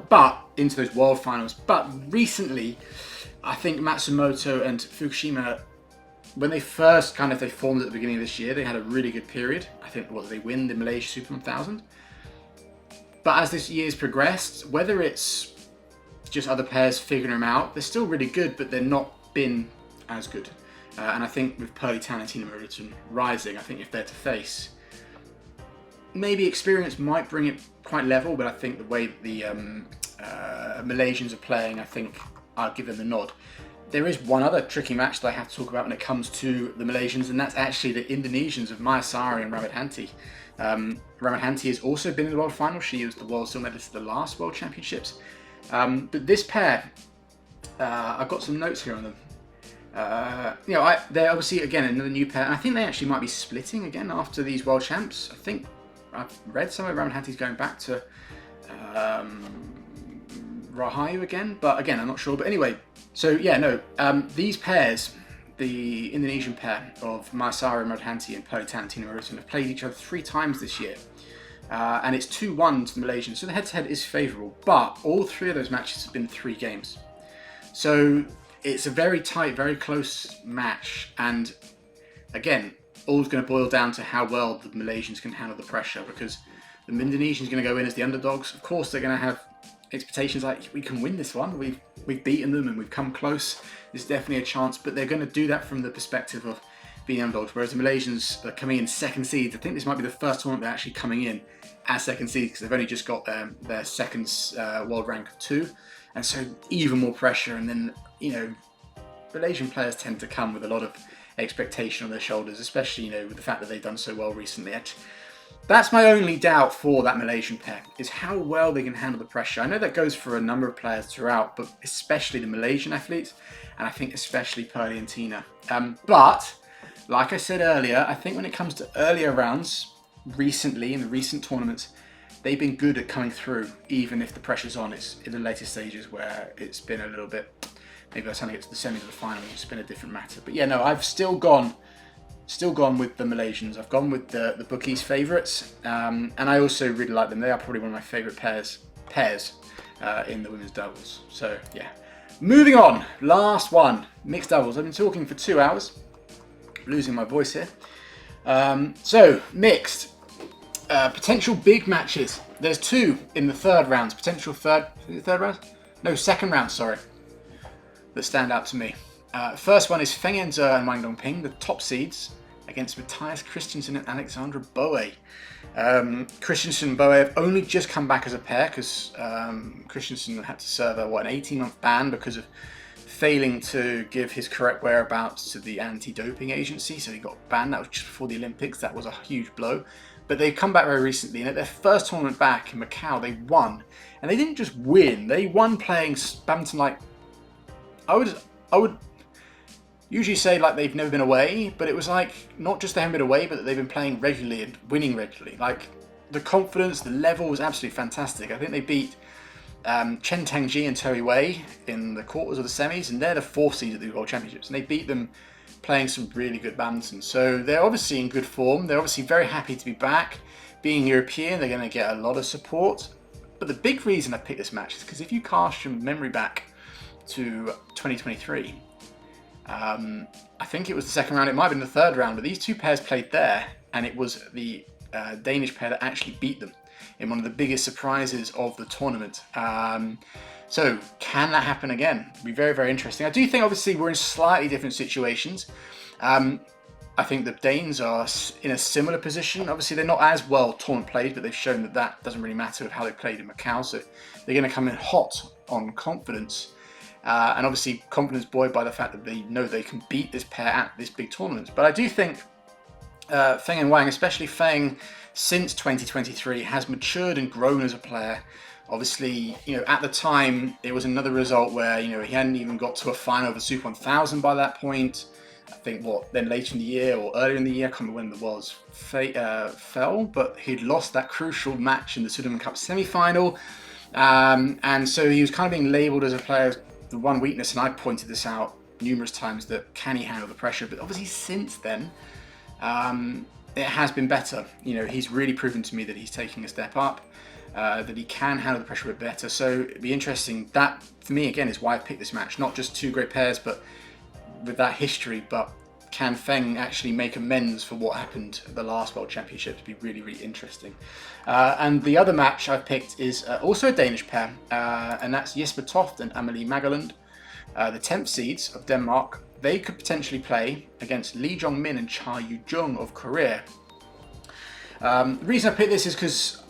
S1: into those world finals. But recently, I think Matsumoto and Fukushima, when they first they formed at the beginning of this year, they had a really good period. I think they win the Malaysia Super 1000. But as this year's progressed, whether it's just other pairs figuring them out, they're still really good, but they're not been as good. And I think with Pearly Tan and Tina Meriton rising, I think if they're to face, maybe experience might bring it quite level, but I think the way the Malaysians are playing, I think I'll give them the nod. There is one other tricky match that I have to talk about when it comes to the Malaysians, and that's actually the Indonesians of Mayasari and Ramadhanti. Ramadhanti has also been in the world final. She was the world silver medalist at the last World Championships. But this pair, I've got some notes here on them. They're obviously, again, another new pair, and I think they actually might be splitting again after these World Champs. I think I've read somewhere Ramadhanti's going back to Rahayu again, but again, I'm not sure. But anyway, so these pairs, the Indonesian pair of Mayasari Ramadhanti and Pearly Tan and Tina Meriton, have played each other 3 times this year. And it's 2-1 to the Malaysians, so the head-to-head is favourable, but all 3 of those matches have been 3 games. So it's a very tight, very close match, and again, all's going to boil down to how well the Malaysians can handle the pressure, because The Indonesians are going to go in as the underdogs. Of course, they're going to have expectations like, we can win this one. We've beaten them and we've come close. There's definitely a chance, but they're going to do that from the perspective of being underdogs. Whereas the Malaysians are coming in second seeds. I think this might be the first tournament they're actually coming in as second seeds because they've only just got their second world rank of 2, and so even more pressure. And then, you know, Malaysian players tend to come with a lot of expectation on their shoulders, especially, you know, with the fact that they've done so well recently. That's my only doubt for that Malaysian pair, is how well they can handle the pressure. I know that goes for a number of players throughout, but especially the Malaysian athletes, and I think especially Pearly and Tina. But, like I said earlier, I think when it comes to earlier rounds, recently, in the recent tournaments, they've been good at coming through, even if the pressure's on. It's in the later stages where it's been a little bit, maybe by the time they get to the semis or the final, it's been a different matter. But yeah, no, I've still gone with the Malaysians. I've gone with the bookies' favourites, and I also really like them. They are probably one of my favourite pairs in the women's doubles. So yeah, moving on. Last one, mixed doubles. I've been talking for 2 hours, losing my voice here. So mixed, potential big matches. There's 2 in the third rounds. Potential second round. Sorry, that stand out to me. First one is Feng Yanzhe and Wang Dongping, the top seeds, against Matthias Christensen and Alexandra Boe. Christensen and Boe have only just come back as a pair because Christensen had to serve an 18-month ban because of failing to give his correct whereabouts to the anti-doping agency, so he got banned. That was just before the Olympics. That was a huge blow. But they've come back very recently, and at their first tournament back in Macau, they won. And they didn't just win, they won playing badminton like, I would usually say like they've never been away, but it was like not just they haven't been away, but that they've been playing regularly and winning regularly. Like the confidence, the level was absolutely fantastic. I think they beat Chen Tangji and Toei Wei in the quarters of the semis, and they're the 4th seed at the World Championships, and they beat them playing some really good badminton. So they're obviously in good form. They're obviously very happy to be back. Being European, they're going to get a lot of support. But the big reason I picked this match is because if you cast your memory back to 2023, I think it was the second round, it might have been the third round, but these 2 pairs played there, and it was the Danish pair that actually beat them in one of the biggest surprises of the tournament. So can that happen again? It'll be very, very interesting. I do think obviously we're in slightly different situations. I think the Danes are in a similar position. Obviously they're not as well tournament played, but they've shown that that doesn't really matter with how they played in Macau. So they're going to come in hot on confidence. And obviously confidence buoyed by the fact that they know they can beat this pair at this big tournament. But I do think Feng and Wang, especially Feng, since 2023 has matured and grown as a player. Obviously, you know, at the time it was another result where, you know, he hadn't even got to a final of the Super 1000 by that point. I think then later in the year or earlier in the year, I can't remember when it was, fell, but he'd lost that crucial match in the Sudirman Cup semi-final. And so he was kind of being labelled as a player, the one weakness, and I pointed this out numerous times, that can he handle the pressure? But obviously since then, it has been better. You know, he's really proven to me that he's taking a step up, that he can handle the pressure a bit better. So it'd be interesting. That, for me, again, is why I picked this match. Not just 2 great pairs, but with that history, but can Feng actually make amends for what happened at the last World Championships? It'd be really, really interesting. And the other match I've picked is also a Danish pair, and that's Jesper Toft and Amelie Magerland, the 10th seeds of Denmark. They could potentially play against Lee Jong-min and Cha Yu-jung of Korea. The reason I picked this is because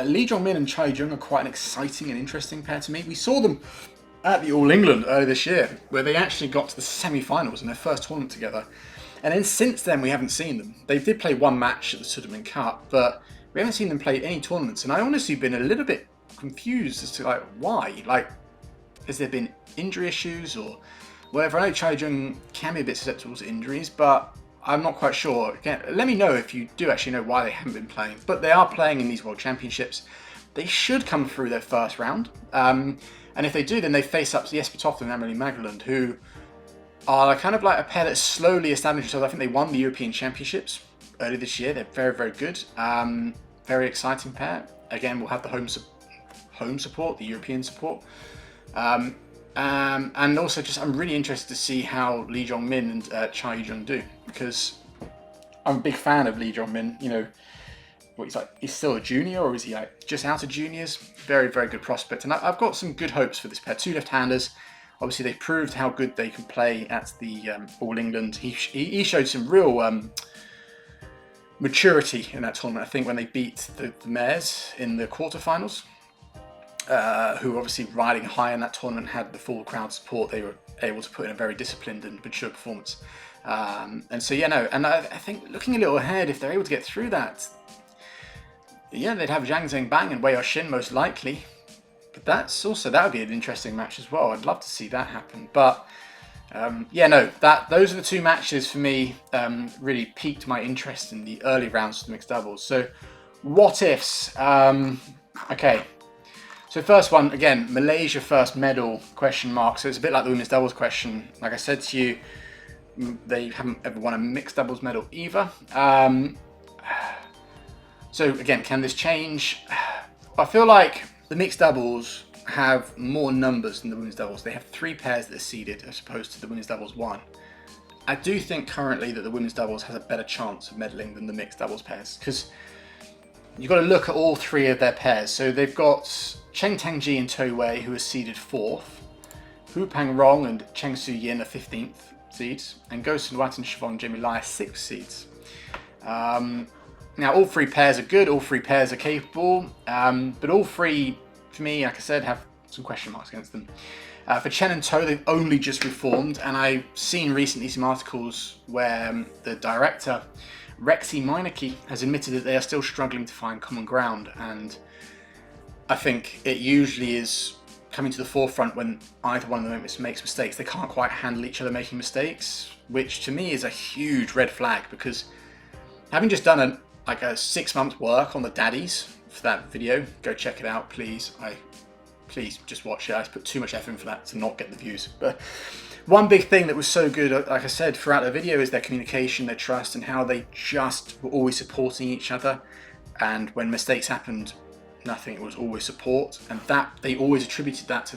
S1: Lee Jong-min and Cha Yu-jung are quite an exciting and interesting pair to me. We saw them at the All England earlier this year, where they actually got to the semi-finals in their first tournament together. And then since then, we haven't seen them. They did play 1 match at the Sudirman Cup, but we haven't seen them play any tournaments. And I honestly been a little bit confused as to like why. Like, has there been injury issues or whatever? I know Cha Yu-jung can be a bit susceptible to injuries, but I'm not quite sure. Again, let me know if you do actually know why they haven't been playing. But they are playing in these World Championships. They should come through their first round. And if they do, then they face up to Jesper Toft and Amelie Magerland, who are kind of like a pair that slowly established themselves. I think they won the European Championships earlier this year. They're very, very good. Very exciting pair. Again, we'll have the home support, the European support. And also just, I'm really interested to see how Lee Jong-min and Cha Yu-jung do, because I'm a big fan of Lee Jong-min. You know, he's still a junior, or is he like just out of juniors? Very, very good prospect. And I've got some good hopes for this pair. Two left-handers. Obviously, they proved how good they can play at the All England. He showed some real maturity in that tournament. I think when they beat the Mares in the quarterfinals, who were obviously riding high in that tournament, had the full crowd support. They were able to put in a very disciplined and mature performance. And so, and I think looking a little ahead, if they're able to get through that, they'd have Zhang Zhengbang and Wei Yaxin most likely. But that would be an interesting match as well. I'd love to see that happen. But those are the two matches for me. Really piqued my interest in the early rounds of the mixed doubles. So, what ifs? Okay. So first one, again, Malaysia first medal, question mark. So it's a bit like the women's doubles question. Like I said to you, they haven't ever won a mixed doubles medal either. So again, can this change? I feel like the mixed doubles have more numbers than the women's doubles. They have 3 pairs that are seeded as opposed to the women's doubles 1. I do think currently that the women's doubles has a better chance of medaling than the mixed doubles pairs, because you've got to look at all 3 of their pairs. So they've got Cheng Tangji and To Wei, who are seeded 4th. Hu Pangrong and Cheng Su Yin are 15th seeds. And Goh Jin Wei and Shifeng Jae are 6th seeds. Now, all 3 pairs are good. All 3 pairs are capable. But all 3, for me, like I said, have some question marks against them. For Chen and To, they've only just reformed. And I've seen recently some articles where the director, Rexy Meineke, has admitted that they are still struggling to find common ground, and I think it usually is coming to the forefront when either one of them makes mistakes. They can't quite handle each other making mistakes, which to me is a huge red flag, because having just done a 6 months work on the daddies for that video, go check it out, please. Please just watch it. I put too much effort in for that to not get the views. But one big thing that was so good, like I said, throughout the video, is their communication, their trust, and how they just were always supporting each other. And when mistakes happened, nothing, it was always support. And that they always attributed that to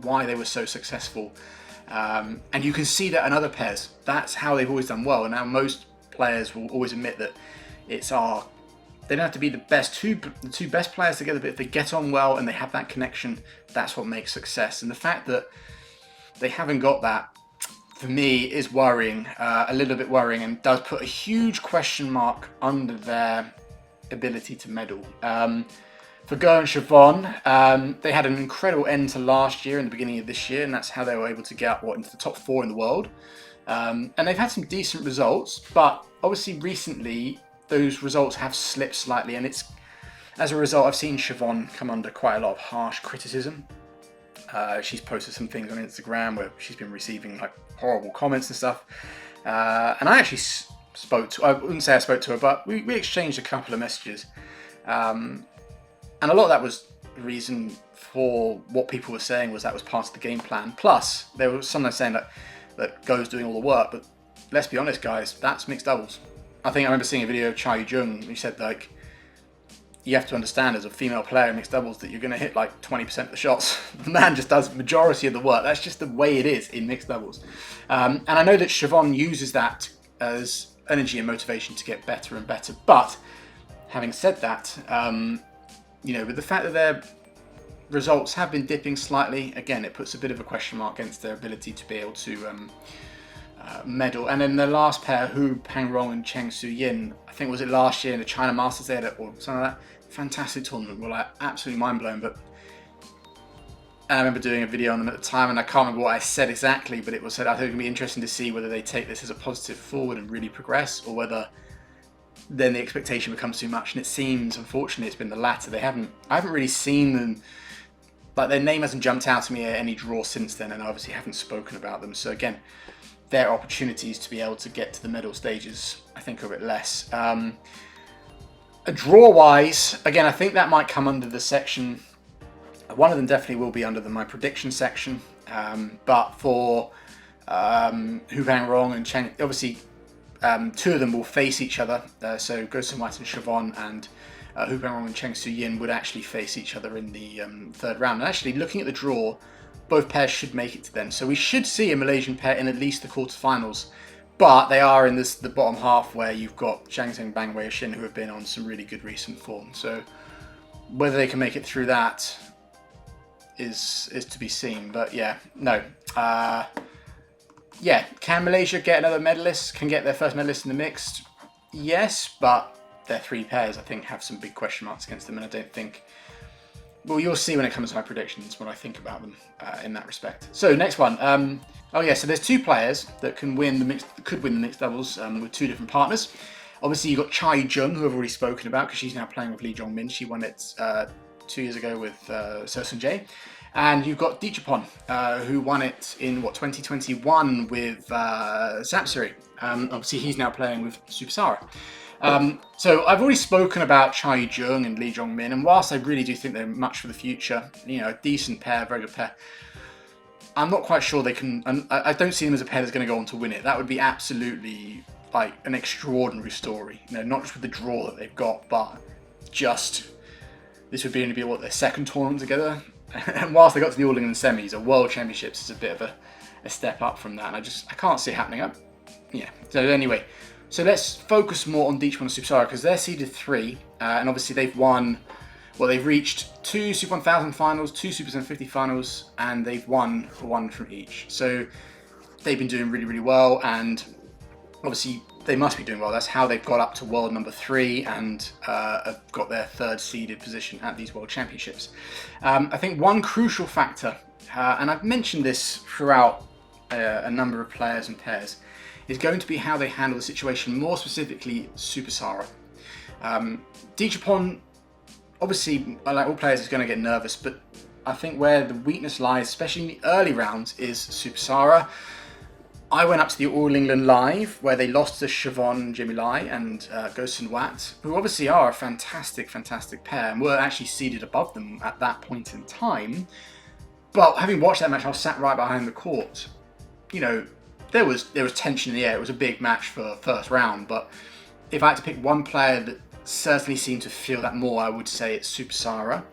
S1: why they were so successful. And you can see that in other pairs. That's how they've always done well. And now most players will always admit that they don't have to be the two best players together, but if they get on well and they have that connection, that's what makes success. And the fact that they haven't got that, for me, is worrying, a little bit worrying, and does put a huge question mark under their ability to medal. For Go and Siobhan, they had an incredible end to last year and the beginning of this year, and that's how they were able to get into the top 4 in the world. And they've had some decent results, but obviously recently those results have slipped slightly, and it's as a result I've seen Siobhan come under quite a lot of harsh criticism. She's posted some things on Instagram where she's been receiving like horrible comments and stuff. And I actually I wouldn't say I spoke to her, but we exchanged a couple of messages. And a lot of that was the reason for what people were saying was that was part of the game plan. Plus, there was someone saying that Go's doing all the work, but let's be honest, guys, that's mixed doubles. I think I remember seeing a video of Cha Yu-jung, who said, like, you have to understand as a female player in mixed doubles that you're going to hit like 20% of the shots. The man just does the majority of the work. That's just the way it is in mixed doubles. And I know that Siobhan uses that as energy and motivation to get better and better. But having said that, with the fact that their results have been dipping slightly, again, it puts a bit of a question mark against their ability to be able to medal. And then the last pair, Hu Pangrong and Cheng Su Yin, I think was it last year in the China Masters there, or something like that. Fantastic tournament. Were like absolutely mind blown. But I remember doing a video on them at the time, and I can't remember what I said exactly, but it was said I think it would be interesting to see whether they take this as a positive forward and really progress, or whether then the expectation becomes too much. And it seems, unfortunately, it's been the latter. I haven't really seen them. Like, their name hasn't jumped out to me at any draw since then, and I obviously haven't spoken about them. So again, their opportunities to be able to get to the medal stages, I think, are a bit less. Draw-wise, again, I think that might come under the section. One of them definitely will be under my prediction section. But for Hu Pangrong and Cheng, obviously, 2 of them will face each other. So Go Sun White and Siobhan and Hu Pangrong and Cheng Su Yin would actually face each other in the third round. And actually, looking at the draw, both pairs should make it to then. So we should see a Malaysian pair in at least the quarterfinals. But they are in the bottom half where you've got Zhang Zheng, Bang Wei Shin, who have been on some really good recent form. So whether they can make it through that is to be seen. But yeah, no. Yeah, can Malaysia get another medalist? Can get their first medalist in the mixed? Yes, but their three pairs, I think, have some big question marks against them, and I don't think... Well, you'll see when it comes to my predictions what I think about them in that respect. So next one. Oh yeah, so there's two players that could win the mixed doubles with two different partners. Obviously, you've got Chai Jung, who I've already spoken about because she's now playing with Lee Jong-min. She won it 2 years ago with Seo Seung Jae. And you've got Dichapon, who won it in, 2021 with Sapsari. Obviously, he's now playing with Super Sara. So I've already spoken about Chai Jung and Lee Jong-min, and whilst I really do think they're much for the future, a decent pair, very good pair, I'm not quite sure they can... I don't see them as a pair that's going to go on to win it. That would be absolutely, like, an extraordinary story. Not just with the draw that they've got, but just... This would only be, their second tournament together? And whilst they got to the All England semis, a World Championships is a bit of a step up from that, and I can't see it happening. So anyway, so let's focus more on Dichapon and Super Sara, because they're seeded 3, and obviously they've won... they've reached 2 Super 1000 finals, 2 Super 750 finals, and they've won one from each. So they've been doing really, really well, and obviously they must be doing well. That's how they've got up to world number 3 and have got their 3rd seeded position at these World Championships. I think one crucial factor, and I've mentioned this throughout a number of players and pairs, is going to be how they handle the situation, more specifically Super Sara. Dichapon, obviously, like all players, is going to get nervous, but I think where the weakness lies, especially in the early rounds, is Super Sara. I went up to the All England Live, where they lost to Siobhan Jemilai and Go Sun Wat, who obviously are a fantastic, fantastic pair, and were actually seeded above them at that point in time. But having watched that match, I was sat right behind the court. There was tension in the air. It was a big match for first round, but if I had to pick one player that certainly seemed to feel that more, I would say it's Super Sara.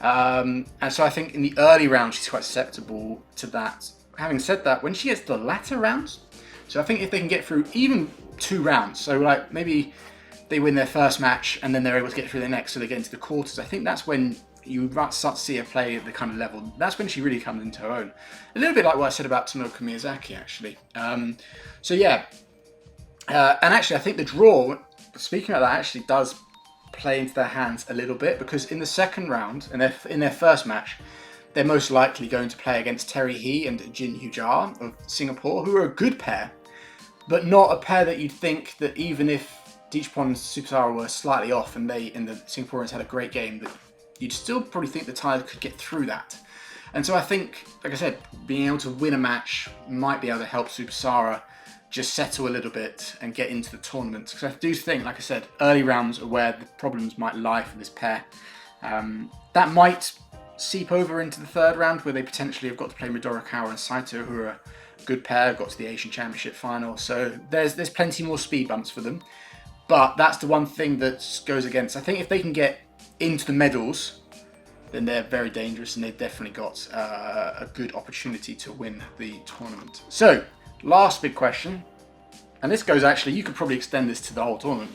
S1: And so I think in the early round, she's quite susceptible to that. Having said that, when she gets to the latter rounds, so I think if they can get through even 2 rounds, so like maybe they win their first match and then they're able to get through the next, so they get into the quarters, I think that's when you start to see her play at the kind of level. That's when she really comes into her own. A little bit like what I said about Tomoka Miyazaki, actually. So yeah, and actually I think the draw, speaking of that, actually does play into their hands a little bit, because in the second round, and in their first match, they're most likely going to play against Terry He and Jin Hu Jia of Singapore, who are a good pair, but not a pair that you'd think that even if Dichapon and Super Sara were slightly off and the Singaporeans had a great game, that you'd still probably think the Thai could get through that. And so I think, like I said, being able to win a match might be able to help Super Sara just settle a little bit and get into the tournament. Because I do think, like I said, early rounds are where the problems might lie for this pair. That might seep over into the 3rd round, where they potentially have got to play Midorikawa and Saito, who are a good pair, got to the Asian Championship final. So there's plenty more speed bumps for them. But that's the one thing that goes against. I think if they can get into the medals, then they're very dangerous, and they've definitely got a good opportunity to win the tournament. So, last big question, and this goes actually, you could probably extend this to the whole tournament.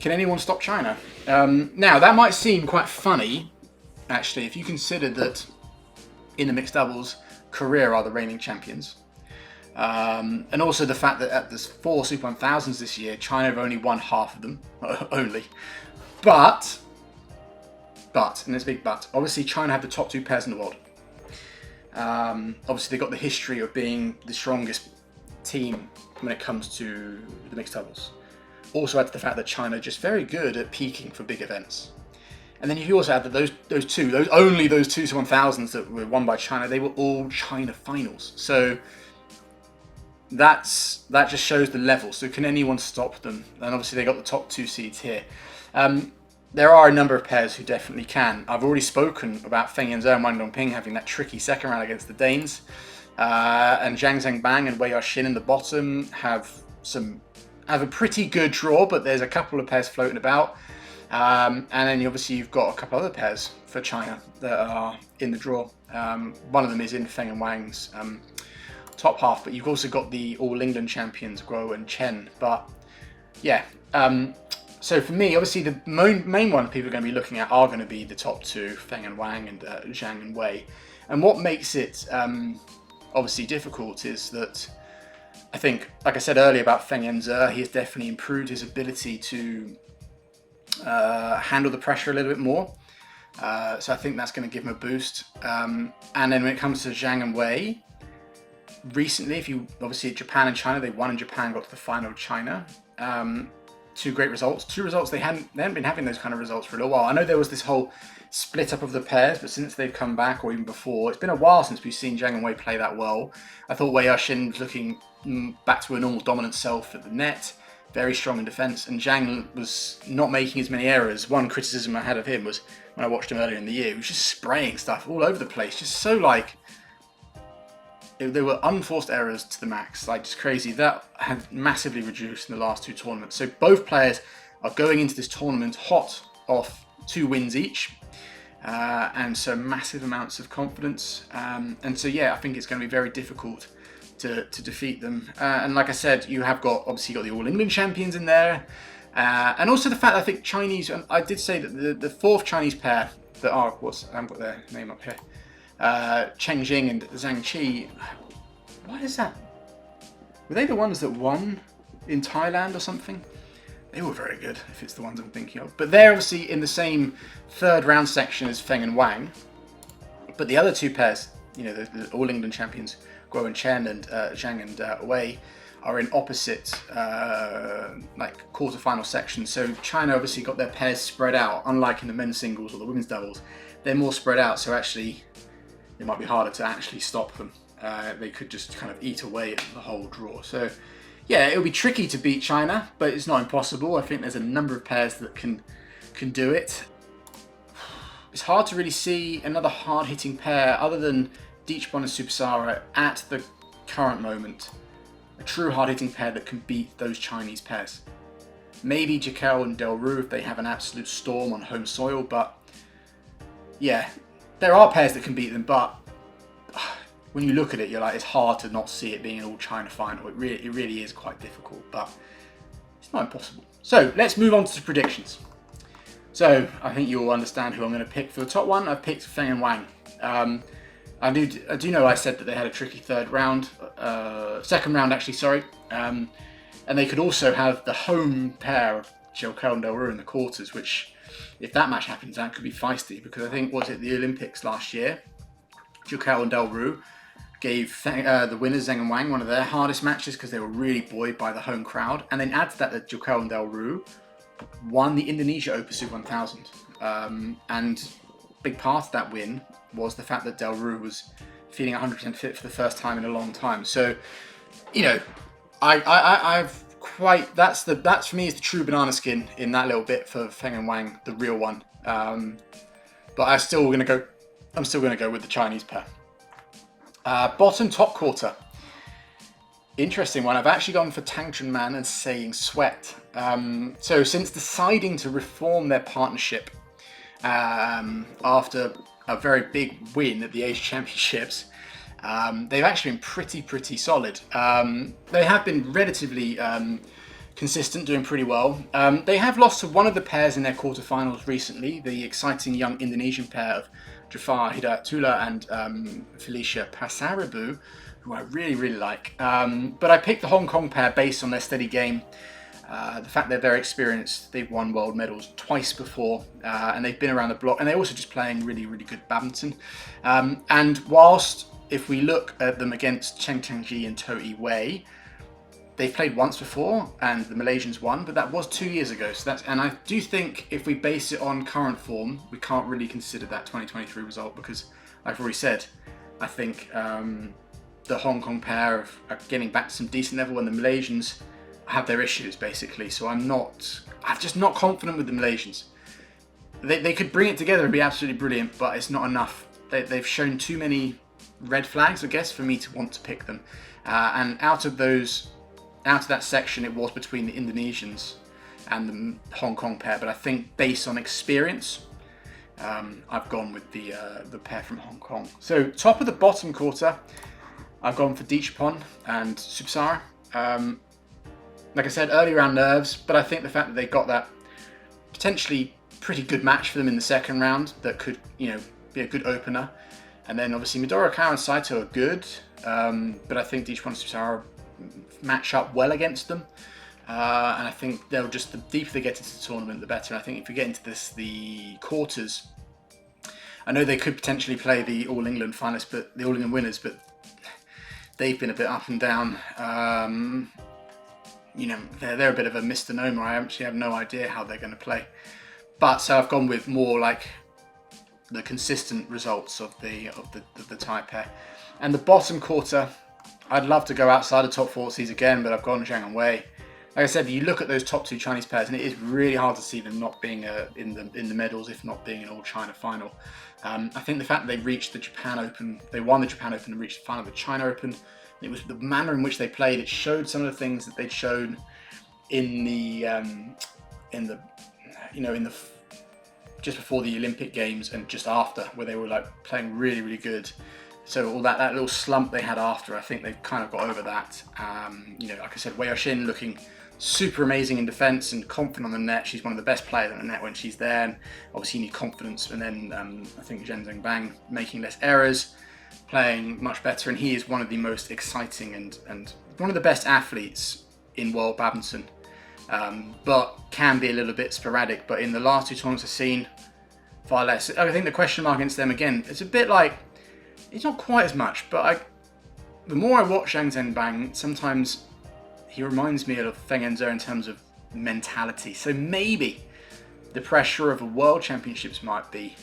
S1: Can anyone stop China? Now, that might seem quite funny, actually, if you consider that in the mixed doubles, Korea are the reigning champions. And also the fact that at the 4 Super 1000s this year, China have only won half of them, only. But, and there's a big but, obviously China have the top 2 pairs in the world. Obviously they've got the history of being the strongest team when it comes to the mixed doubles. Also add to the fact that China are just very good at peaking for big events. And then you also add that those two Super 1000s that were won by China, they were all China finals. So that just shows the level. So can anyone stop them? And obviously they got the top 2 seeds here. There are a number of pairs who definitely can. I've already spoken about Feng Yanzhou and Wang Dongping having that tricky second round against the Danes. And Zhang Zhengbang and Wei Yaxin in the bottom have a pretty good draw, but there's a couple of pairs floating about. And then obviously you've got a couple other pairs for China that are in the draw. One of them is in Feng and Wang's top half, but you've also got the All England champions Guo and Chen. But yeah, so for me, obviously the main one people are going to be looking at are going to be the top two, Feng and Wang and Zhang and Wei. And what makes it obviously difficult is that I think, like I said earlier about Feng Enze, he has definitely improved his ability to handle the pressure a little bit more. So I think that's going to give him a boost. And then when it comes to Zhang and Wei, recently, if you obviously Japan and China, they won in Japan, got to the final of China. Two great results. Two results they hadn't been having those kind of results for a little while. I know there was this whole split up of the pairs, but since they've come back, or even before, it's been a while since we've seen Zhang and Wei play that well. I thought Wei Yaxin was looking back to a normal dominant self at the net, very strong in defence, and Zhang was not making as many errors. One criticism I had of him was when I watched him earlier in the year, he was just spraying stuff all over the place, just so like, there were unforced errors to the max, like just crazy. That had massively reduced in the last two tournaments. So both players are going into this tournament hot off 2 wins each. And so massive amounts of confidence. And so, yeah, I think it's going to be very difficult to defeat them. And like I said, you have obviously got the All England champions in there. And also the fact that I think Chinese, and I did say that the fourth Chinese pair that are, I haven't got their name up here, Cheng Jing and Zhang Qi. What is that? Were they the ones that won in Thailand or something? They were very good, if it's the ones I'm thinking of. But they're obviously in the same third round section as Feng and Wang. But the other two pairs, you know, the All England champions, Guo and Chen and Zhang and Wei, are in opposite like quarterfinal sections. So China obviously got their pairs spread out, unlike in the men's singles or the women's doubles. They're more spread out, so actually it might be harder to actually stop them. They could just kind of eat away at the whole draw. So yeah, it'll be tricky to beat China, but it's not impossible. I think there's a number of pairs that can do it. It's hard to really see another hard-hitting pair other than Deechbon and Supasara at the current moment. A true hard-hitting pair that can beat those Chinese pairs. Maybe Jaquel and Del Rue if they have an absolute storm on home soil, but yeah, there are pairs that can beat them, but when you look at it, you're like, it's hard to not see it being an all-China final. It really is quite difficult, but it's not impossible. So let's move on to the predictions. So I think you'll understand who I'm going to pick for the top one. I've picked Feng and Wang. I do know I said that they had a tricky second round actually, sorry. And they could also have the home pair of Jaquel and Del Rue in the quarters, which, if that match happens, that could be feisty, because I think, was it the Olympics last year? Jaquel and Del Rue gave the winners, Zheng and Wang, one of their hardest matches because they were really buoyed by the home crowd. And then add to that Jaquel and Del Rue won the Indonesia Open Super 1000. And big part of that win was the fact that Del Rue was feeling 100% fit for the first time in a long time. So, you know, I've quite, that's for me is the true banana skin in that little bit for Feng and Wang, the real one. But I'm still going to go with the Chinese pair. Bottom top quarter. Interesting one. I've actually gone for Tang Chunman and Saying Sweat. So since deciding to reform their partnership after a very big win at the Asia Championships, they've actually been pretty solid. They have been relatively consistent, doing pretty well. They have lost to one of the pairs in their quarterfinals recently, the exciting young Indonesian pair of Jafar Hidayatullah and Felicia Pasaribu, who I really like. But I picked the Hong Kong pair based on their steady game. The fact they're very experienced, they've won world medals twice before, and they've been around the block, and they're also just playing really good badminton. And whilst, if we look at them against Cheng Changji and Toei Wei, they've played once before, and the Malaysians won, but that was 2 years ago. So and I do think if we base it on current form, we can't really consider that 2023 result, because, like I've already said, I think the Hong Kong pair are getting back to some decent level, and the Malaysians have their issues basically. So I'm just not confident with the Malaysians. They could bring it together and be absolutely brilliant, but it's not enough. They've shown too many red flags, I guess, for me to want to pick them. And out of that section, it was between the Indonesians and the Hong Kong pair. But I think based on experience, I've gone with the pair from Hong Kong. So top of the bottom quarter, I've gone for Dicapon and Subsara. Like I said, early round nerves, but I think the fact that they got that potentially pretty good match for them in the second round that could, you know, be a good opener. And then obviously Midori Kara and Saito are good, but I think Dicapon and Subsara match up well against them. And I think they'll just, the deeper they get into the tournament, the better. And I think if we get into the quarters, I know they could potentially play the All England finalists, but the All England winners, but they've been a bit up and down. You know, they're a bit of a misnomer. I actually have no idea how they're going to play. But so I've gone with more like the consistent results of the Thai pair. And the bottom quarter, I'd love to go outside the top 40s again, but I've gone Zhang Wei. Like I said, you look at those top two Chinese pairs, and it is really hard to see them not being in the medals, if not being an All China final. I think the fact that they reached the Japan Open, they won the Japan Open and reached the final of the China Open. It was the manner in which they played. It showed some of the things that they'd shown in the just before the Olympic Games and just after, where they were like playing really, really good. So all that little slump they had after, I think they've kind of got over that. You know, like I said, Wei Yaxin looking super amazing in defence and confident on the net. She's one of the best players on the net when she's there, and obviously you need confidence. And then I think Zheng Zhengbang making less errors, playing much better, and he is one of the most exciting and one of the best athletes in world badminton. But can be a little bit sporadic. But in the last two tournaments I've seen, far less. I think the question mark against them again, it's a bit like, it's not quite as much, but the more I watch Zhang Zhengbang, sometimes he reminds me of Feng Enzo in terms of mentality. So maybe the pressure of a World Championships might be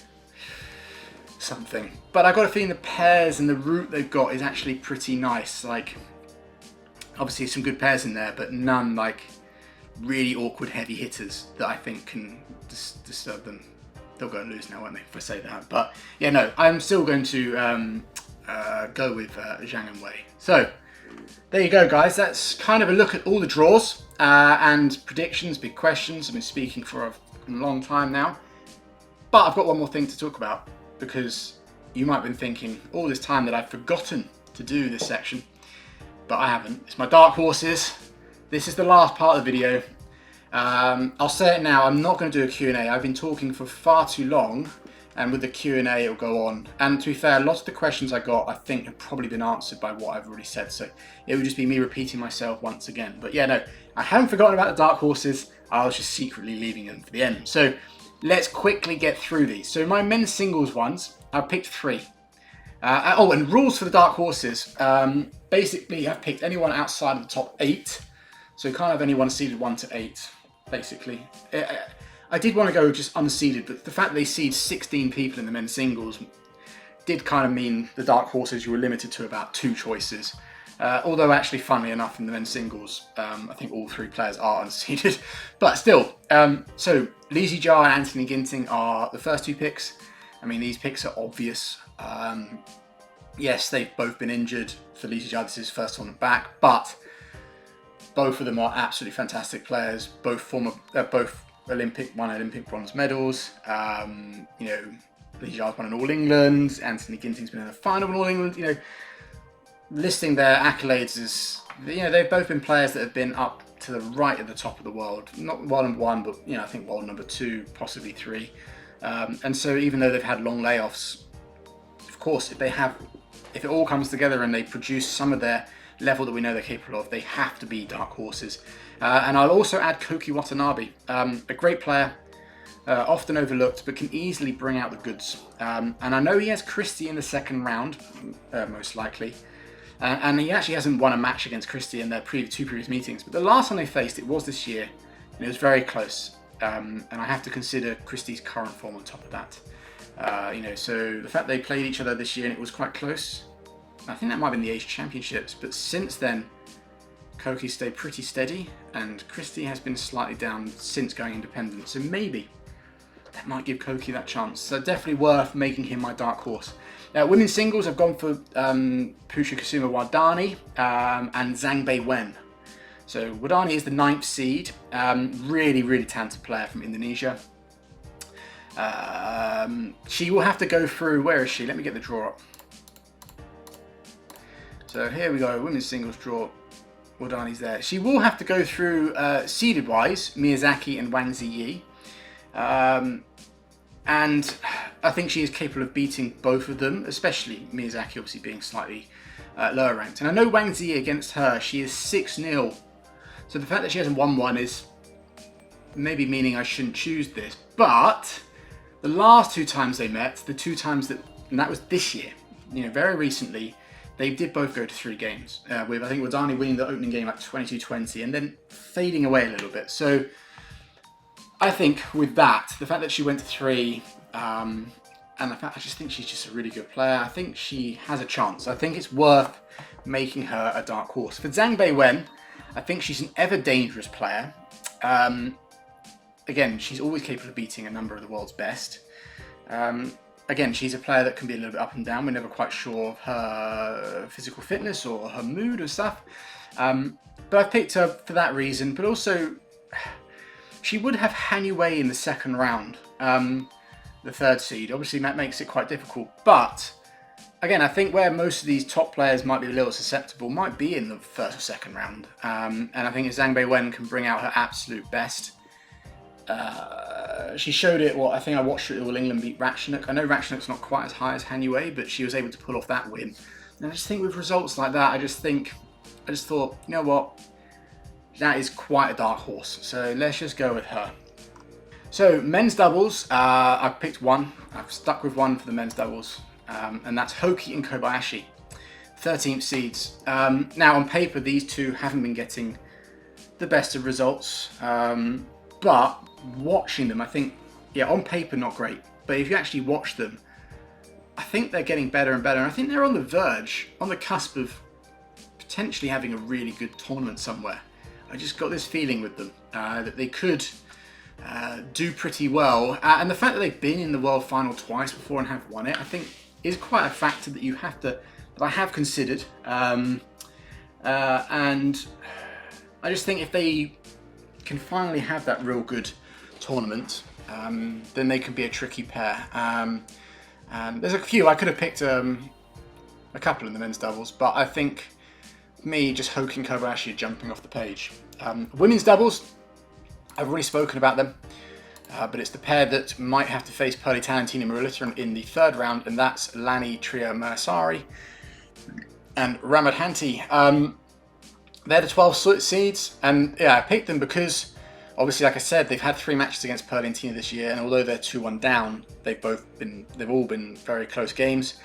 S1: something. But I've got a feeling the pairs and the route they've got is actually pretty nice. Like, obviously some good pairs in there, but none like really awkward heavy hitters that I think can disturb them. They'll go and lose now, won't they, if I say that. But yeah, no, I'm still going to go with Zhang Wei. So there you go, guys. That's kind of a look at all the draws and predictions, big questions. I've been speaking for a long time now. But I've got one more thing to talk about, because you might have been thinking all this time that I've forgotten to do this section, but I haven't. It's my dark horses. This is the last part of the video. I'll say it now, I'm not going to do a Q&A. I've been talking for far too long, and with the Q&A it'll go on. And to be fair, a lot of the questions I got I think have probably been answered by what I've already said, so it would just be me repeating myself once again. But yeah, no, I haven't forgotten about the dark horses. I was just secretly leaving them for the end. So let's quickly get through these. So my men's singles ones, I've picked 3. Oh, and rules for the dark horses. Basically, I've picked anyone outside of the top 8. So kind of anyone seeded 1 to 8, basically. I did want to go just unseeded, but the fact that they seed 16 people in the men's singles did kind of mean the dark horses, you were limited to about 2 choices. Although actually, funnily enough, in the men's singles, I think all 3 players are unseeded. But still, so Li Zijia and Anthony Ginting are the first 2 picks. I mean, these picks are obvious. Yes, they've both been injured. For Li Zijia, this is his first tournament back, but both of them are absolutely fantastic players. Both won Olympic bronze medals. You know, Li Jia's won an All England. Anthony Ginting's been in the final of an All England. You know, listing their accolades is, you know, they've both been players that have been up to the right at the top of the world. Not world number 1, but you know, I think world number 2, possibly 3. And so even though they've had long layoffs, of course, if it all comes together and they produce some of their level that we know they're capable of, they have to be dark horses. And I'll also add Koki Watanabe, a great player, often overlooked, but can easily bring out the goods. And I know he has Christie in the second round, most likely. And he actually hasn't won a match against Christie in their 2 previous meetings. But the last time they faced, it was this year, and it was very close. And I have to consider Christie's current form on top of that. You know, so the fact they played each other this year and it was quite close, I think that might have been the Asia Championships, but since then, Koki stayed pretty steady, and Christie has been slightly down since going independent, so maybe that might give Koki that chance. So definitely worth making him my dark horse. Women's singles, I've gone for Pusha Kusuma Wadani and Zhang Bei Wen. So Wadani is the 9th seed, really, really talented player from Indonesia. She will have to go through, where is she? Let me get the draw up. So here we go, women's singles draw. Wardani's there. She will have to go through seeded-wise, Miyazaki and Wang Ziyi. And I think she is capable of beating both of them, especially Miyazaki obviously being slightly lower ranked. And I know Wang Ziyi against her, she is 6-0. So the fact that she hasn't won one is maybe meaning I shouldn't choose this. But the last 2 times they met, the 2 times that, and that was this year, you know, very recently, they did both go to 3 games, with I think Wardani winning the opening game like 22-20 and then fading away a little bit. So I think with that, the fact that she went to 3, and the fact I just think she's just a really good player, I think she has a chance. I think it's worth making her a dark horse. For Zhang Beiwen, I think she's an ever dangerous player. Again, she's always capable of beating a number of the world's best. Again, she's a player that can be a little bit up and down. We're never quite sure of her physical fitness or her mood or stuff. But I've picked her for that reason. But also, she would have Han Yue in the second round, the 3rd seed. Obviously, that makes it quite difficult. But again, I think where most of these top players might be a little susceptible might be in the 1st or 2nd round. And I think if Zhang Beiwen can bring out her absolute best, she showed it. I think I watched it All England beat Ratchanok. I know Ratchanok's not quite as high as Han Yue, but she was able to pull off that win. And I just think with results like that, I just thought, you know what, that is quite a dark horse. So let's just go with her. So men's doubles, I've picked one. I've stuck with one for the men's doubles, and that's Hoki and Kobayashi, 13th seeds. Now on paper, these two haven't been getting the best of results, but watching them, I think, yeah, on paper not great, but if you actually watch them, I think they're getting better and better. And I think they're on the verge, on the cusp of potentially having a really good tournament somewhere. I just got this feeling with them that they could do pretty well. And the fact that they've been in the world final twice before and have won it, I think is quite a factor that that I have considered. And I just think if they can finally have that real good tournament, then they can be a tricky pair. There's a few. I could have picked a couple in the men's doubles, but I think me just Hoki and Kobayashi are jumping off the page. Women's doubles, I've already spoken about them, but it's the pair that might have to face Pearly Tan and Tina Muralitharan in the 3rd round, and that's Lani Trio Manasari and Ramadhanti. They're the 12 seeds, and yeah, I picked them because obviously, like I said, they've had 3 matches against Pearly and Tina this year, and although they're 2-1 down, they've all been very close games.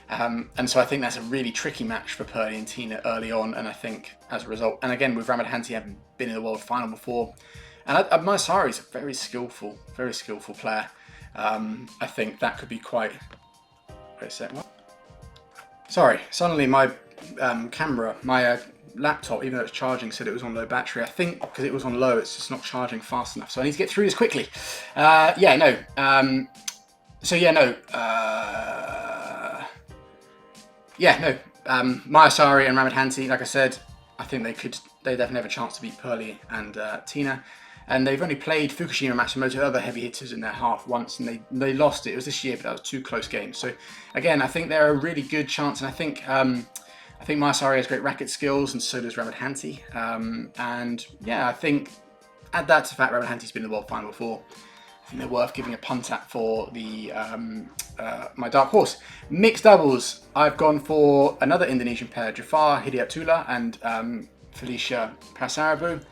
S1: And so I think that's a really tricky match for Pearly and Tina early on, and I think as a result, and again with Ramadhanti having been in the world final before, and Manasari is a very skillful player. I think that could be quite. Wait a sec. What? Sorry, suddenly my camera, my laptop, even though it's charging, said it was on low battery. I think because it was on low, it's just not charging fast enough. So I need to get through this quickly. Manasari and Ramadhanti, like I said, I think they definitely have a chance to beat Pearly and Tina. And they've only played Fukushima and Matsumoto, other heavy hitters, in their half once, and they lost it. It was this year, but that was 2 close games. So again, I think they're a really good chance, and I think Manasari has great racket skills, and so does Ramadhanti. And yeah, I think add that to the fact Ramadhanti's been in the world final before. I think they're worth giving a punt at for the my dark horse. Mixed doubles, I've gone for another Indonesian pair, Jafar Hidayatullah and Felicia Prasarabu.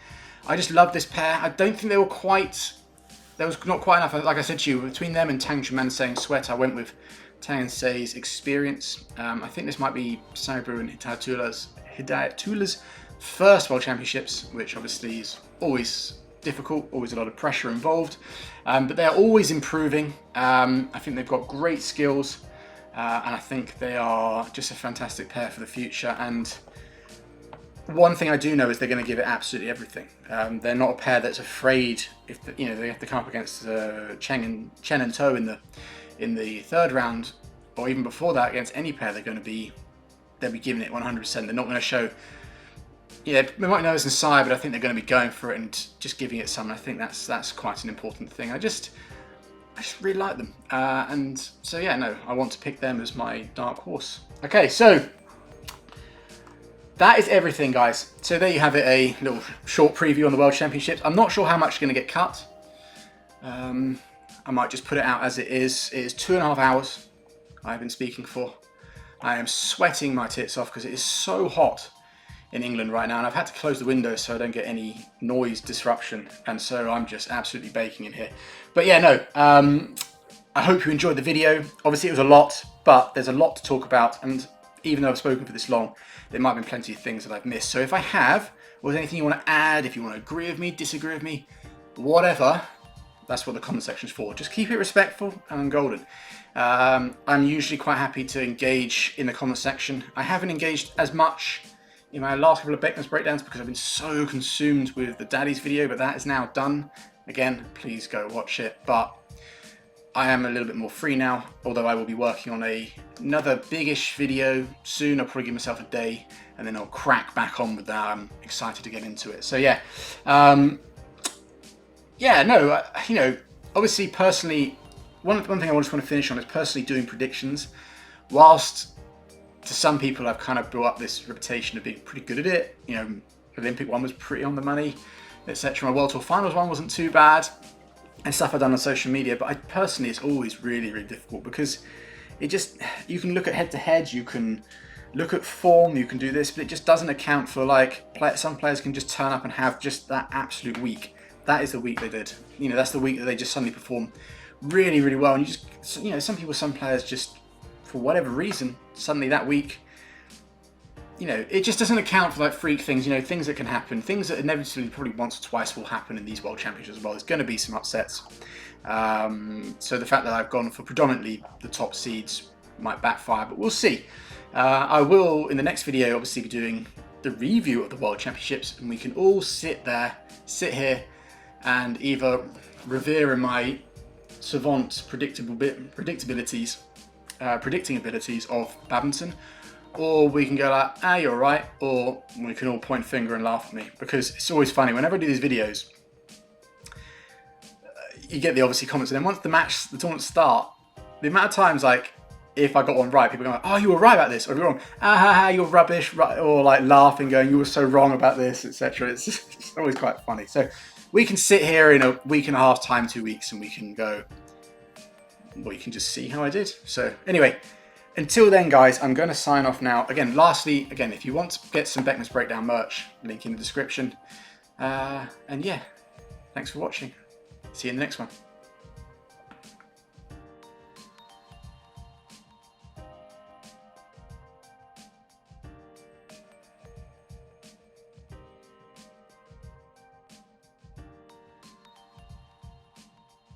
S1: I just love this pair. I don't think there was not quite enough, like I said to you, between them and Tang Chumanseng Sweat. I went with Tang Sei's experience. I think this might be Sarabu and Hidayatullah's first World Championships, which obviously is always difficult, always a lot of pressure involved, but they're always improving. I think they've got great skills, and I think they are just a fantastic pair for the future. And one thing I do know is they're going to give it absolutely everything. They're not a pair that's afraid if they have to come up against Chen and To in the 3rd round, or even before that against any pair. They'll be giving it 100%. They're not going to show. Yeah, they might know it's inside, but I think they're going to be going for it and just giving it some. I think that's quite an important thing. I just really like them, and so yeah, no, I want to pick them as my dark horse. Okay, so that is everything, guys. So there you have it, a little short preview on the World Championships. I'm not sure how much is going to get cut. I might just put it out as it is. It is 2.5 hours I've been speaking for. I am sweating my tits off because it is so hot in England right now, and I've had to close the window so I don't get any noise disruption, and so I'm just absolutely baking in here. But yeah, no, I hope you enjoyed the video. Obviously it was a lot, but there's a lot to talk about, and even though I've spoken for this long, there might have been plenty of things that I've missed. So if I have, or there's anything you want to add, if you want to agree with me, disagree with me, whatever, that's what the comment section is for. Just keep it respectful and golden. I'm usually quite happy to engage in the comment section. I haven't engaged as much in my last couple of Beckman's breakdowns because I've been so consumed with the Daddies video, but that is now done. Again, please go watch it. But I am a little bit more free now, although I will be working on another big-ish video soon. I'll probably give myself a day and then I'll crack back on with that. I'm excited to get into it. So yeah, yeah, no, you know, obviously personally, one thing I just want to finish on is personally doing predictions. Whilst to some people I've kind of built up this reputation of being pretty good at it. You know, Olympic one was pretty on the money, etc. My World Tour Finals one wasn't too bad, and stuff I've done on social media. But I personally, it's always really, really difficult because it just, you can look at head-to-head, you can look at form, you can do this, but it just doesn't account for, like, some players can just turn up and have just that absolute week. That is the week they did. You know, that's the week that they just suddenly perform really, really well. And you just, you know, some players just, for whatever reason, suddenly that week, you know, it just doesn't account for like freak things, you know, things that can happen, things that inevitably probably once or twice will happen in these World Championships as well. There's going to be some upsets. So the fact that I've gone for predominantly the top seeds might backfire, but we'll see. I will, in the next video, obviously be doing the review of the World Championships, and we can all sit here, and either revere in my savant predicting abilities of badminton, or we can go like, ah, you're right, or we can all point finger and laugh at me, because it's always funny whenever I do these videos. You get the obviously comments, and then once the tournaments start, the amount of times, like, if I got one right, people go, oh, you were right about this, or if you're wrong, ah ha ha, you're rubbish, right? Or like laughing, going, you were so wrong about this, etc. It's always quite funny. So we can sit here in a week and a half time, 2 weeks, and we can go, well, you can just see how I did. So anyway, until then, guys, I'm going to sign off now. Again, lastly, if you want to get some Beckman's Breakdown merch, link in the description. And yeah, thanks for watching. See you in the next one.